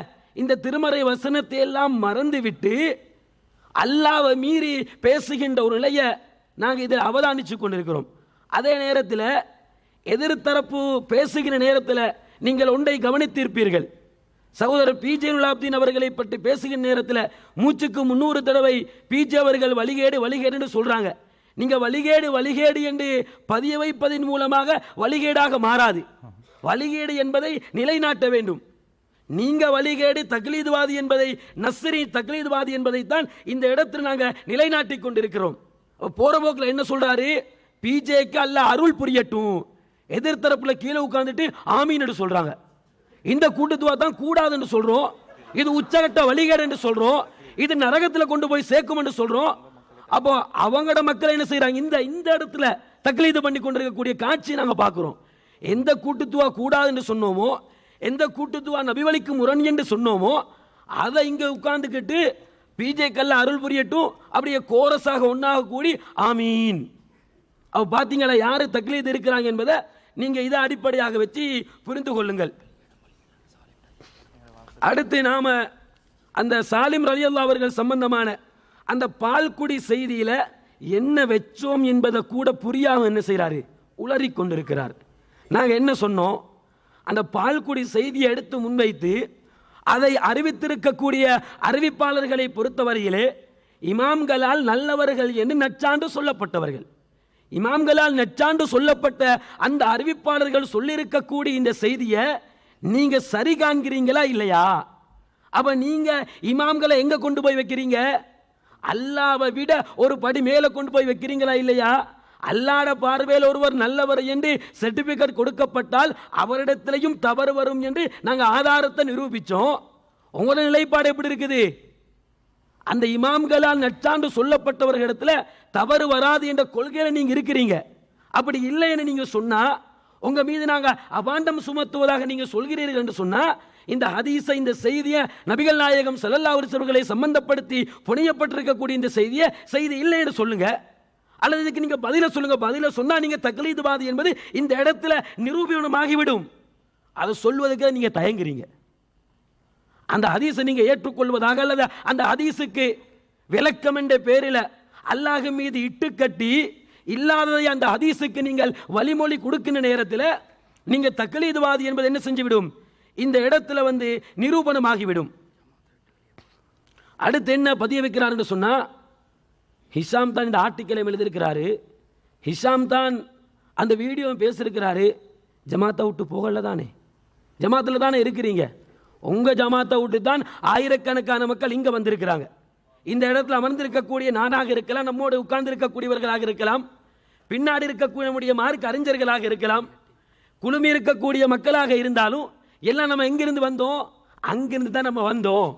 இந்த திருமறை வசனத்தை எல்லாம் மறந்து விட்டு அல்லாஹ்வை மீறி பேசுகின்ற ஒரு நிலையை நாங்கள் இதில் அவதானிச்சு கொண்டிருக்கிறோம். அதே நேரத்தில் எதிர்த்தரப்பு பேசுகிற நேரத்தில் நீங்கள் ஒன்றை கவனித்திருப்பீர்கள், சகோதரர் பிஜே நுலாப்தீன் அவர்களை பற்றி பேசுகிற நேரத்தில் மூச்சுக்கு 300 தடவை பிஜே அவர்கள் வழிகேடு வழிகேடு சொல்றாங்க. நீங்க வழிகேடு வழிகேடு என்று பதிய வைப்பதன் மூலமாக வழிகேடாக மாறாது. வழிகேடு என்பதை நிலைநாட்ட வேண்டும். நீங்க வழிகேடு தக்லீதுவாதி என்பதை, நஸ்ரி தக்லீதுவாதி என்பதைத்தான் இந்த இடத்தில் நாங்கள் நிலைநாட்டிக் கொண்டிருக்கிறோம். போற போக்கில் என்ன சொல்றாரு, பிஜேக்கு அல்லாஹ் அருள் புரியட்டும், எதிர்த்தரப்புல கீழே உட்கார்ந்துட்டு ஆமீன் சொல்றாங்க. இந்த கூட்டுத்துவா தான் கூடாதுன்னு சொல்றோம், இது உச்சகட்ட வழிகேடு என்று சொல்றோம், இது நரகத்தில் கொண்டு போய் சேர்க்கும் என்று சொல்றோம். அப்போ அவங்களோட மக்கள் என்ன செய்யறாங்க, இந்த இடத்துல தக்லீது பண்ணி கொண்டிருக்கக்கூடிய காட்சி நாங்க பார்க்கிறோம். எந்த கூட்டுத்துவா கூடாது என்று சொன்னோமோ, எந்த கூட்டுத்துவா நபிவழிக்கு முரண் என்று சொன்னோமோ, அதை இங்க உட்கார்ந்துக்கிட்டு பிஜே கல்ல அருள் புரியட்டும் அப்படியே கோரஸாக ஒன்னாக கூடி ஆமீன். அவ பாத்தீங்களா யாரு தக்லீது இருக்கிறாங்க என்பதை நீங்க இதை அடிப்படையாக வச்சு புரிந்து கொள்ளுங்கள். அடுத்து நாம அந்த சாலிம் ரலியல்லாஹு அவர்கள் சம்பந்தமான அந்த பால்குடி செய்தியில என்ன வெச்சோம் என்பதை கூட புரியாம என்ன செய்யறாரு, உளறி கொண்டிருக்கிறார். நாங்க என்ன சொன்னோம், அந்த பால்குடி செய்தியை எடுத்து முன்வைத்து அதை அறிவித்திருக்கக்கூடிய அறிவிப்பாளர்களை பொறுத்தவரையிலே இமாம்களால் நல்லவர்கள் என்று நற்சான்று சொல்லப்பட்டவர்கள், இமாம்களால் நற்சான்று சொல்லப்பட்ட அந்த அறிவிப்பாளர்கள் சொல்லியிருக்கக்கூடிய இந்த செய்தியை நீங்க சரி காண்கிறீங்களா இல்லையா? அப்ப நீங்க இமாம்களை எங்க கொண்டு போய் வைக்கிறீங்க, அல்லாஹ்வை விட ஒரு படி மேல கொண்டு போய் வைக்கிறீங்களா இல்லையா? அல்லாஹ்ட பார்வையில் ஒருவர் நல்லவர் என்று சர்டிபிகேட் கொடுக்கப்பட்டால் அவரிடத்திலையும் தவறு வரும் என்று நாங்கள் ஆதாரத்தை நிரூபித்தோம். உங்களோட நிலைப்பாடு எப்படி இருக்குது? அந்த இமாம்களால் நற்சான்று சொல்லப்பட்டவர்களிடத்தில் தவறு வராது என்ற கொள்கையில நீங்க இருக்கிறீங்க. அப்படி இல்லை என்று நீங்க சொன்னா, உங்க மீது நாங்க அபாண்டம் சுமத்துவதாக நீங்க சொல்கிறீர்கள் என்று சொன்னா, இந்த ஹதீஸை, இந்த செய்தியை நபிகள் நாயகம் ஸல்லல்லாஹு அலைஹி வஸல்லம் அவர்களை சம்பந்தப்படுத்தி புனையப்பட்டிருக்கக்கூடிய இந்த செய்தி இல்லை என்று சொல்லுங்க, அல்லது இதுக்கு நீங்க பதில சொல்லுங்க. பதில சொன்னா நீங்க தக்லீதுவாதி என்பது இந்த இடத்துல நிரூபணமாகிவிடும். அதை சொல்வதற்கு நீங்க தயங்குறீங்க. அந்த ஹதீஸை நீங்க ஏற்றுக்கொள்வதாக அல்லது அந்த ஹதீஸுக்கு விளக்கம் என்ற பேரில் அல்லாஹ் மீது இட்டு கட்டி இல்லாததை அந்த ஹதீஸுக்கு நீங்கள் வழிமொழி கொடுக்கின்ற நேரத்தில் நீங்க தக்லீதுவாதி என்பது என்ன செஞ்சுவிடும், இந்த இடத்துல நிரூபணமாகிவிடும். அடுத்து என்ன பதிய வைக்கிறார் என்று சொன்னா, ஹிஷாம் தான் இந்த ஆர்டிக்கலை எழுதியிருக்கிறாரு, ஹிஷாம் தான் அந்த வீடியோ பேசியிருக்கிறாரு. ஜமாத்தை விட்டு போகல தானே, ஜமாத்தில் தானே இருக்கிறீங்க, உங்க ஜமாத்தை விட்டு தான் ஆயிரக்கணக்கான மக்கள் இங்க வந்திருக்கிறாங்க. இந்த இடத்துல அமர்ந்திருக்கக்கூடிய நானாக இருக்கலாம், நம்மோடு உட்கார்ந்து இருக்கக்கூடியவர்களாக இருக்கலாம், பின்னாடி இருக்கக்கூடிய நம்முடைய மார்க்க அறிஞர்களாக இருக்கலாம், குழுமி இருக்கக்கூடிய மக்களாக இருந்தாலும் எல்லாம் நம்ம எங்கிருந்து வந்தோம், அங்கிருந்து தான் நம்ம வந்தோம்.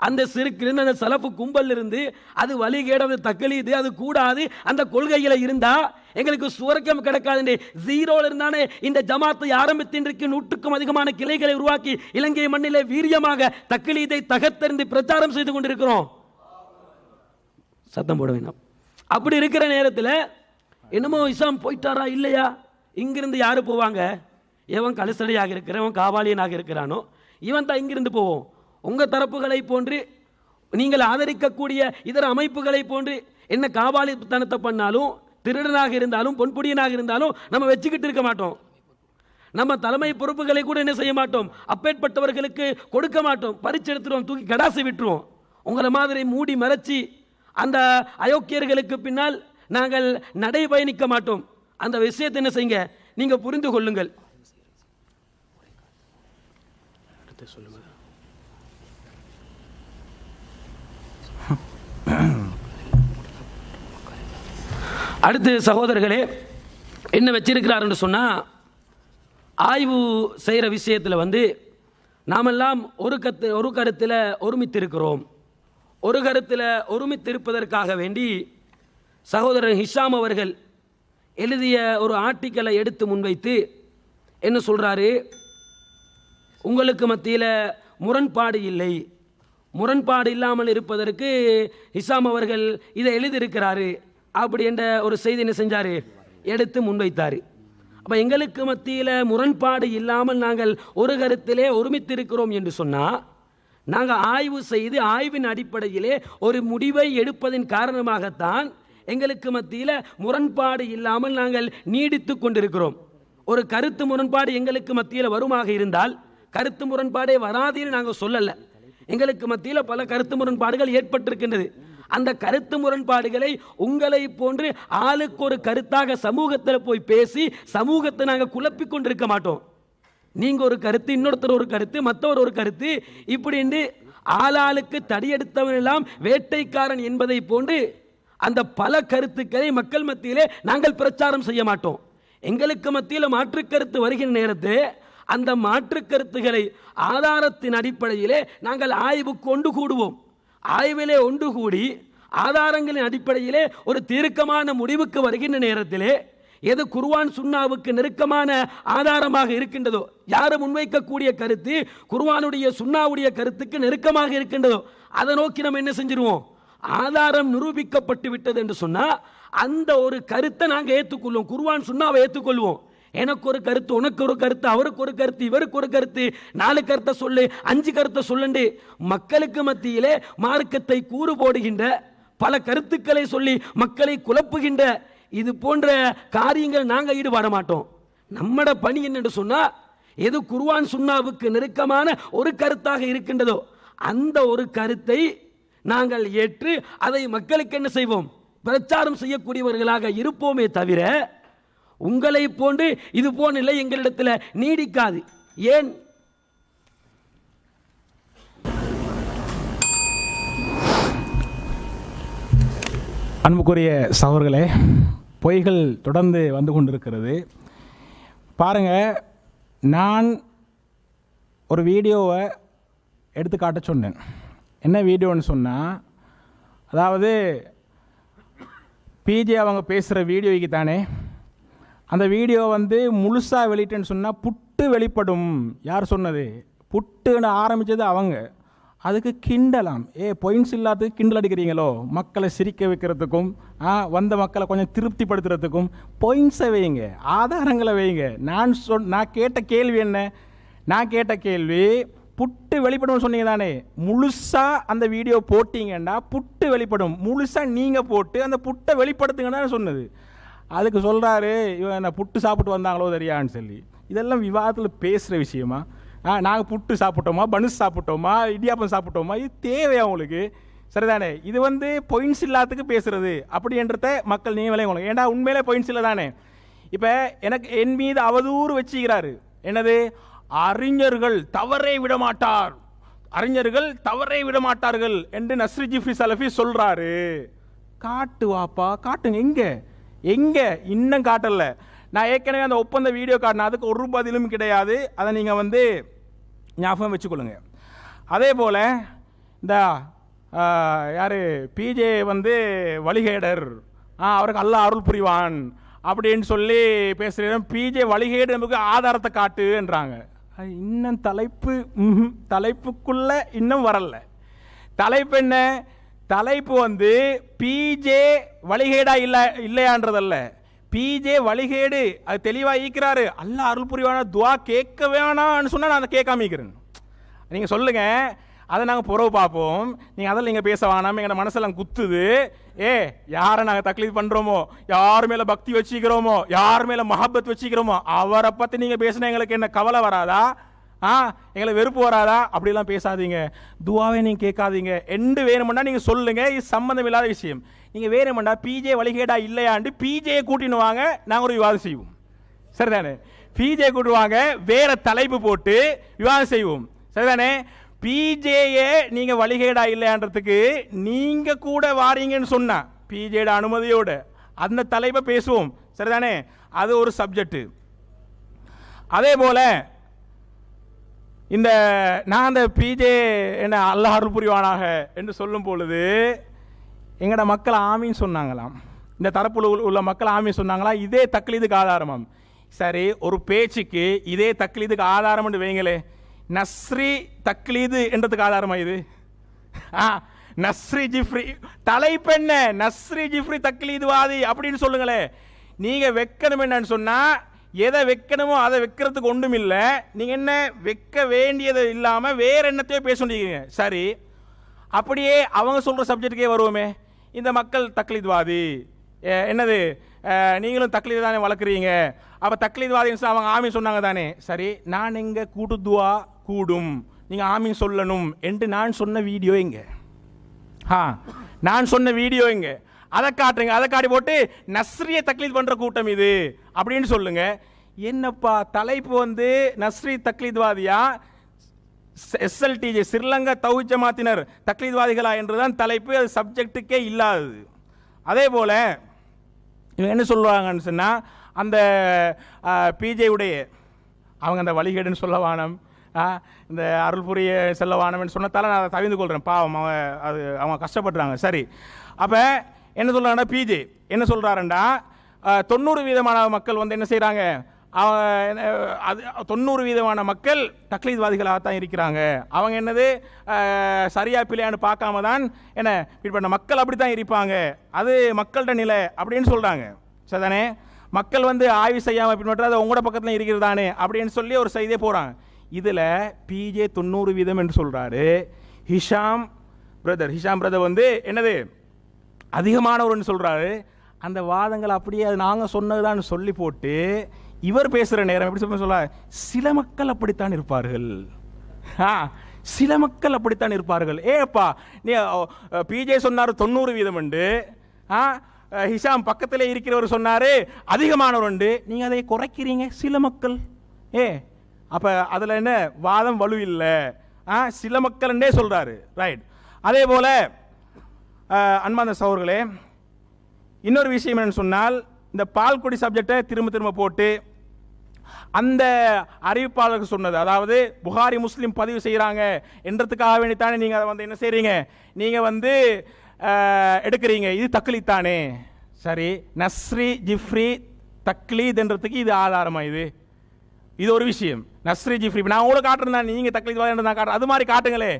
அந்த சிறுக்கிலிருந்து, அந்த சலப்பு கும்பல் இருந்து, அது வழிகேடு, தக்லீது, அது கூடாது, அந்த கொள்கையில இருந்தா எங்களுக்கு சுவர்க்கம் கிடைக்காது. ஜீரோல இருந்தானே இந்த ஜமாத்தை ஆரம்பித்து இன்றைக்கு 100க்கும் அதிகமான கிளைகளை உருவாக்கி இலங்கை மண்ணிலே வீரியமாக தக்லீதை தகர்த்தெறிந்து பிரச்சாரம் செய்து கொண்டிருக்கிறோம். சத்தம் போட வேண்டாம். அப்படி இருக்கிற நேரத்தில் என்னமோ இஸ்லாம் போயிட்டாரா இல்லையா, இங்கிருந்து யாரு போவாங்க, எவன் கலசடையாக இருக்கிறவன் காவாலியனாக இருக்கிறானோ இவன் தான் இங்கிருந்து போவோம். உங்க தரப்புகளை போன்று நீங்கள் ஆதரிக்கக்கூடிய இதர அமைப்புகளை போன்று என்ன காவாலித்தனத்தை பண்ணாலும், திருடனாக இருந்தாலும், பொன்புடியனாக இருந்தாலும் நம்ம வச்சுக்கிட்டு இருக்க மாட்டோம். நம்ம தலைமை பொறுப்புகளை கூட என்ன செய்ய மாட்டோம், அப்பேற்பட்டவர்களுக்கு கொடுக்க மாட்டோம், பறிச்சு எடுத்துருவோம், தூக்கி கடாசி விட்டுருவோம். உங்களை மாதிரி மூடி மறைச்சி அந்த அயோக்கியர்களுக்கு பின்னால் நாங்கள் நடைபயணிக்க மாட்டோம். அந்த விஷயத்தை என்ன செய்யுங்க, நீங்க புரிந்து கொள்ளுங்கள். அடுத்து சகோதரர்களே என்ன வச்சிருக்கிறார் சொன்னா, ஆய்வு செய்கிற விஷயத்தில் நாமெல்லாம் ஒரு கருத்தில் ஒருமித்திருக்கிறோம். ஒரு கருத்தில் ஒருமித்திருப்பதற்காக வேண்டி சகோதரர் ஹிஷாம் அவர்கள் எழுதிய ஒரு ஆர்டிக்கலை எடுத்து முன்வைத்து என்ன சொல்றாரு, உங்களுக்கு மத்தியில் முரண்பாடு இல்லை, முரண்பாடு இல்லாமல் இருப்பதற்கு ஹிஷாம் அவர்கள் இதை எழுதியிருக்கிறாரு அப்படி என்ற ஒரு செய்தி என்ன செஞ்சாரு, எடுத்து முன்வைத்தார். அப்போ எங்களுக்கு மத்தியில் முரண்பாடு இல்லாமல் நாங்கள் ஒரு கருத்திலே ஒருமித்திருக்கிறோம் என்று சொன்னால், நாங்கள் ஆய்வு செய்து ஆய்வின் அடிப்படையிலே ஒரு முடிவை எடுப்பதன் காரணமாகத்தான் எங்களுக்கு மத்தியில் முரண்பாடு இல்லாமல் நாங்கள் நீடித்து கொண்டிருக்கிறோம். ஒரு கருத்து முரண்பாடு எங்களுக்கு மத்தியில் வருமாக இருந்தால் கருத்து முரண்பாடே வராதுன்னு நாங்கள் சொல்லலை. எங்களுக்கு மத்தியில் பல கருத்து முரண்பாடுகள் ஏற்பட்டிருக்கின்றது. அந்த கருத்து முரண்பாடுகளை உங்களை போன்று ஆளுக்கு ஒரு கருத்தாக சமூகத்தில் போய் பேசி சமூகத்தை நாங்கள் குழப்பிக் கொண்டிருக்க மாட்டோம். நீங்க ஒரு கருத்து, இன்னொருத்தர் ஒரு கருத்து, மற்றவர் ஒரு கருத்து, இப்படி என்று ஆளாளுக்கு தடியெடுத்தவன் எல்லாம் வேட்டைக்காரன் என்பதை போன்று அந்த பல கருத்துக்களை மக்கள் மத்தியிலே நாங்கள் பிரச்சாரம் செய்ய மாட்டோம். எங்களுக்கு மத்தியில் மாற்று கருத்து வருகின்ற நேரத்தில் அந்த மாற்று கருத்துக்களை ஆதாரத்தின் அடிப்படையிலே நாங்கள் ஆய்வுக்கு ஒன்று கூடுவோம். ஆய்விலே ஒன்று கூடி ஆதாரங்களின் அடிப்படையிலே ஒரு தீர்க்கமான முடிவுக்கு வருகின்ற நேரத்திலே எது குர்ஆன் சுன்னாவுக்கு நெருக்கமான ஆதாரமாக இருக்கின்றதோ, யாரு முன்வைக்கக்கூடிய கருத்து குர்ஆனுடைய சுன்னாவுடைய கருத்துக்கு நெருக்கமாக இருக்கின்றதோ அதை நோக்கி நம்ம என்ன செஞ்சிருவோம், ஆதாரம் நிரூபிக்கப்பட்டு விட்டது என்று சொன்னா அந்த ஒரு கருத்தை நாங்கள் ஏற்றுக்கொள்வோம். குர்ஆன் சுன்னாவை ஏற்றுக்கொள்வோம். எனக்கு ஒரு கருத்து, உனக்கு ஒரு கருத்து, அவருக்கு ஒரு கருத்து, இவருக்கு ஒரு கருத்து, 4 கருத்தை சொல்லு, 5 கருத்தை சொல்லுண்டு மக்களுக்கு மத்தியிலே மார்க்கத்தை கூறு போடுகின்ற பல கருத்துக்களை சொல்லி மக்களை குழப்புகின்ற இது போன்ற காரியங்கள் நாங்கள் ஈடுபட மாட்டோம். நம்மட பணி என்னென்று சொன்னா, எது குர்ஆன் சுன்னாவுக்கு நெருக்கமான ஒரு கருத்தாக இருக்கின்றதோ அந்த ஒரு கருத்தை நாங்கள் ஏற்று அதை மக்களுக்கு என்ன செய்வோம், பிரச்சாரம் செய்யக்கூடியவர்களாக இருப்போமே தவிர உங்களை போன்று இது போன்ற நிலை எங்களிடத்தில் நீடிக்காது. ஏன் அன்புக்குரிய சகோதரர்களே, பொய்கள் தொடர்ந்து வந்து கொண்டிருக்கிறது. பாருங்க, நான் ஒரு வீடியோவை எடுத்து காட்ட சொன்னேன். என்ன வீடியோன்னு சொன்னால், அதாவது பிஜே அவங்க பேசுகிற வீடியோக்கு தானே அந்த வீடியோ முழுசாக வெளியிட்டேன்னு சொன்னால் புட்டு வெளிப்படும். யார் சொன்னது? புட்டுன்னு ஆரம்பித்தது அவங்க. அதுக்கு கிண்டலாம், பாயிண்ட்ஸ் இல்லாததுக்கு கிண்டல் அடிக்கிறீங்களோ, மக்களை சிரிக்க வைக்கிறதுக்கும் வந்த மக்களை கொஞ்சம் திருப்திப்படுத்துறதுக்கும் பாயிண்ட்ஸை வைங்க, ஆதாரங்களை வைங்க. நான் கேட்ட கேள்வி என்ன? நான் கேட்ட கேள்வி, புட்டு வெளிப்படும் சொன்னீங்க தானே, முழுசாக அந்த வீடியோ போட்டிங்கன்னா புட்டு வெளிப்படும், முழுசாக நீங்கள் போட்டு அந்த புட்டை வெளிப்படுத்துங்கன்னு சொன்னது. அதுக்கு சொல்கிறாரு, இவன் புட்டு சாப்பிட்டு வந்தாங்களோ தெரியான்னு சொல்லி. இதெல்லாம் விவாதத்தில் பேசுகிற விஷயமா? நாங்கள் புட்டு சாப்பிட்டோமா, பனுஸ் சாப்பிட்டோமா, இடியாப்பம் சாப்பிட்டோமா, இது தேவையா உங்களுக்கு? சரிதானே? இது பாயிண்ட்ஸ் இல்லாததுக்கு பேசுறது அப்படின்றத மக்கள் நீங்கள் விளையாங்க. ஏன்னா உண்மையிலே பாயிண்ட்ஸ் இல்லை தானே. இப்போ எனக்கு என் மீது அவதூறு வச்சுக்கிறாரு. என்னது? அறிஞர்கள் தவறே விட மாட்டார், அறிஞர்கள் தவறே விட மாட்டார்கள் என்று நஸ்ரி ஜிஃப்ரி சலஃபி சொல்றாரு. காட்டு வாப்பா, காட்டுங்க. எங்க இன்னும் காட்டல. நான் ஏற்கனவே அந்த ஒப்பந்த வீடியோ காட்டினேன், அதுக்கு ஒரு பதிலும் கிடையாது. அதை நீங்கள் ஞாபகம் வச்சுக்கொள்ளுங்க. அதே போல் இந்த யார் பிஜே வழிகேடர், அவருக்கு அல்லாஹ் அருள் புரிவான் அப்படின்னு சொல்லி பேசுகிறேன். பிஜே வழிகேடு நமக்கு ஆதாரத்தை காட்டுன்றாங்க. இன்னும் தலைப்புக்குள்ள இன்னும் வரல. தலைப்பு என்ன? தலைப்பு பிஜே வழிகேடா இல்லையான்றதல்ல. பிஜே வழிகேடு அது தெளிவாக ஈக்கிறாரு. அல்லாஹ் அருள் புரிவான துவா கேட்க வேணான்னு சொன்னால் நான் அதை கேட்காம ஈக்கிறேன். நீங்கள் சொல்லுங்க, அதை நாங்கள் புறவு பார்ப்போம். நீங்கள் அதில் நீங்கள் பேச வேணாம், எங்கள் மனசெல்லாம் குத்துது. யாரை நாங்கள் தக்லீத் பண்ணுறோமோ, யார் மேலே பக்தி வச்சுக்கிறோமோ, யார் மேலே மஹப்பத் வச்சுக்கிறோமோ அவரை பற்றி நீங்கள் பேசினா எங்களுக்கு என்ன கவலை வராதா? எங்களை வெறுப்பு வராதா அப்படிலாம் பேசாதீங்க, துவாவே நீங்கள் கேட்காதீங்க, எண்டு வேணுமெண்டா நீங்கள் சொல்லுங்கள், இது சம்மந்தம் இல்லாத விஷயம். நீங்கள் வேணுமெண்டா பிஜே வழிகேடா இல்லையாண்டு பிஜேயை கூட்டின்னு வாங்க, நாங்கள் ஒரு விவாதம் செய்வோம். சரிதானே? பிஜே கூட்டுவாங்க, வேற தலைப்பு போட்டு விவாதம் செய்வோம். சரிதானே? பிஜேயே நீங்க வழிகேடா இல்லையான்றதுக்கு நீங்க கூட வாரீங்கன்னு சொன்னா பிஜேட அனுமதியோட அந்த தலைப்பை பேசுவோம். சரிதானே? அது ஒரு சப்ஜெக்ட். அதே போல இந்த நான் அந்த பிஜே என்ன அல்லாஹ் அருள் புரிவானாக என்று சொல்லும் பொழுது எங்கட மக்கள் ஆமீன் சொன்னாங்களாம். இந்த தரப்புல உள்ள மக்கள் ஆமீன் சொன்னாங்களா? இதே தக்லீதுக்கு ஆதாரமாம். சரி, ஒரு பேச்சுக்கு இதே தக்லீதுக்கு ஆதாரம் என்று வைங்களே, நஸ்ரி தக்லீது என்றதுக்கு ஆதாரமா இது? நஸ்ரி ஜிஃப்ரி தலைப்பு என்ன? நஸ்ரி ஜிஃப்ரி தக்லீதுவாதி அப்படின்னு சொல்லுங்களே. நீங்க வைக்கணும் என்னன்னு சொன்னா எதை வைக்கணுமோ அதை வைக்கிறதுக்கு ஒன்றும் இல்லை. நீங்க என்ன வைக்க வேண்டியது இல்லாம வேற என்னத்தையோ பேச வேண்டியிருக்கீங்க. சரி, அப்படியே அவங்க சொல்ற சப்ஜெக்டுக்கே வருவோமே. இந்த மக்கள் தக்லீத்வாதி, என்னது நீங்களும் தக்லீது தானே வளர்க்குறீங்க, அப்போ தக்லீத்வாதி அவங்க ஆமீன் சொன்னாங்க தானே. சரி, நான் எங்க கூட்டுதுவா கூடும், நீங்க ஆமீன் சொல்லணும் என்று நான் சொன்ன வீடியோ எங்க? நான் சொன்ன வீடியோ எங்க? அதை காட்டுங்க. அதை காட்டி போட்டு நஸ்ரியை தக்லீத் பண்ற கூட்டம் இது அப்படின்னு சொல்லுங்க. என்னப்பா தலைப்பு வந்து நஸ்ரி தக்லீத்வாதியா SLTJ ஸ்ரீலங்கா தௌஹீத் ஜமாத்தினர் தக்லீத்வாதிகளா என்றுதான் தலைப்பு. அது சப்ஜெக்டுக்கே இல்லாதது. அதே போல இவங்க என்ன சொல்லுவாங்கன்னு சொன்னா, அந்த பிஜேயுடைய அவங்க அந்த வழிகேடுன்னு சொல்லவானம், இந்த அருள் புரிய செல்லவானம்னு சொன்னதால நான் அதை தவிர்த்து கொள்கிறேன். பாவம், அவங்க கஷ்டப்படுறாங்க. சரி, அப்போ என்ன சொல்கிறாங்கன்னா, பிஜே என்ன சொல்கிறாருண்டா, 90% மக்கள் வந்து என்ன செய்கிறாங்க, அது 90% மக்கள் தக்லீத்வாதிகளாக தான் இருக்கிறாங்க. அவங்க என்னது சரியா பிள்ளையான்னு பார்க்காம தான் என்ன இப்படி மக்கள் அப்படி தான் இருப்பாங்க, அது மக்கள்கிட்ட நிலை அப்படின்னு சொல்கிறாங்க. சரிதானே? மக்கள் வந்து ஆய்வு செய்யாமல் பின்பற்ற அது உங்களோட பக்கத்தில் இருக்கிறதானே அப்படின்னு சொல்லி ஒரு செய்தியே போகிறாங்க. இதில் பிஜே 90% என்று சொல்கிறாரு. ஹிஷாம் பிரதர் வந்து என்னது அதிகமானவர்னு சொல்கிறாரு. அந்த வாதங்கள் அப்படியே அது நாங்கள் சொன்னதுதான் சொல்லி போட்டு இவர் பேசுகிற நேரம் எப்படி சொல்ல, சில மக்கள் அப்படித்தான் இருப்பார்கள், சில மக்கள் அப்படித்தான் இருப்பார்கள். ஏப்பா நீ பிஜே சொன்னார் 90% ஹிஷாம் பக்கத்திலே இருக்கிறவர் சொன்னாரு அதிகமானவர் உண்டு, நீங்க அதை குறைக்கிறீங்க சில மக்கள். அப்ப அதுல என்ன வாதம் வலு இல்லை, சில மக்கள் சொல்றாரு. ரைட். அதே போல அன்பார்ந்த சகோதரர்களே, இன்னொரு விஷயம் என்னன்னு சொன்னால், இந்த பால்குடி சப்ஜெக்டை திரும்ப திரும்ப போட்டு அந்த அறிவிப்பாளருக்கு சொன்னது, அதாவது புகாரி முஸ்லிம் பதிவு செய்கிறாங்க என்றதுக்காக வேண்டித்தானே நீங்கள் அதை வந்து என்ன செய்கிறீங்க, நீங்கள் வந்து எடுக்கிறீங்க, இது தக்லீத் தானே. சரி, நஸ்ரி ஜிஃப்ரி தக்லீத் என்றதுக்கு இது ஆதாரமா? இது ஒரு விஷயம். நஸ்ரி ஜிஃப்ரி நான் உங்களுக்கு காட்டுறேன், நீங்கள் தக்லீத் நான் காட்டுறேன், அது மாதிரி காட்டுங்களே.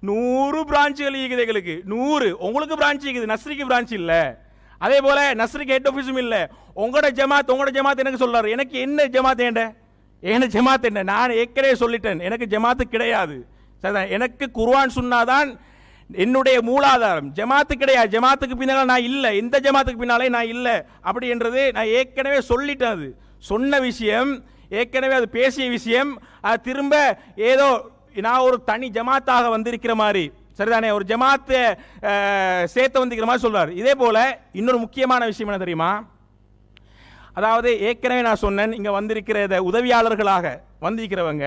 100 பிரான்ச்சுகள் இருக்குது எங்களுக்கு, 100. உங்களுக்கு பிரான்ச் இருக்குது, நஸ்ரிக்கு பிரான்ச் இல்லை. அதே போல நஸ்ரிக்கு ஹெட் ஆஃபீஸும் இல்லை. உங்களோட ஜமாத் எனக்கு சொல்றாரு, எனக்கு என்ன ஜமாத் என்ன ஜமாத் என்ன? நான் ஏற்கனவே சொல்லிட்டேன், எனக்கு ஜமாத்து கிடையாது. எனக்கு குர்ஆன் சுன்னாதான் என்னுடைய மூலாதாரம், ஜமாத்து கிடையாது. ஜமாத்துக்கு பின்னால நான் இல்லை, எந்த ஜமாத்துக்கு பின்னாலே நான் இல்லை அப்படி என்றது நான் ஏற்கனவே சொல்லிட்டேன். அது சொன்ன விஷயம், ஏற்கனவே அது பேசிய விஷயம். அது திரும்ப ஏதோ நான் ஒரு தனி ஜமாத்தாக வந்திருக்கிற மாதிரி, சரிதானே, ஒரு ஜமாத்தை சேர்த்து வந்திருக்கிற மாதிரி சொல்றாரு. இதே போல இன்னொரு முக்கியமான விஷயம் என்ன தெரியுமா? அதாவது ஏற்கனவே நான் சொன்னேன், இங்க வந்திருக்கிற உதவியாளர்களாக வந்திருக்கிறவங்க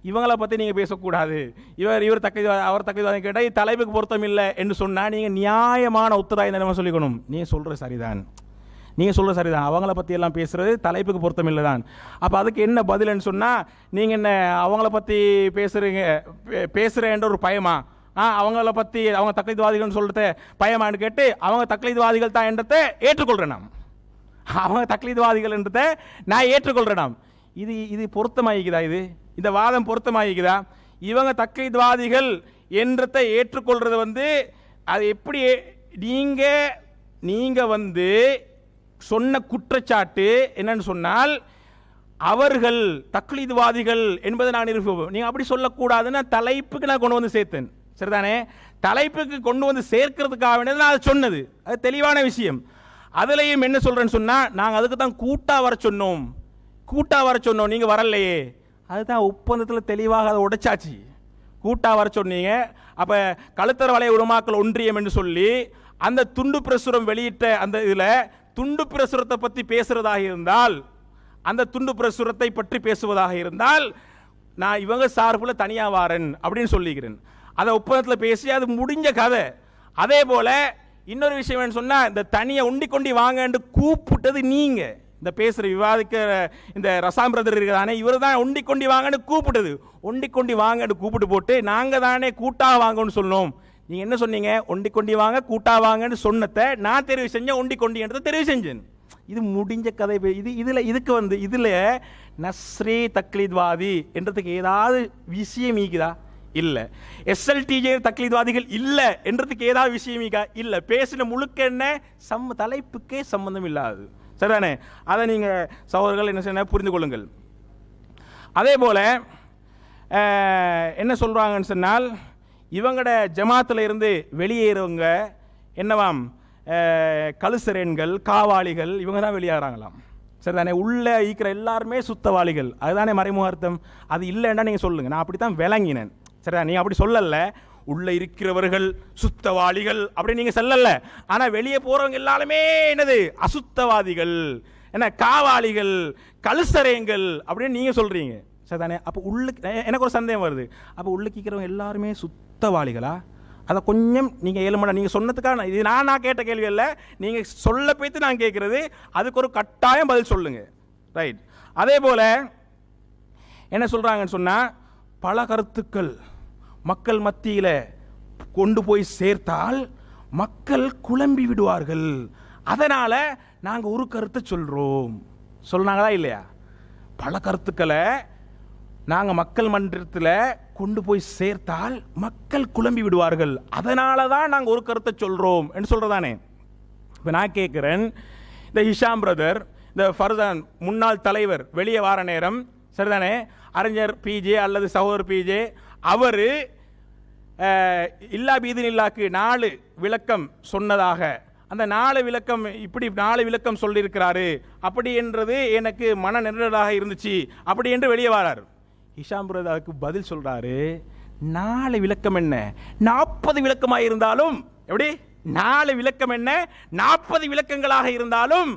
இவங்களை பற்றி நீங்கள் பேசக்கூடாது, இவர் தக்லீத் கேட்டால் தலைப்புக்கு பொருத்தம் இல்லை என்று சொன்னால் நீங்கள் நியாயமான உத்தராயம் சொல்லிக்கணும். நீங்கள் சொல்கிறது சரிதான், அவங்கள பற்றி எல்லாம் பேசுகிறது தலைப்புக்கு பொருத்தம் இல்லை தான். அப்போ அதுக்கு என்ன பதில்னு சொன்னால், நீங்கள் என்ன அவங்கள பற்றி பேசுகிறேன்ற ஒரு பயமா, அவங்கள பற்றி அவங்க தக்லீத்வாதிகள்னு சொல்லிட்டு பயமான்னு கேட்டு, அவங்க தக்லீத்வாதிகள் தான் என்றதை ஏற்றுக்கொள்கிறேன் நாம், அவங்க தக்லீத்வாதிகள் என்றதை நான் ஏற்றுக்கொள்கிறேன் நாம். இது பொருத்தமாகிக்குதா? இந்த வாதம் பொருத்தமாகிக்குதா? இவங்க தக்லீத்வாதிகள் என்றதை ஏற்றுக்கொள்றது வந்து அது எப்படி? நீங்க வந்து சொன்ன குற்றச்சாட்டு என்னன்னு சொன்னால், அவர்கள் தக்லீத்வாதிகள் என்பதை நான் நிரூபிப்போம். நீங்க அப்படி சொல்லக்கூடாதுன்னு தலைப்புக்கு நான் கொண்டு வந்து சேர்த்தேன். சரிதானே? தலைப்புக்கு கொண்டு வந்து சேர்க்கிறதுக்காக வேண்டியது நான் அதை சொன்னது, அது தெளிவான விஷயம். அதுலயும் என்ன சொல்றேன்னு சொன்னா, நாங்கள் அதுக்கு தான் கூட்டா வர சொன்னோம், நீங்க வரலையே. அதுதான் ஒப்பந்தத்தில் தெளிவாக அதை உடைச்சாச்சு. கூட்டா வர சொன்னீங்க. அப்போ கழுத்தர வலைய உடமாக்கள் ஒன்றியம் என்று சொல்லி அந்த துண்டு பிரசுரம் வெளியிட்ட அந்த இதில் துண்டு பிரசுரத்தை பற்றி பேசுறதாக இருந்தால், அந்த துண்டு பிரசுரத்தை பற்றி பேசுவதாக இருந்தால் நான் இவங்க சார்பில் தனியாக வாரன் அப்படின்னு சொல்லிக்கிறேன். அதை ஒப்பந்தத்தில் பேசி அது முடிஞ்ச கதை. அதே போல் இன்னொரு விஷயம் சொன்னால், இந்த தனியை உண்டிக்கொண்டி வாங்கன்னு கூப்பிட்டது நீங்கள். இந்த பேசுகிற விவாதிக்கிற இந்த ரசாம் பிரதர் இருக்கிறானே, இவர் தான் ஒண்டிக்கொண்டி வாங்கன்னு கூப்பிட்டது. ஒண்டிக்கொண்டி வாங்கன்னு கூப்பிட்டு போட்டு நாங்கள் தானே கூட்டாக வாங்கன்னு சொன்னோம். நீங்கள் என்ன சொன்னீங்க? ஒண்டிக்கொண்டி வாங்க கூட்டாக வாங்கன்னு சொன்னதை நான் தெரிவு செஞ்சேன், ஒண்டிக்கொண்டின்றதை தெரிவு செஞ்சேன். இது முடிஞ்ச கதை. இதில் நஸ்ரே தக்லீத்வாதி என்றதுக்கு ஏதாவது விஷயம் ஈக்குதா? இல்லை. எஸ்எல்டிஜே தக்லீத்வாதிகள் இல்லை என்றதுக்கு ஏதாவது விஷயம் ஈக்கா? இல்லை. பேசின முழுக்க என்ன தலைப்புக்கே சம்பந்தம் இல்லாது. சரிதானே? அதை நீங்கள் சகோதரர்கள் என்ன செய்ய புரிந்து கொள்ளுங்கள். அதே போல் என்ன சொல்கிறாங்கன்னு சொன்னால், இவங்களோட ஜமாத்தில் இருந்து வெளியேறவங்க என்னவாம், கலுசரேன்கள், காவாளிகள், இவங்க தான் வெளியேறாங்களாம். சரிதானே? உள்ளே ஈக்கிற எல்லாருமே சுத்தவாளிகள். அதுதானே மறைமுக அர்த்தம். அது இல்லைன்னா நீங்கள் சொல்லுங்கள், நான் அப்படி தான் விளங்கினேன். சரிதா? நீங்கள் அப்படி சொல்லலை, உள்ள இருக்கிறவர்கள் சுத்தவாளிகள் அப்படி நீங்க சொல்லல. ஆனா வெளியே போறவங்க எல்லாருமே என்னது? அசுத்தவாதிகள், என்ன காவாளிகள், கலுசரேங்கள் அப்படின்னு நீங்க சொல்றீங்க. சரிதானே? அப்போ எனக்கு ஒரு சந்தேகம் வருது. அப்போ உள்ள கேட்கிறவங்க எல்லாருமே சுத்தவாளிகளா? அதை கொஞ்சம் நீங்கள் 7 மணி நீங்கள் சொன்னதுக்காக இது நான் கேட்ட கேள்வி இல்லை, நீங்கள் சொல்ல போய்த்து நான் கேட்குறது. அதுக்கு ஒரு கட்டாயம் பதில் சொல்லுங்க. ரைட். அதே போல் என்ன சொல்கிறாங்கன்னு சொன்னால், பல கருத்துக்கள் மக்கள் மத்தியில் கொண்டு போய் சேர்த்தால் மக்கள் குழம்பி விடுவார்கள். அதனால் நாங்கள் ஒரு கருத்தை சொல்கிறோம். சொன்னாங்களா இல்லையா? பல கருத்துக்களை நாங்கள் மக்கள் மன்றத்தில் கொண்டு போய் சேர்த்தால் மக்கள் குழம்பி விடுவார்கள், அதனால தான் நாங்கள் ஒரு கருத்தை சொல்கிறோம் என்று சொல்கிறதானே. இப்போ நான் கேட்குறேன், இந்த ஹிஷாம் பிரதர், இந்த ஃபர்தான் முன்னாள் தலைவர் வெளியே வார நேரம், சரிதானே, அறிஞர் பிஜே அல்லது சகோதரர் பிஜே அவர் இல்லா பீதினில்லாக்கு 4 விளக்கம் சொன்னதாக, அந்த 4 விளக்கம் இப்படி 4 விளக்கம் சொல்லியிருக்கிறாரு அப்படி என்றது எனக்கு மன நெருடலாக இருந்துச்சு அப்படி என்று வெளியே வரார். ஹிஷாம் பிரதருக்கு பதில் சொல்றாரு, 4 விளக்கம் என்ன 40 விளக்கமாக இருந்தாலும், எப்படி 4 விளக்கம் என்ன 40 விளக்கங்களாக இருந்தாலும்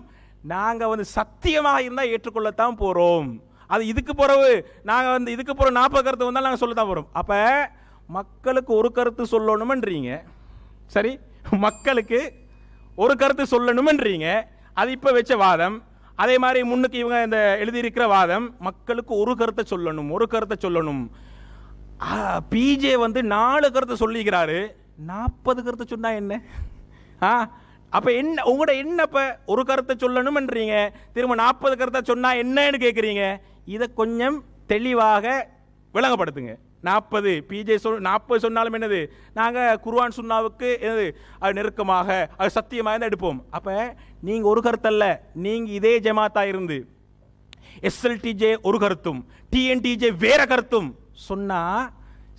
நாங்கள் சத்தியமாக இருந்தால் ஏற்றுக்கொள்ளத்தான் போகிறோம். அது இதுக்கு பிறகு நாங்கள் இதுக்கு பிறகு 40 கருத்து வந்தாலும் நாங்கள் சொல்லத்தான் போகிறோம். அப்போ மக்களுக்கு ஒரு கருத்து சொல்லணுமன்றீங்க, சரி, மக்களுக்கு ஒரு கருத்து சொல்லணுமன்றீங்க. அது இப்போ வச்ச வாதம். அதே மாதிரி முன்னுக்கு இவங்க இந்த எழுதியிருக்கிற வாதம், மக்களுக்கு ஒரு கருத்தை சொல்லணும், ஒரு கருத்தை சொல்லணும். பிஜே 4 கருத்தை சொல்லிக்கிறாரு, 40 கருத்தை சொன்னா என்ன? அப்ப என்ன உங்களோட என்ன? இப்ப ஒரு கருத்தை சொல்லணும்ன்றீங்க, திரும்ப 40 கருத்தை சொன்னா என்னன்னு கேட்குறீங்க. இதை கொஞ்சம் தெளிவாக விளங்கப்படுத்துங்க. 40 பிஜே 40 சொன்னாலும் என்னது? நாங்கள் குர்ஆன் சுன்னாவுக்கு என்னது அது நெருக்கமாக அது சத்தியமாக தான் எடுப்போம். அப்போ நீங்கள் ஒரு கருத்தல்ல, நீங்கள் இதே ஜமாத்தா இருந்து எஸ்எல்டிஜே ஒரு கருத்தும் டிஎன்டிஜே வேற கருத்தும் சொன்னால்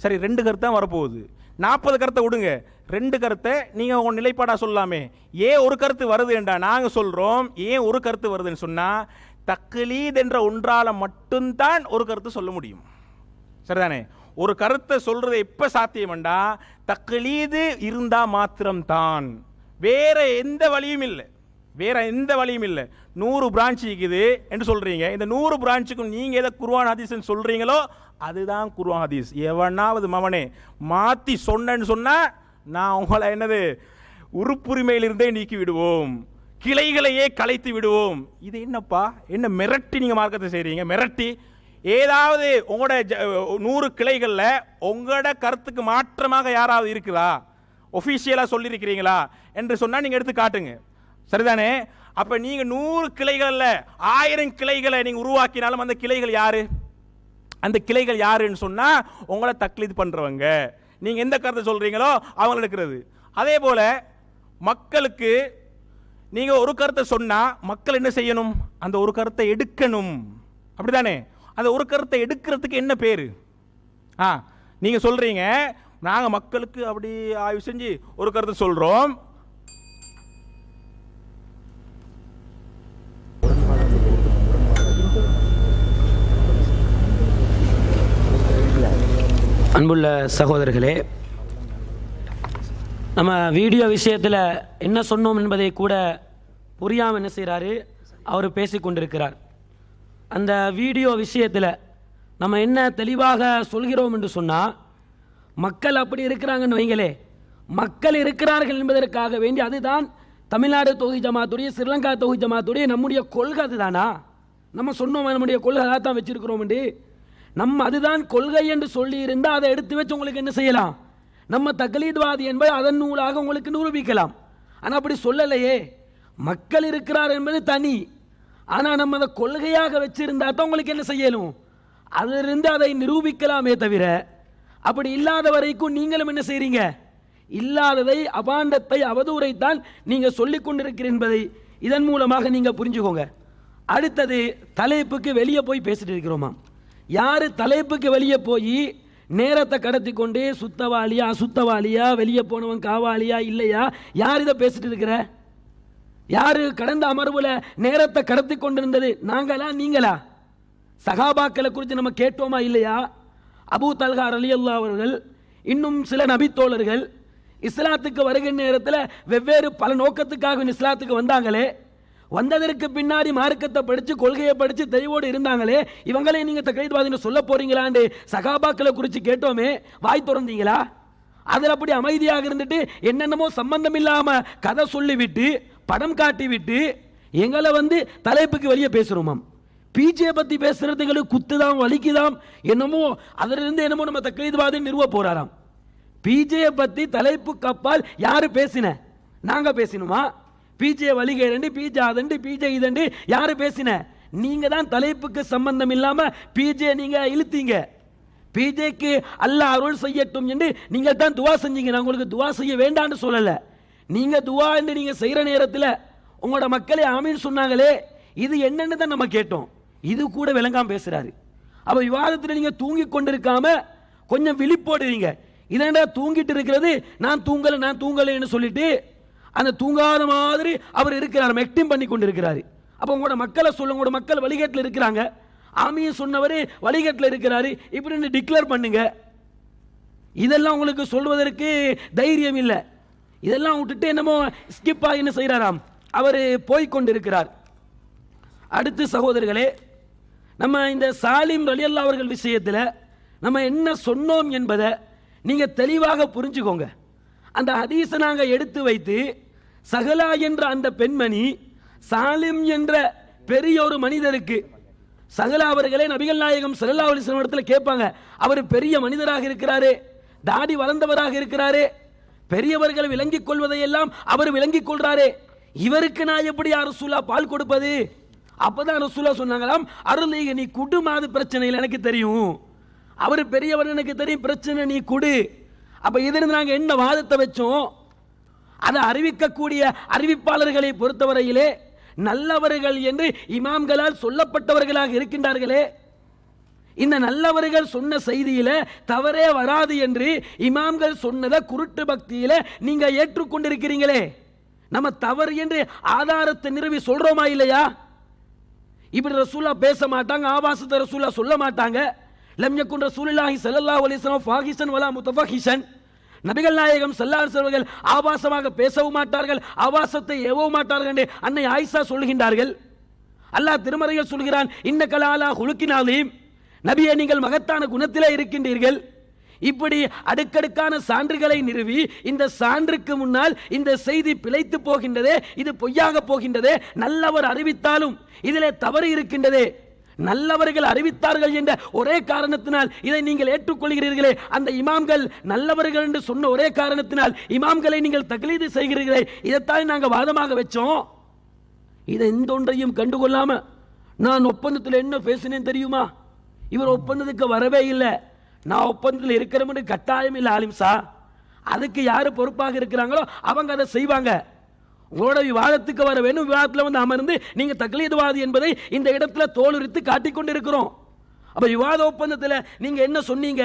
சரி, 2 கருத்து தான் வரப்போகுது. 40 கருத்தை விடுங்க, 2 கருத்தை நீங்கள் உங்கள் நிலைப்பாடாக சொல்லாமே. ஏன் ஒரு கருத்து வருது என்றா நாங்கள் சொல்கிறோம். ஏன் ஒரு கருத்து வருதுன்னு சொன்னால், தக்லீத் என்ற ஒன்றால் மட்டும்தான் ஒரு கருத்து சொல்ல முடியும். சரிதானே? ஒரு கருத்தை சொல்றது எப்ப சாத்தியம்டா தக்லீது இருந்தா மாத்திரம்தான், வேற எந்த வழியும் இல்லை, வேற எந்த வழியும் இல்லை. 100 பிரான்ச் இருக்குது என்று சொல்றீங்க. இந்த 100 பிரான்ச்சுக்கும் நீங்க எதை குர்ஆன் ஹதீஸ் சொல்றீங்களோ அதுதான் குர்ஆன் ஹதீஸ். எவனாவது மவனே மாத்தி சொன்னேன்னு சொன்னா நான் உங்களை என்னது உறுப்புரிமையிலிருந்தே நீக்கி விடுவோம், கிளைகளையே கலைத்து விடுவோம். இது என்னப்பா? என்ன மிரட்டி நீங்க மார்க்கத்தை செய்றீங்க? மிரட்டி ஏதாவது உங்களோட 100 கிளைகளில் உங்களோட கருத்துக்கு மாற்றமாக யாராவது இருக்குதா, ஒஃபிஷியலாக சொல்லியிருக்கிறீங்களா என்று சொன்னால் நீங்கள் எடுத்து காட்டுங்க. சரிதானே? அப்போ நீங்கள் 100 கிளைகளில் 1000 கிளைகளை நீங்கள் உருவாக்கினாலும் அந்த கிளைகள் யாரு? அந்த கிளைகள் யாருன்னு சொன்னால் உங்களை தக்லீத் பண்ணுறவங்க. நீங்கள் எந்த கருத்தை சொல்கிறீங்களோ அவங்க எடுக்கிறது. அதே போல் மக்களுக்கு நீங்கள் ஒரு கருத்தை சொன்னால் மக்கள் என்ன செய்யணும்? அந்த ஒரு கருத்தை எடுக்கணும். அப்படிதானே? அந்த ஒரு கருத்தை எடுக்கிறதுக்கு என்ன பேரு? நீங்க சொல்றீங்க நாங்க மக்களுக்கு அப்படி ஆய்வு செஞ்சு ஒரு கருத்தை சொல்றோம். அன்புள்ள சகோதரர்களே, நம்ம வீடியோ விஷயத்தில் என்ன சொன்னோம் என்பதை கூட புரியாமல் என்ன செய்கிறாரு, அவர் பேசிக்கொண்டிருக்கிறார். அந்த வீடியோ விஷயத்தில் நம்ம என்ன தெளிவாக சொல்கிறோம் என்று சொன்னால், மக்கள் அப்படி இருக்கிறாங்கன்னு வைங்களே, மக்கள் இருக்கிறார்கள் என்பதற்காக வேண்டி அதுதான் தமிழ்நாடு தௌஹீத் ஜமாத்துடைய, ஸ்ரீலங்கா தௌஹீத் ஜமாத்துடைய நம்முடைய கொள்கை அதுதானா? நம்ம சொன்னோம் நம்முடைய கொள்கை தான் வச்சிருக்கிறோம் என்று. நம்ம அதுதான் கொள்கை என்று சொல்லி இருந்தால் அதை எடுத்து வச்சு உங்களுக்கு என்ன செய்யலாம், நம்ம தக்லீத்வாதி என்பதை அதன் நூலாக உங்களுக்கு நிரூபிக்கலாம். ஆனால் அப்படி சொல்லலையே. மக்கள் இருக்கிறார் என்பது தனி. ஆனால் நம்ம அதை கொள்கையாக வச்சிருந்தா தான் உங்களுக்கு என்ன செய்யணும், அதிலிருந்து அதை நிரூபிக்கலாமே தவிர, அப்படி இல்லாத வரைக்கும் நீங்களும் என்ன செய்றீங்க, இல்லாததை, அபாண்டத்தை, அவதூறைத்தான் நீங்க சொல்லிக் கொண்டிருக்கிறீர்கள் என்பதை இதன் மூலமாக நீங்க புரிஞ்சுக்கோங்க. அடுத்தது, தலைப்புக்கு வெளியே போய் பேசிட்டு இருக்கிறோமா? யாரு தலைப்புக்கு வெளியே போய் நேரத்தை கடத்தி கொண்டு சுத்தவாளியா அசுத்தவாளியா, வெளியே போனவன் காவாளியா இல்லையா, யார் இதை பேசிட்டு இருக்கிற? யாரு கடந்த அமர்வுல நேரத்தை கடத்தி கொண்டிருந்தது? நாங்களா நீங்களா? சகாபாக்களை குறித்து நம்ம கேட்டோமா இல்லையா? அபூ தல்ஹா ரலியல்லாஹு அவர்கள், இன்னும் சில நபித்தோழர்கள் இஸ்லாத்துக்கு வருகிற நேரத்தில் வெவ்வேறு பல நோக்கத்துக்காக இஸ்லாத்துக்கு வந்தாங்களே, வந்ததற்கு பின்னாடி மார்க்கத்தை படித்து கொள்கையை படித்து தெளிவோடு இருந்தாங்களே, இவங்களே நீங்கள் தக்லீத்வாதின்னு சொல்ல போறீங்களான்னு சகாபாக்களை குறித்து கேட்டோமே, வாய் திறந்தீங்களா? அதில் அப்படி அமைதியாக இருந்துட்டு என்னென்னமோ சம்பந்தம் இல்லாம கதை சொல்லிவிட்டு படம் காட்டி விட்டு எங்களை தலைப்புக்கு வெளியே பேசுறோமாம். பிஜே பத்தி பேசுறதுங்களுக்கு குத்துதாம் வலிக்குதாம் என்னமோ, அதிலிருந்து என்னமோ நம்ம தக்லீத்வாதி நிறுவ போறாராம். பிஜே பத்தி தலைப்புக்கு அப்பால் யாரு பேசின? நாங்க பேசினுமா? பிஜே வலிகேரண்டு, பிஜே அதண்டு, பிஜே இதண்டு யாரு பேசின? நீங்க தான் தலைப்புக்கு சம்பந்தம் இல்லாம பிஜே நீங்க இழுத்தீங்க. பிஜேக்கு அல்லாஹ் அருள் செய்யட்டும் என்று நீங்க தான் துவா செஞ்சீங்க. நான் உங்களுக்கு துவா செய்ய வேண்டாம்னு சொல்லல. நீங்க துவா என்று நீங்க செய்யற நேரத்தில் உங்களோட மக்களே ஆமீன் சொன்னாங்களே, இது என்னன்னு தான் நம்ம கேட்டோம். இது கூட விளங்காம பேசுறாரு. அப்ப விவாதத்தில் நீங்க தூங்கி கொண்டிருக்காம கொஞ்சம் விழிப்போடுவீங்க. இதனடா தூங்கிட்டு இருக்கிறது, நான் தூங்கலைன்னு சொல்லிட்டு அந்த தூங்காத மாதிரி அவர் இருக்கிறார், மெக்டிம் பண்ணி கொண்டிருக்கிறாரு. அப்ப உங்களோட மக்களை சொல்லுங்க, உங்களோட மக்கள் வழிகேட்டில் இருக்கிறாங்க, ஆமியும் சொன்னவர் வழிகேட்டில் இருக்கிறாரு, இப்படி டிக்ளேர் பண்ணுங்க. இதெல்லாம் உங்களுக்கு சொல்வதற்கு தைரியம் இல்லை. இதெல்லாம் விட்டுட்டு என்னமோ ஸ்கிப் ஆகி என்ன செய்யறாராம், அவர் போய்கொண்டிருக்கிறார். அடுத்து சகோதரர்களே, நம்ம இந்த சாலிம் ரலியல்லாஹு அவர்கள் விஷயத்தில் நம்ம என்ன சொன்னோம் என்பதை நீங்க தெளிவாக புரிஞ்சுக்கோங்க. அந்த ஹதீஸை நாங்க எடுத்து வைத்து சஹலா என்ற அந்த பெண்மணி சாலிம் என்ற பெரிய ஒரு மனிதருக்கு, சஹலா அவர்களே நபிகள் நாயகம் ஸல்லல்லாஹு அலைஹி வஸல்லம் இடத்துல கேட்பாங்க, அவர் பெரிய மனிதராக இருக்கிறாரு, தாடி வளர்ந்தவராக இருக்கிறாரு, பெரியவர்கள் விளங்கிக் கொள்வதையெல்லாம் அவர் விளங்கிக் கொள்றாரு, இவருக்கு நான் எப்படி ரசூலா பால் கொடுப்பது? அப்பதான் ரசூலா சொன்னாங்களாம், அருளீக நீ குடு, மாது பிரச்சனை இல்லை எனக்கு தெரியும், அவர் பெரியவர் எனக்கு தெரியும், பிரச்சனை நீ குடு. அப்ப இதிலிருந்து நாங்க என்ன வாதத்தை வச்சோம்? அதை அறிவிக்கக்கூடிய அறிவிப்பாளர்களை பொறுத்தவரையிலே நல்லவர்கள் என்று இமாம்களால் சொல்லப்பட்டவர்களாக இருக்கின்றார்களே, இந்த நல்லவர்கள் சொன்ன செய்தியில தவறே வராது என்று இமாம்கள் சொன்னதை குருட்டு பக்தியில நீங்க ஏற்றுக்கொண்டிருக்கிறீங்களே, நம்ம தவறு என்று ஆதாரத்தை நிறுவி சொல்றோமா இல்லையா? இப்படி ரசூலா பேச மாட்டாங்க, ஆபாசத்தை ரசூலா சொல்ல மாட்டாங்க. லம் யகுன் ரசூலுல்லாஹி ஸல்லல்லாஹு அலைஹி வஸல்லம் ஃபாஹிஷன் வலா முத்தஃபஹிஷன், நபிகள் நாயகம் ஸல்லல்லாஹு அலைஹி வஸல்லம் ஆபாசமாக பேசவும் மாட்டார்கள், ஆபாசத்தை ஏவவும் மாட்டார்கள் என்று அன்னை ஆயிஷா சொல்கின்றார்கள். அல்லாஹ் திருமறையில் சொல்கிறான், இன்னக லஅலா ஹுலுகின் அஸீம், நபியே நீங்கள் மகத்தான குணத்திலே இருக்கின்றீர்கள். இப்படி அடுக்கடுக்கான சான்றுகளை நிறுவி இந்த சான்றுக்கு முன்னால் இந்த செய்தி பிழைத்து போகின்றதே, இது பொய்யாக போகின்றதே, நல்லவர் அறிவித்தாலும் இதிலே தவறு இருக்கின்றதே, நல்லவர்கள் அறிவித்தார்கள் என்ற ஒரே காரணத்தினால் இதை நீங்கள் ஏற்றுக்கொள்கிறீர்களே, அந்த இமாம்கள் நல்லவர்கள் என்று சொன்ன ஒரே காரணத்தினால் இமாம்களை நீங்கள் தக்லீது செய்கிறீர்களே, இதைத்தான் நாங்கள் வாதமாக வச்சோம். இதை எந்த ஒன்றையும் கண்டுகொள்ளாம நான் ஒப்பந்தத்தில் என்ன பேசினேன் தெரியுமா? இவர் ஒப்பந்தத்துக்கு வரவே இல்லை, நான் ஒப்பந்தத்தில் இருக்கிறேன் கட்டாயம் இல்லை ஆலிம்சா, அதுக்கு யாரு பொறுப்பாக இருக்கிறாங்களோ அவங்க அதை செய்வாங்க. உங்களோட விவாதத்துக்கு வர வேணும், விவாதத்தில் அமர்ந்து நீங்க தக்லீத்வாதி என்பதை இந்த இடத்துல தோலுரித்து காட்டிக்கொண்டிருக்கிறோம். அப்ப விவாத ஒப்பந்தத்தில் நீங்க என்ன சொன்னீங்க?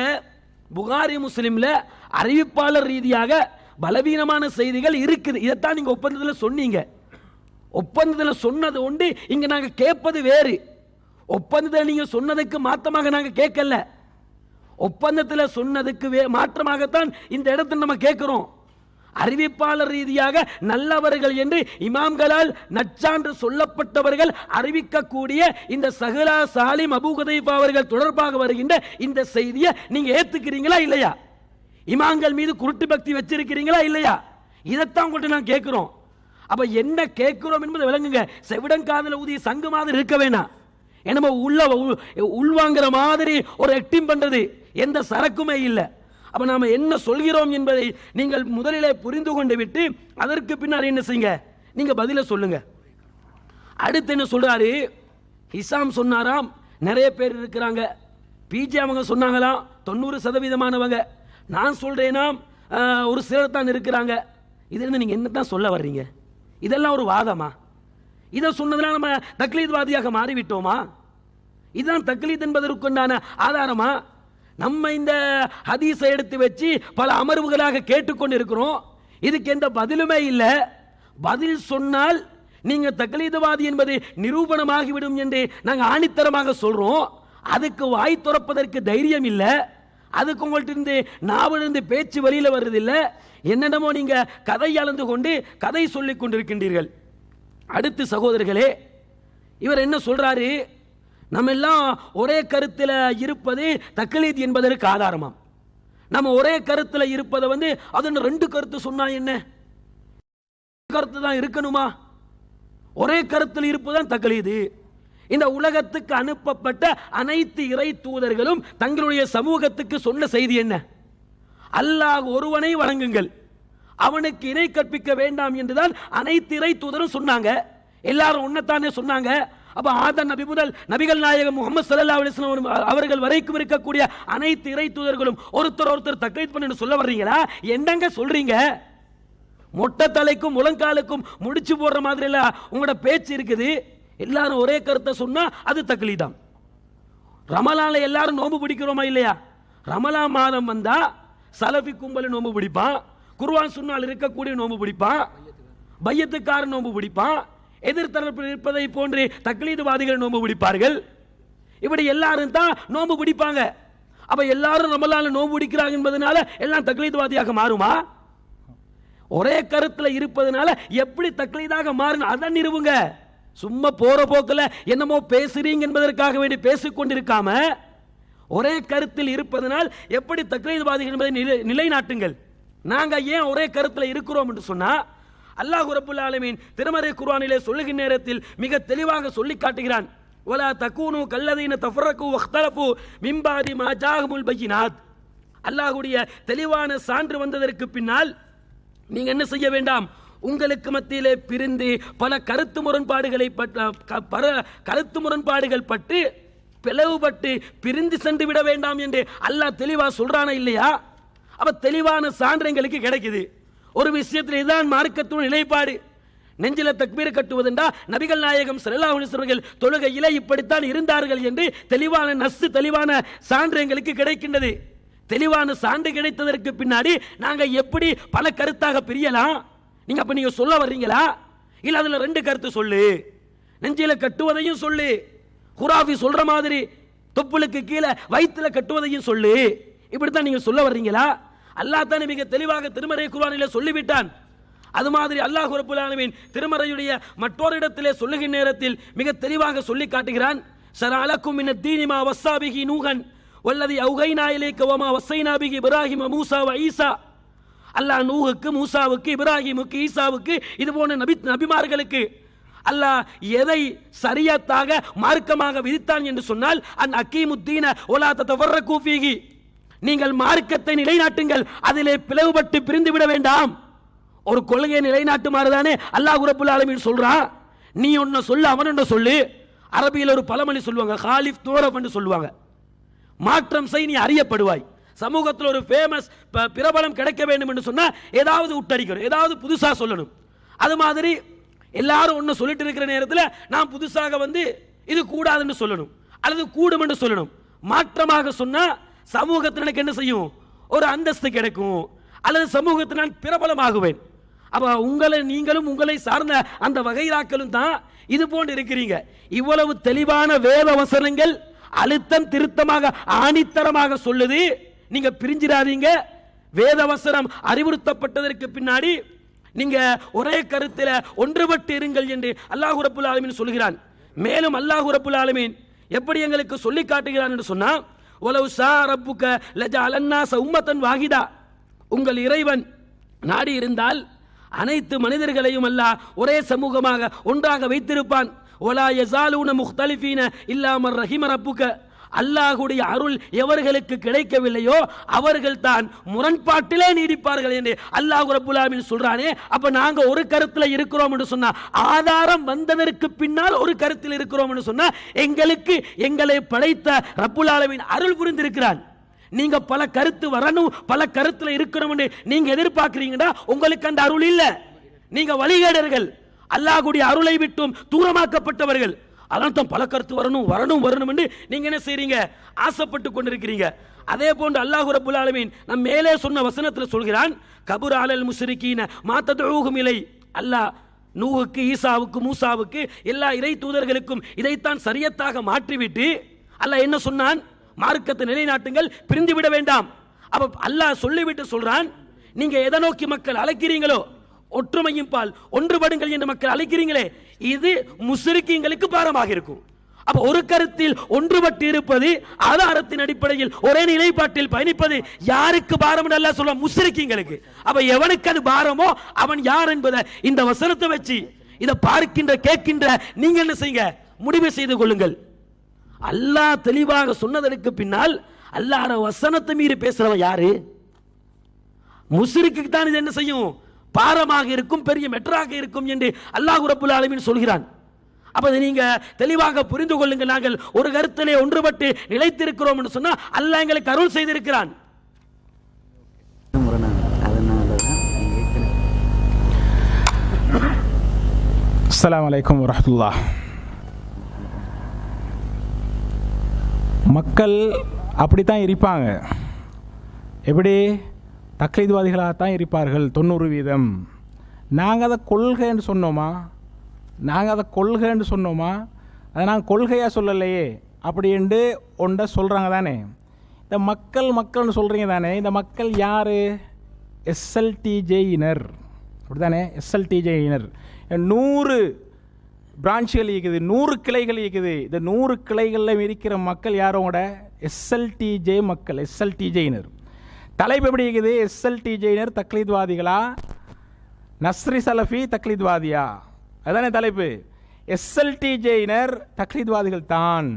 புகாரி முஸ்லிம்ல அறிவிப்பாளர் ரீதியாக பலவீனமான செய்திகள் இருக்குது, இதைத்தான் நீங்க ஒப்பந்தத்தில் சொன்னீங்க. ஒப்பந்தத்தில் சொன்னது உண்டு, இங்க நாங்க கேட்பது வேறு. ஒப்பந்தத்தில் நீங்க சொன்னதுக்கு மாத்தமாக நாங்க கேட்கல. ஒப்பந்தத்தில் சொன்னதுக்கு மாற்றமாகத்தான் இந்த இடத்துல நம்ம கேட்கிறோம். அறிவிப்பாளர் ரீதியாக நல்லவர்கள் என்று இமாம்களால் நச்சான்று சொல்லப்பட்டவர்கள் அறிவிக்கக்கூடிய இந்த சஹலா சாலிம் அபூ குதைஃபா அவர்கள் தொடர்பாக வருகின்ற இந்த செய்தியை நீங்க ஏத்துக்கிறீங்களா இல்லையா? இமாம்கள் மீது குருட்டு பக்தி வச்சிருக்கிறீங்களா இல்லையா? இதைத்தான் உங்கள்கிட்ட நான் கேட்கிறோம். அப்ப என்ன கேட்கிறோம் என்பதை விளங்குங்க. செவிடங்காதல ஊதிய சங்கு மாதிரி இருக்க வேணாம். என்னமோ உள்வாங்கிற மாதிரி ஒரு ஆக்டிங் பண்றது எந்த சரக்குமே இல்லை. அப்ப நாம என்ன சொல்கிறோம் என்பதை நீங்கள் முதலிலே புரிந்து கொண்டு விட்டு அதற்கு பின்னால் என்ன செய்யுங்க, நீங்க பதில சொல்லுங்க. அடுத்து என்ன சொல்றாரு, ஹிசாம் சொன்னாராம் நிறைய பேர் இருக்கிறாங்க, பிஜே அவங்க சொன்னாங்களாம் 90%. நான் சொல்றேனா ஒரு சிலர் தான் இருக்கிறாங்க. இதுல நீங்க என்னதான் சொல்ல வர்றீங்க? இதெல்லாம் ஒரு வாதமா? இதை சொன்னதுனால நம்ம தக்லீத்வாதியாக மாறிவிட்டோமா? இதுதான் தக்லீத் என்பதற்குண்டான ஆதாரமா? நம்ம இந்த ஹதீஸை எடுத்து வச்சு பல அமர்வுகளாக கேட்டுக்கொண்டு இருக்கிறோம். இதுக்கு எந்த பதிலுமே இல்லை. பதில் சொன்னால் நீங்க தக்லீத்வாதி என்பது நிரூபணமாகிவிடும் என்று நாங்கள் ஆணித்தரமாக சொல்றோம். அதுக்கு வாய் துறப்பதற்கு தைரியம் இல்லை. அதுக்கு உங்கள்ட்ட இருந்து நாவிலிருந்து பேச்சு வெளியில வருவதில்லை. என்னென்னமோ நீங்க கதை அளந்து கொண்டு கதை சொல்லிக் கொண்டிருக்கின்றீர்கள். அடுத்து சகோதரர்களே, இவர் என்ன சொல்றாரு, நம்ம எல்லாம் ஒரே கருத்தில் இருப்பது தக்லீத் என்பதற்கு ஆதாரமாம். நம்ம ஒரே கருத்தில் இருப்பதை அது 2 கருத்து சொன்னா என்ன, கருத்து தான் இருக்கணுமா? ஒரே கருத்தில் இருப்பதுதான் தக்லீது. இந்த உலகத்துக்கு அனுப்பப்பட்ட அனைத்து இறை தூதர்களும் தங்களுடைய சமூகத்துக்கு சொன்ன செய்தி என்ன? அல்லாஹ் ஒருவனை வணங்குங்கள், அவனுக்கு இணை கற்பிக்க வேண்டாம் என்றுதான் அனைத்து இறை தூதரும் சொன்னாங்க. எல்லாரும் ஒன்னத்தானே சொன்னாங்க. அப்ப ஆதம் நபி முதல் நபிகள் நாயகம் முகமது ஸல்லல்லாஹு அலைஹி வஸல்லம் அவர்கள் வரைக்கும் இருக்கக்கூடிய அனைத்து இறை தூதர்களும் ஒருத்தர் தக்லீத் பண்ணு சொல்ல வர்றீங்களா? என்னங்க சொல்றீங்க? மொட்டை தலைக்கும் முழங்காலுக்கும் முடிச்சு போடுற மாதிரி எல்லாம் உங்களோட பேச்சு இருக்குது. எல்லாரும் ஒரே கருத்தை சொன்னா அது தக்லீதாம். ரமலான்ல எல்லாரும் நோன்பு பிடிக்கிறோமா இல்லையா? ரமலான் மாதம் வந்தா சலஃபி கும்பல் நோன்பு பிடிப்பான், குர்ஆன் சுன்னால் இருக்கக்கூடிய நோன்பு பிடிப்பான், பையத்துக்காரன் நோன்பு பிடிப்பான், எதிர்த்தரப்பில் இருப்பதை போன்று தக்லீதுவாதிகள் நோன்பு பிடிப்பார்கள். இப்படி எல்லாரும் தான் நோன்பு பிடிப்பாங்க. அப்ப எல்லாரும் ரமலான்ல நோன்பு பிடிக்கிறாங்க என்பதனால எல்லாம் தக்லீதுவாதியாக மாறுமா? ஒரே கருத்துல இருப்பதனால எப்படி தக்லீதாக மாறும் அதை நிறுவுங்க. சும்மா போற போக்கில் என்னமோ பேசுறீங்க என்பதற்காக வேண்டி பேசிக்கொண்டிருக்காம ஒரே கருத்தில் இருப்பதனால் எப்படி தக்லீத்வாதிகள் என்பதை நிலைநாட்டுங்கள். நாங்க ஏன் ஒரே கருத்தில் இருக்கிறோம் என்று சொன்னா, அல்லாஹ் ரப்புல் ஆலமீன் திருமறை குர்ஆனிலே சொல்லுகிற நேரத்தில் மிக தெளிவாக சொல்லி காட்டுகிறான், வலா தகூனு கல்லதீன தஃபரகு வக்தலஃபு மின் பாதி மா ஜாஅஹுல் பையினாத். அல்லாஹ்வுடைய தெளிவான சான்று வந்ததற்கு பின்னால் நீங்க என்ன செய்ய வேண்டாம், உங்களுக்கு மத்தியிலே பிரிந்து பல கருத்து முரண்பாடுகள் பட்டு பிளவுபட்டு பிரிந்து சென்று விட வேண்டாம் என்று அல்லாஹ் தெளிவா சொல்றானா இல்லையா? அப்ப தெளிவான சான்று எங்களுக்கு கிடைக்குது. ஒரு விஷயத்தில் இதுதான் மார்க்கத்துடைய நிலைப்பாடு. நெஞ்சில தக்பீர் கட்டுவதென்றா நபிகள் நாயகம் ஸல்லல்லாஹு அலைஹி வஸல்லம் தொழுகையிலே இப்படித்தான் இருந்தார்கள் என்று தெளிவான நஸ்ஸு தெளிவான சான்று எங்களுக்கு கிடைக்கின்றது. தெளிவான சான்று கிடைத்ததற்கு பின்னாடி நாங்க எப்படி பல கருத்தாக பிரியலாம்? நீங்க அப்ப நீங்க சொல்ல வர்றீங்களா? இல்ல அதுல 2 கருத்து சொல்லு, நெஞ்சில கட்டுவதையும் சொல்லு, குராஃபி சொல்ற மாதிரி தொப்புளுக்கு கீழே வயிற்றுல கட்டுவதையும் சொல்லு, இப்படித்தான் நீங்க சொல்ல வர்றீங்களா? அல்லாஹ் தான் மிக தெளிவாக திருமறை குர்ஆனிலே சொல்லிவிட்டான். அது மாதிரி அல்லாஹ் ரப்புல் ஆலமீன் திருமறையுடைய மற்றொரு இடத்திலே சொல்லுகிற நேரத்தில் மிக தெளிவாக சொல்லி காட்டுகிறான், ஷரஅலக்கும் மினத் தீனி மா வஸ்ஸா பிஹி நூஹன் வல்லதி அவ்கைனா இலைக வமா வஸ்ஸைனா பிஹி இப்ராஹிம மூஸா வ ஈசா. அல்லாஹ் நூஹுக்கு, மூசாவுக்கு, இப்ராஹிமுக்கு, ஈசாவுக்கு இது போன்ற நபிமார்களுக்கு அல்லாஹ் எதை சரியத்தாக மார்க்கமாக விதித்தான் என்று சொன்னால், அன் அகீமுத்தீன வலா ததஃபர்ரகு ஃபீஹி, நீங்கள் மார்க்கத்தை நிலைநாட்டுங்கள், அதிலே பிளவுபட்டு பிரிந்து விட வேண்டாம். ஒரு கொள்கையை நிலைநாட்டுமாறு தானே அல்லாஹ் ரப்புல் ஆலமீன் சொல்றான். நீ ஒன்ன சொல்லு, அவன் ஒன்ன சொல்லு. அரபியில் ஒரு பழமொழி சொல்லுவாங்க, காலிஃப் தூரப் என்று சொல்லுவாங்க. மாற்றம் செய், நீ அறியப்படுவாய். சமூகத்தில் ஒரு ஃபேமஸ் பிரபலம் கிடைக்க வேண்டும் என்று சொன்னா ஏதாவது உட்டடிக்கணும், ஏதாவது புதுசா சொல்லணும். அது மாதிரி எல்லாரும் ஒன்னு சொல்லிட்டு இருக்கிற நேரத்தில் நான் புதுசாக இது கூடாதுன்னு சொல்லணும் அல்லது கூடும் என்று சொல்லணும். மாற்றமாக சொன்னா சமூகத்தில் எனக்கு என்ன செய்யும், ஒரு அந்தஸ்து கிடைக்கும் அல்லது சமூகத்தில் நான் பிரபலமாகுவேன். அப்ப நீங்களும் உங்களை சார்ந்த அந்த வகைராக்களும் தான் இது போன்று இருக்கிறீங்க. இவ்வளவு தெளிவான வேத வசனங்கள் அழுத்தம் திருத்தமாக ஆணித்தரமாக சொல்லுது, நீங்க பிரிஞ்சிடாதீங்க. வேதவசனம் அறிவுறுத்தப்பட்டதற்கு பின்னாடி நீங்க ஒரே கருத்தில் ஒன்றுபட்டு இருங்கள் என்று அல்லாஹ் ரப்புல் ஆலமீன் சொல்கிறான். மேலும் அல்லாஹ் ரப்புல் ஆலமீன் எப்படி எங்களுக்கு சொல்லி காட்டுகிறான் என்று சொன்னா, வலவ் ஷா ரப்புக லஜஅலன்னாஸ உம்மத்தன் வாஹிதா, உங்கள் இறைவன் நாடி இருந்தால் அனைத்து மனிதர்களையும் அல்லாஹ் ஒரே சமூகமாக ஒன்றாக வைத்திருப்பான். வலா யஸாலூன முக்தலிஃபீன இல்லா மர் ரஹிம ரப்புக, அல்லாஹ்வுடைய அருள் எவர்களுக்கு கிடைக்கவில்லையோ அவர்கள் தான் முரண்பாட்டிலே நீடிப்பார்கள் என்று அல்லாஹ் ரப்புல் ஆலமீன் சொல்றானே. அப்ப நாங்க ஒரு கருத்தில் இருக்கிறோம் என்று சொன்னா, ஆதாரம் வந்ததற்கு பின்னால் ஒரு கருத்தில் இருக்கிறோம் என்று சொன்னா, எங்களுக்கு எங்களை படைத்த ரப்புல் ஆலமீன் அருள் புரிந்திருக்கிறான். நீங்க பல கருத்து வரணும், பல கருத்துல இருக்கணும் என்று நீங்க எதிர்பார்க்கிறீங்கன்னா உங்களுக்கு அந்த அருள் இல்ல. நீங்க வழிகேடர்கள், அல்லாஹ்வுடைய அருளை விட்டும் தூரமாக்கப்பட்டவர்கள். அதனால தான் பல கருத்து வரணும் வரணும் வரணும் என்று நீங்க என்ன செய்றீங்க, ஆசைப்பட்டு கொண்டிருக்கிறீங்க. அதே போன்று அல்லாஹ் ரப்புல் ஆலமீன் நம் மேலே சொன்ன வசனத்தில் சொல்கிறான், கபுர அலல் முஸ்ரிகீன மா ததுஊஹும் இலை. அல்லாஹ் நூஹுக்கு, ஈசாவுக்கு, மூசாவுக்கு, எல்லா இறை தூதர்களுக்கும் இதைத்தான் சரியத்தாக மாற்றிவிட்டு அல்லாஹ் என்ன சொன்னான், மார்க்கத்தை நிலைநாட்டுங்கள், பிரிந்து விட வேண்டாம். அப்ப அல்லாஹ் சொல்லிவிட்டு சொல்றான், நீங்க எதை நோக்கி மக்கள் அழைக்கிறீங்களோ, ஒற்றுமையும் பால் ஒன்றுபடுங்கள் என்று மக்கள் அழைக்கிறீங்களே, இது முஸ்ரிக்கீங்களுக்கு பாரமாக இருக்கும். அப்ப ஒரு கருத்தில் ஒன்றுபட்டு இருப்பது, ஆதாரத்தின் அடிப்படையில் ஒரே நிலைப்பாட்டில் பயணிப்பது யாருக்கு பாரம் என்று அல்லாஹ் சொல்றான், முஸ்ரிக்கீங்களுக்கு. அப்ப எவனுக்கு அது பாரமோ அவன் யார் என்பதை இந்த வசனத்தை வச்சு இதை பார்க்கின்ற கேட்கின்ற நீங்க என்ன செய்யுங்க, முடிவு செய்து கொள்ளுங்கள். அல்லாஹ் தெளிவாக சொன்னதற்கு பின்னால் அல்லாஹ் வசனத்தை மீறி பேசுறவன் யாரு? முஸ்ரிக்கு தான் இது என்ன செய்யும், பாரமாக இருக்கும், பெரிய மெட்ராக இருக்கும் என்று அல்லாஹ் ரப்புல் ஆலமீன் சொல்கிறான். அப்ப நீங்க தெளிவாக புரிந்து கொள்ளுங்கள், நாங்கள் ஒரு கருத்திலே ஒன்றுபட்டு நிலைத்திருக்கிறோம் என்று சொன்னா அல்லாஹ் எங்களுக்கு அருள் செய்திருக்கிறான். அஸ்ஸலாமு அலைக்கும் வரஹ்மத்துல்லாஹ். மக்கள் அப்படித்தான் இருப்பாங்க. எப்படி? தக்லீத்வாதிகளாகத்தான் இருப்பார்கள் 90%. நாங்கள் அதை கொள்கைன்னு சொன்னோமா? அதை நாங்கள் கொள்கையாக சொல்லலையே அப்படின்ட்டு ஒன்றை சொல்கிறாங்க தானே. இந்த மக்கள்னு சொல்கிறீங்க தானே, இந்த மக்கள் யார்? எஸ்எல்டிஜேயினர், அப்படி தானே? எஸ்எல்டிஜேயினர் 100 பிரான்ச்சுகள் இருக்குது, 100 கிளைகள் இருக்குது. இந்த 100 கிளைகளில் இருக்கிற மக்கள் யாரோட? எஸ்எல்டிஜே மக்கள், எஸ்எல்டிஜேயினர். தலைப்பு எப்படி இருக்குது? எஸ்எல்டிஜேயினர் தக்லீத்வாதிகளா, நஸ்ரி சலஃபி தக்லீத்வாதியா? அதுதானே தலைப்பு. எஸ்எல்டிஜேயினர் தக்லீத்வாதிகள் தான்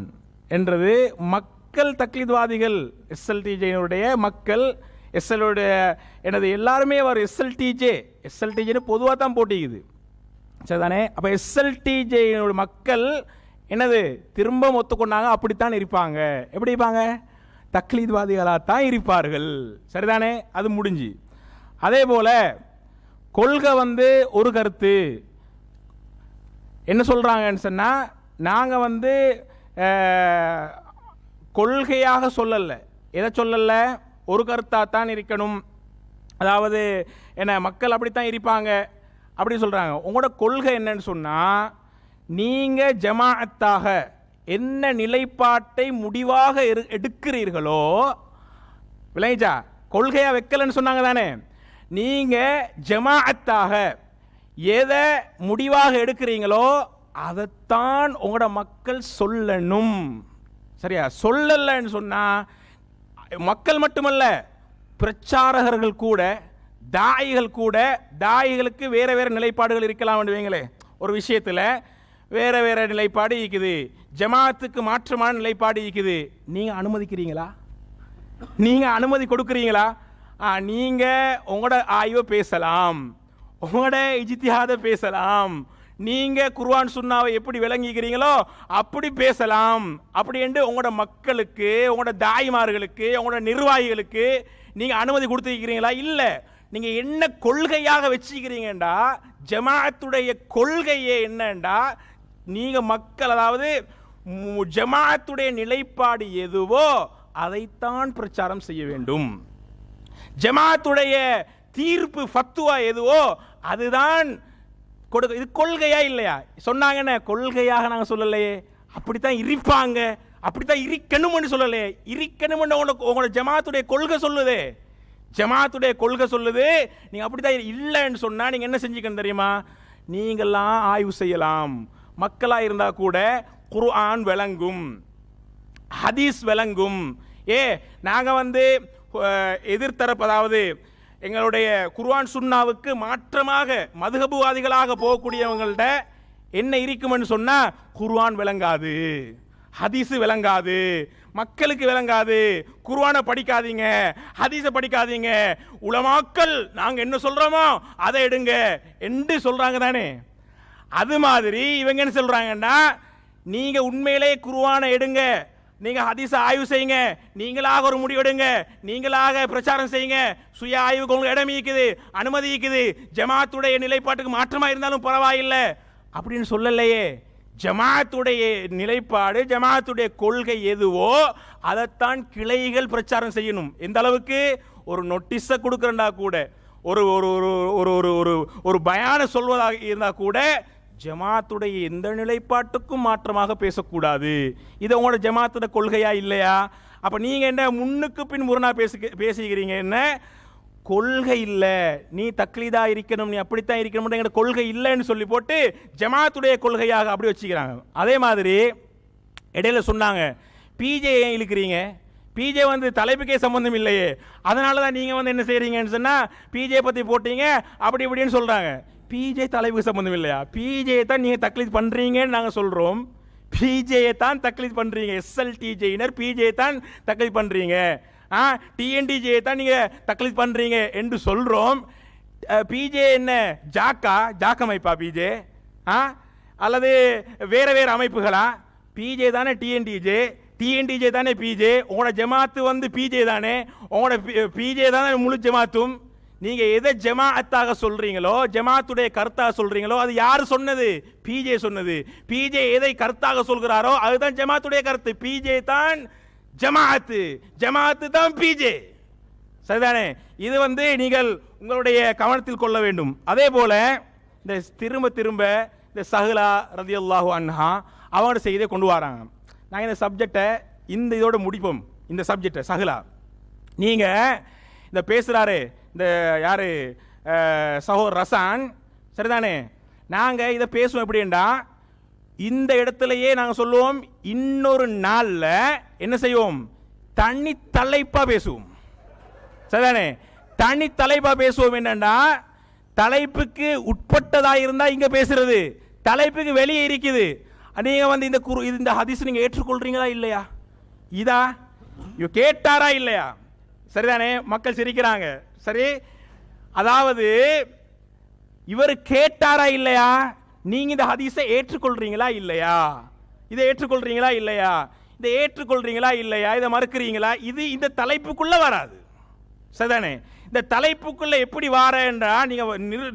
என்றது மக்கள் தக்லீத்வாதிகள். எஸ்எல்டிஜேயினுடைய மக்கள், எஸ்எல்லுடைய எனது எல்லாருமே அவர் எஸ்எல்டிஜேன்னு பொதுவாக தான் போட்டிக்குது, சரிதானே? அப்போ எஸ்எல்டிஜேயினுடைய மக்கள் என்னது திரும்ப ஒத்துக்கொண்டாங்க, அப்படித்தான் இருப்பாங்க. எப்படி இருப்பாங்க? தக்லீத்வாதிகளாக தான் இருப்பார்கள், சரிதானே? அது முடிஞ்சு. அதே போல கொள்கை ஒரு கருத்து என்ன சொல்றாங்கன்னு சொன்னா, நாங்கள் கொள்கையாக சொல்லல. எதை சொல்லல? ஒரு கருத்தாக தான் இருக்கணும், அதாவது என்ன மக்கள் அப்படித்தான் இருப்பாங்க அப்படி சொல்றாங்க. உங்களோட கொள்கை என்னன்னு சொன்னா, நீங்க ஜமாஅத்தாக என்ன நிலைப்பாட்டை முடிவாக எடுக்கிறீர்களோ, விளைஞ்சா கொள்கையா வைக்கலன்னு சொன்னாங்க தானே. நீங்க ஜமாஅத்தாக எதை முடிவாக எடுக்கிறீங்களோ அதைத்தான் உங்களோட மக்கள் சொல்லணும், சரியா? சொல்லலன்னு சொன்னா மக்கள் மட்டுமல்ல, பிரச்சாரகர்கள் கூட, தாயிகளுக்கு வேற வேற நிலைப்பாடுகள் இருக்கலாம் வைங்களே. ஒரு விஷயத்தில் வேற வேற நிலைப்பாடு இருக்குது, ஜமாத்துக்கு மாற்றமான நிலைப்பாடு இருக்குது. நீங்க அனுமதிக்கிறீங்களா? நீங்க அனுமதி கொடுக்குறீங்களா? நீங்க உங்களோட ஆய்வை பேசலாம், உங்களோட இஜ்திஹாத பேசலாம், நீங்க குர்ஆன் சுன்னாவை எப்படி விளங்கிக்கிறீங்களோ அப்படி பேசலாம். அப்படி என்று உங்களோட மக்களுக்கு, உங்களோட தாய்மார்களுக்கு, உங்களோட நிர்வாகிகளுக்கு நீங்க அனுமதி கொடுத்துருக்கிறீங்களா? இல்ல. நீங்க என்ன கொள்கையாக வச்சுக்கிறீங்கடா, ஜமாஅத்துடைய கொள்கையே என்னண்டா, நீங்க மக்கள், அதாவது ஜமாஅத்துடைய நிலைப்பாடு எதுவோ அதைத்தான் பிரச்சாரம் செய்ய வேண்டும். ஜமாஅத்துடைய தீர்ப்பு ஃபத்வா எதுவோ அதுதான் கொடுக்க. இது கொள்கையா இல்லையா? சொன்னாங்கன்னு கொள்கையாக நாங்கள் சொல்லலையே, அப்படித்தான் இருப்பாங்க அப்படித்தான் இருக்கணும்னு சொல்லலே, இருக்கணும்னு உங்களோட ஜமாத்துடைய கொள்கை சொல்லுது. ஜமாத்துடைய கொள்கை சொல்லுது நீங்க அப்படித்தான் இல்லைன்னு சொன்னா நீங்க என்ன செஞ்சுக்கணும் தெரியுமா? நீங்கெல்லாம் ஆய்வு செய்யலாம். மக்களா இருந்தா கூட குர்ஆன் விளங்கும், ஹதீஸ் விளங்கும். நாங்க வந்து எதிர்த்தரப்பு, அதாவது எங்களுடைய குர்ஆன் சுன்னாவுக்கு மாற்றமாக மதுஹபுவாதிகளாக போகக்கூடியவங்கள்ட்ட என்ன இருக்கும்னு சொன்னா குர்ஆன் விளங்காது, ஹதீஸ் விளங்காது, மக்களுக்கு விளங்காது, குர்ஆனை படிக்காதீங்க, ஹதீஸை படிக்காதீங்க, உலமாக்கள் நாங்க என்ன சொல்றோமோ அதை எடுங்க என்று சொல்றாங்க தானே. அது மாதிரி இவங்க என்ன சொல்றாங்கன்னா, நீங்க உண்மையிலே குர்ஆனை எடுங்க, நீங்க ஹதீஸை ஆய்வு செய்யுங்க, நீங்களாக ஒரு முடிவு எடுங்க, நீங்களாக பிரச்சாரம் செய்யுங்க, சுய ஆய்வுக்கு உங்களுக்கு இடம் இருக்குது, அனுமதி இருக்குது, ஜமாத்துடைய நிலைப்பாட்டுக்கு மாற்றமா இருந்தாலும் பரவாயில்லை அப்படின்னு சொல்லலையே. ஜமாத்துடைய நிலைப்பாடு, ஜமாத்துடைய கொள்கை எதுவோ அதைத்தான் கிளைகள் பிரச்சாரம் செய்யணும். எந்த அளவுக்கு? ஒரு நோட்டீஸை கொடுக்கறா கூட, ஒரு ஒரு ஒரு ஒரு ஒரு பயான சொல்வதாக இருந்தா கூட ஜமாத்துடைய எந்த நிலைப்பாட்டுக்கும் மாற்றமாக பேசக்கூடாது. இது உங்களோட ஜமாத்துடைய கொள்கையா இல்லையா? அப்ப நீங்க என்ன முன்னுக்கு பின் முரணா பேசுகிறீங்க? என்ன கொள்கை இல்லை, நீ தக்லீதா இருக்கணும், நீ அப்படித்தான் இருக்கணும், எங்க கொள்கை இல்லைன்னு சொல்லி போட்டு ஜமாத்துடைய கொள்கையாக அப்படி வச்சுக்கிறாங்க. அதே மாதிரி இடையில சொன்னாங்க, பிஜே ஏன் இழுக்கிறீங்க? பிஜே வந்து தலைப்புக்கே சம்பந்தம் இல்லையே, அதனால தான் நீங்க வந்து என்ன செய்றீங்கன்னு சொன்னா பிஜே பத்தி போட்டீங்க அப்படி இப்படின்னு சொல்றாங்க. பிஜே தலைப்புக்கு சம்பந்தம் இல்லையா? பிஜே தான் நீங்க தக்லீத் பண்றீங்கன்னு நாங்க சொல்றோம். பிஜே தான் தக்லீத் பண்றீங்க, எஸ்எல்டிஜேயினர் பிஜே தான் தக்லீத் பண்றீங்க, டிஎன்டிஜே தான் நீங்க தக்லீத் பண்றீங்க என்று சொல்றோம். பிஜே என்ன ஜாக் அமைப்பா பிஜே? அல்லது வேற வேற அமைப்புகளா? பிஜே தானே டிஎன்டிஜே, டிஎன்டிஜே தானே பிஜே. உங்களோட ஜமாத்து வந்து பிஜே தானே, உங்களோட பிஜே தானே முழு ஜமாத்தும். நீங்க எதை ஜமாஅத்தாக சொல்றீங்களோ, ஜமாத்துடைய கருத்தாக சொல்றீங்களோ அது யாரு சொன்னது? பிஜே சொன்னது. பிஜே எதை கருத்தாக சொல்கிறாரோ அதுதான் ஜமாத்துடைய கருத்து. பிஜே தான் ஜமாஅத்து, ஜமாஅத்து தான் பிஜே. சரிதானே? இது வந்து நீங்கள் உங்களுடைய கவனத்தில் கொள்ள வேண்டும். அதே போல இந்த திரும்ப திரும்ப இந்த சஹ்லா ரலியல்லாஹு அன்ஹா அவங்களோட செய்தியை கொண்டு வராங்க. நாங்கள் இந்த சப்ஜெக்டை இந்த இதோட முடிப்போம். இந்த சப்ஜெக்டை சஹ்லா நீங்க இந்த பேசுறாரு இந்த யாரு சஹோர் ரசான், சரிதானே? நாங்க இதை பேசுவோம் எப்படின்னா, இந்த இடத்துலயே நாங்க சொல்லுவோம், இன்னொரு நாள்ல என்ன செய்வோம், தனி தலைப்பா பேசுவோம். சரிதானே? தனி தலைப்பா பேசுவோம். என்னன்னா, தலைப்புக்கு உட்பட்டதா இருந்தா இங்க பேசுறது, தலைப்புக்கு வெளியே இருக்குது. நீங்க வந்து இந்த ஹதீஸ் நீங்க ஏற்றுக்கொள்றீங்களா இல்லையா? இதா கேட்டாரா இல்லையா? சரிதானே? மக்கள் சிரிக்கிறாங்க. சரி, அதாவது இவர் கேட்டாரா இல்லையா? நீங்க இந்த ஹதீஸை ஏற்றுக்கொள்றீங்களா இல்லையா? இதை ஏற்றுக்கொள்றீங்களா இல்லையா? இதை ஏற்றுக்கொள்றீங்களா இல்லையா? இதை மறுக்கிறீங்களா? இது இந்த தலைப்புக்குள்ள வராது. சரிதானே? இந்த தலைப்புக்குள்ள எப்படி வாரன்றா நீங்க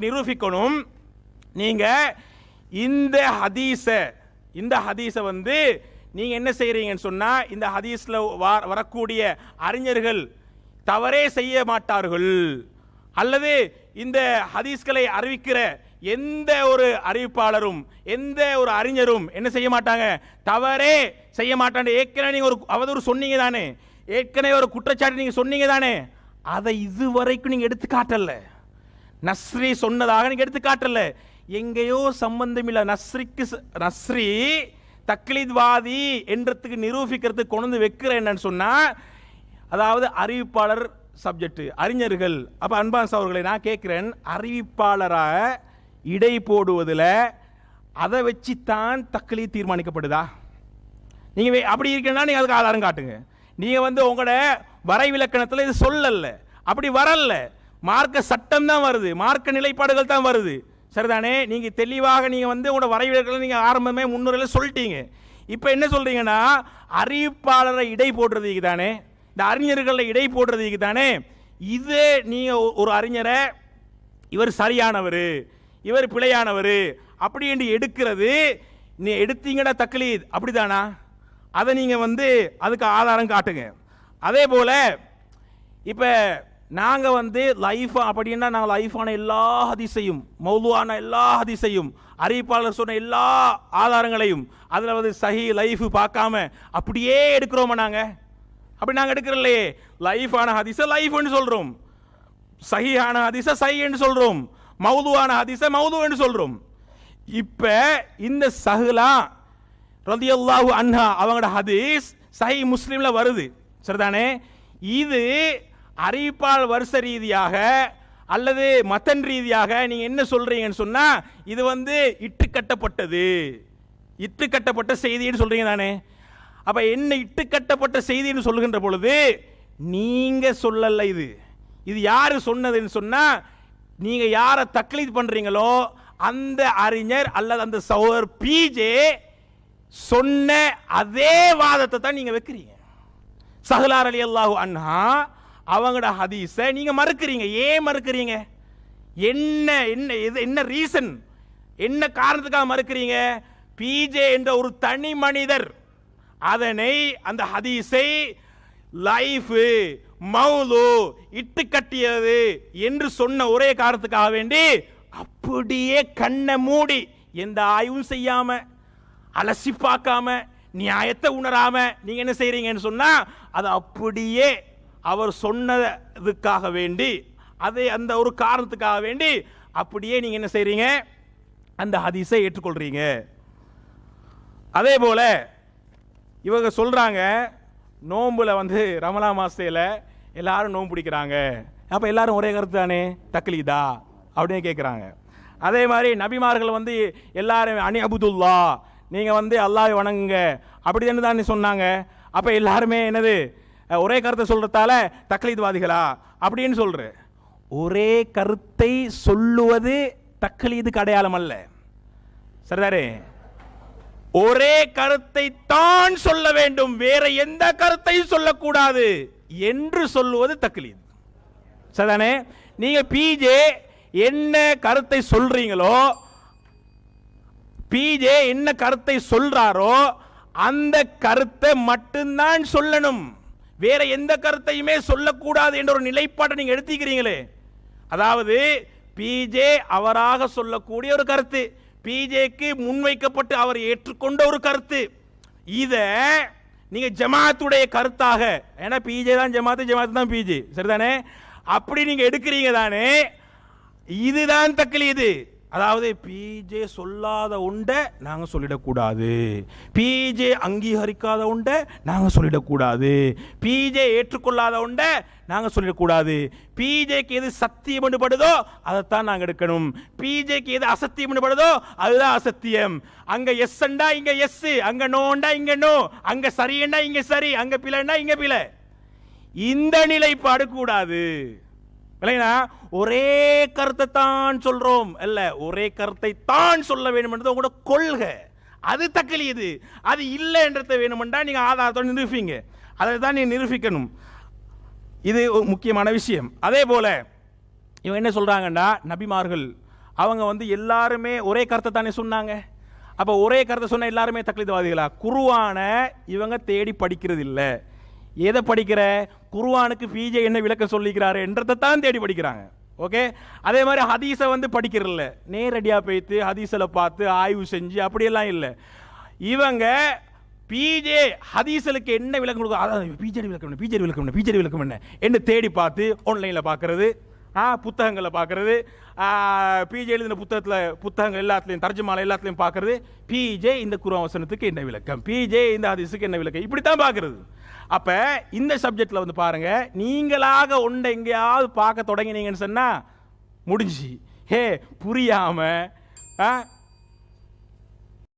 நிரூபிக்கணும். நீங்க இந்த ஹதீஸை வந்து நீங்க என்ன செய்றீங்கன்னு சொன்னா, இந்த ஹதீஸ்ல வரக்கூடிய அறிஞர்கள் தவறே செய்ய மாட்டார்கள், அல்லது இந்த ஹதீஸ்களை அறிவிக்கிற எந்த ஒரு அறிவிப்பாளரும் எந்த ஒரு அறிஞரும் என்ன செய்ய மாட்டாங்க, தவறே செய்ய மாட்டாங்க. ஏற்கனவே நீங்க ஒரு அவதூறு சொன்னீங்க தானே, ஏற்கனவே ஒரு குற்றச்சாட்டு நீங்க சொன்னீங்க தானே, அதை இதுவரைக்கும் நீங்க எடுத்து காட்டல. நஸ்ரி சொன்னதாக நீங்க எடுத்து காட்டல. எங்கேயோ சம்பந்தம் இல்ல. நஸ்ரி தக்லீத்வாதி என்றதுக்கு நிரூபிக்கிறதுக்கு கொண்டு வைக்கிற என்னன்னு சொன்னா, அதாவது அறிவிப்பாளர் சப்ஜெக்ட், அறிஞர்கள். அப்ப அன்பான்ஸ் அவர்களை நான் கேட்கிறேன், அறிவிப்பாளராக இடை போடுவதில் அதை வச்சுத்தான் தக்லீத் தீர்மானிக்கப்படுதா? நீங்க அப்படி இருக்கீங்கன்னா நீங்க அதுக்கு ஆதாரம் காட்டுங்க. நீங்க வந்து உங்களோட வரைவிலக்கணத்தில் இது சொல்லல, அப்படி வரல. மார்க்க சட்டம் தான் வருது, மார்க்க நிலைப்பாடுகள் தான் வருது. சரிதானே? நீங்க தெளிவாக நீங்க வந்து உங்களோட வரைவிலக்கணம் நீங்க ஆரம்பமே முன்னுரையில் சொல்லிட்டீங்க. இப்போ என்ன சொல்றீங்கன்னா, அறிவிப்பாளரை இடை போடுறதுக்கு தானே, இந்த அறிஞர்களை இடை போடுறதுக்கு தானே. இது நீங்க ஒரு அறிஞரை இவர் சரியானவர் இவர் பிழையானவர் அப்படி என்று எடுக்கிறது, நீ எடுத்தீங்கடா தக்லீத், அப்படிதானா? அதை நீங்க வந்து அதுக்கு ஆதாரம் காட்டுங்க. அதே போல இப்ப நாங்கள் வந்து லைஃப் அப்படின்னா நாங்கள் லைஃபான எல்லா ஹதீஸையும் மௌதுவான எல்லா ஹதீஸையும் அறிவிப்பாளர் சொன்ன எல்லா ஆதாரங்களையும் அதில் வந்து சஹி லைஃப் பார்க்காம அப்படியே எடுக்கிறோமா நாங்கள்? அப்படி நாங்கள் எடுக்கிறல்லையே. லைஃபான ஹதீஸை லைஃப்னு சொல்கிறோம், சஹியான ஹதீஸை சஹின்னு சொல்கிறோம், மௌதுவான ஹதீஸை மௌதுன்னு சொல்கிறோம். இப்போ இந்த சஹ்லா ரலியல்லாஹு அன்ஹா அவங்களோட ஹதீஸ் சஹி முஸ்லிம்ல வருது, சரிதானே? இது அறிவிப்பால் வருஷ ரீதியாக அல்லது மத்தன் ரீதியாக நீங்க என்ன சொல்றீங்கன்னு சொன்னா இது வந்து இட்டுக்கட்டப்பட்டது, இட்டுக்கட்டப்பட்ட செய்தின்னு சொல்றீங்க தானே? அப்ப என்ன இட்டுக்கட்டப்பட்ட செய்தின்னு சொல்லுகின்ற பொழுது நீங்க சொல்லல, இது யாரு சொன்னதுன்னு சொன்னா நீங்க யாரை தக்லீத் பண்றீங்களோ அந்த அறிஞர் அல்லது அந்த சகோதரர் பிஜே சொன்ன அதே வாதத்தை தான் நீங்க வைக்கிறீங்க. சஹ்லா ரலியல்லாஹு அன்ஹா அவங்களோட ஹதீஸை நீங்க மறுக்கிறீங்க. ஏன் மறுக்கிறீங்க? என்ன என்ன என்ன ரீசன், என்ன காரணத்துக்காக மறுக்கிறீங்க? பிஜே என்ற ஒரு தனி மனிதர் அதனை அந்த ஹதீஸை லைஃப் மௌது இட்டு கட்டியது என்று சொன்ன ஒரே காரணத்துக்காக வேண்டி அப்படியே கண்ணை மூடி எந்த ஆய்வும் செய்யாம அலசி பார்க்காம நியாயத்தை உணராம நீங்க என்ன செய்றீங்கன்னு சொன்னா அது அப்படியே அவர் சொன்னதுக்காக வேண்டி அதை அந்த ஒரு காரணத்துக்காக வேண்டி அப்படியே நீங்க என்ன செய்றீங்க? அந்த ஹதீஸை ஏற்றுக்கொள்றீங்க. அதே போல இவங்க சொல்றாங்க நோம்புல வந்து ரமலா மாசத்துல எல்லாரும் நோம்பு பிடிக்கிறாங்க, அப்ப எல்லாரும் ஒரே கருத்து தானே, தக்லீதா அப்படின்னு கேட்குறாங்க. அதே மாதிரி நபிமார்கள் வந்து எல்லாரும் அனி அபுதுல்லா நீங்க வந்து அல்லாஹ்வை வணங்குங்க அப்படி தானே சொன்னாங்க. அப்ப எல்லாருமே என்னது ஒரே கருத்தை சொல்றதால தக்லீத்வாதிகளா அப்படின்னு சொல்ற. ஒரே கருத்தை சொல்லுவது தக்லீதுக்கு அடையாளம் அல்ல, சரிதானே? ஒரே கருத்தை தான் சொல்ல வேண்டும், வேற எந்த கருத்தையும் சொல்லக்கூடாது என்று சொல்லுவது தக்லீத், சரிதானே? நீங்க பிஜே என்ன கருத்தை சொல்றீங்களோ, பிஜே என்ன கருத்தை சொல்றாரோ அந்த கருத்தை மட்டும்தான் சொல்லணும், வேற எந்த கருத்தையுமே சொல்லக்கூடாது என்ற ஒரு நிலைப்பாட்டை நீங்க எடுத்துக்கிறீங்களே. அதாவது பிஜே அவராக சொல்லக்கூடிய ஒரு கருத்து, பிஜேக்கு முன்வைக்கப்பட்டு அவர் ஏற்றுக்கொண்ட ஒரு கருத்து, இத நீங்க ஜமாத்துடைய கருத்தாக, ஏன்னா பிஜே தான் ஜமாத்து, ஜமாத்து தான் பிஜே, சரிதானே? அப்படி நீங்க எடுக்கிறீங்க தானே, இதுதான் தக்லீது. அதாவது பிஜே சொல்லாத உண்டை நாங்கள் சொல்லிடக்கூடாது, பிஜே அங்கீகரிக்காத உண்டை நாங்கள் சொல்லிடக்கூடாது, பிஜே ஏற்றுக்கொள்ளாத உண்டை நாங்கள் சொல்லிடக்கூடாது, பிஜேக்கு எது சத்தியம் படுதோ அதைத்தான் நாங்கள் எடுக்கணும், பிஜேக்கு எது அசத்தியம் படுதோ அதுதான் அசத்தியம். அங்க எஸ் அண்டா இங்க எஸ், அங்க நோண்டா இங்க நோ, அங்க சரியண்டா இங்க சரி, அங்க பிழைண்டா இங்க பிழை. இந்த நிலைப்பாடு கூடாது. ஒரே கருத்தை தான் சொல்றோம் அல்ல, ஒரே கருத்தை தான் சொல்ல வேண்டும் என்றது உங்களோட கொள்கை, அது தக்லீது. அது இல்லை என்றதை வேணுமென்றா நீங்க ஆதாரத்தோடு நிரூபிங்க, அதை தான் நீங்க நிரூபிக்கணும். இது ஒரு முக்கியமான விஷயம். அதே போல இவங்க என்ன சொல்றாங்கன்னா நபிமார்கள் அவங்க வந்து எல்லாருமே ஒரே கருத்தை தானே சொன்னாங்க. அப்ப ஒரே கருத்தை சொன்ன எல்லாருமே தக்லீத்வாதிகளா? குர்ஆன இவங்க தேடி படிக்கிறது இல்லை. எதை படிக்கிற? குர்ஆனுக்கு பிஜே என்ன விளக்கம் சொல்லிக்கிறாரு என்றதை தான் தேடி படிக்கிறாங்க. ஓகே. அதே மாதிரி ஹதீஸை வந்து படிக்கிறதில்ல, நேரடியாக போய்த்து ஹதீஸில் பார்த்து ஆய்வு செஞ்சு அப்படியெல்லாம் இல்லை. இவங்க பிஜே ஹதீஸலுக்கு என்ன விளக்கம் கொடுக்கும், அதான் பிஜே விளக்கம் என்ன, பிஜே விளக்கம் என்ன, பிஜே விளக்கம் என்ன என்று தேடி பார்த்து ஆன்லைனில் பார்க்கறது, புத்தகங்களில் பார்க்கறது, பிஜே எழுதின புத்தகங்கள் எல்லாத்துலேயும் தர்ஜுமால எல்லாத்துலேயும் பார்க்கறது, பிஜே இந்த குர்ஆன் வசனத்துக்கு என்ன விளக்கம், பிஜே இந்த ஹதீஸுக்கு என்ன விளக்கம், இப்படி தான் பார்க்கறது. அப்ப இந்த சப்ஜெக்ட்ல வந்து பாருங்க, நீங்களாக ஒன்றை எங்கேயாவது பார்க்க தொடங்கினீங்கன்னு சொன்னா முடிஞ்சு. புரியாம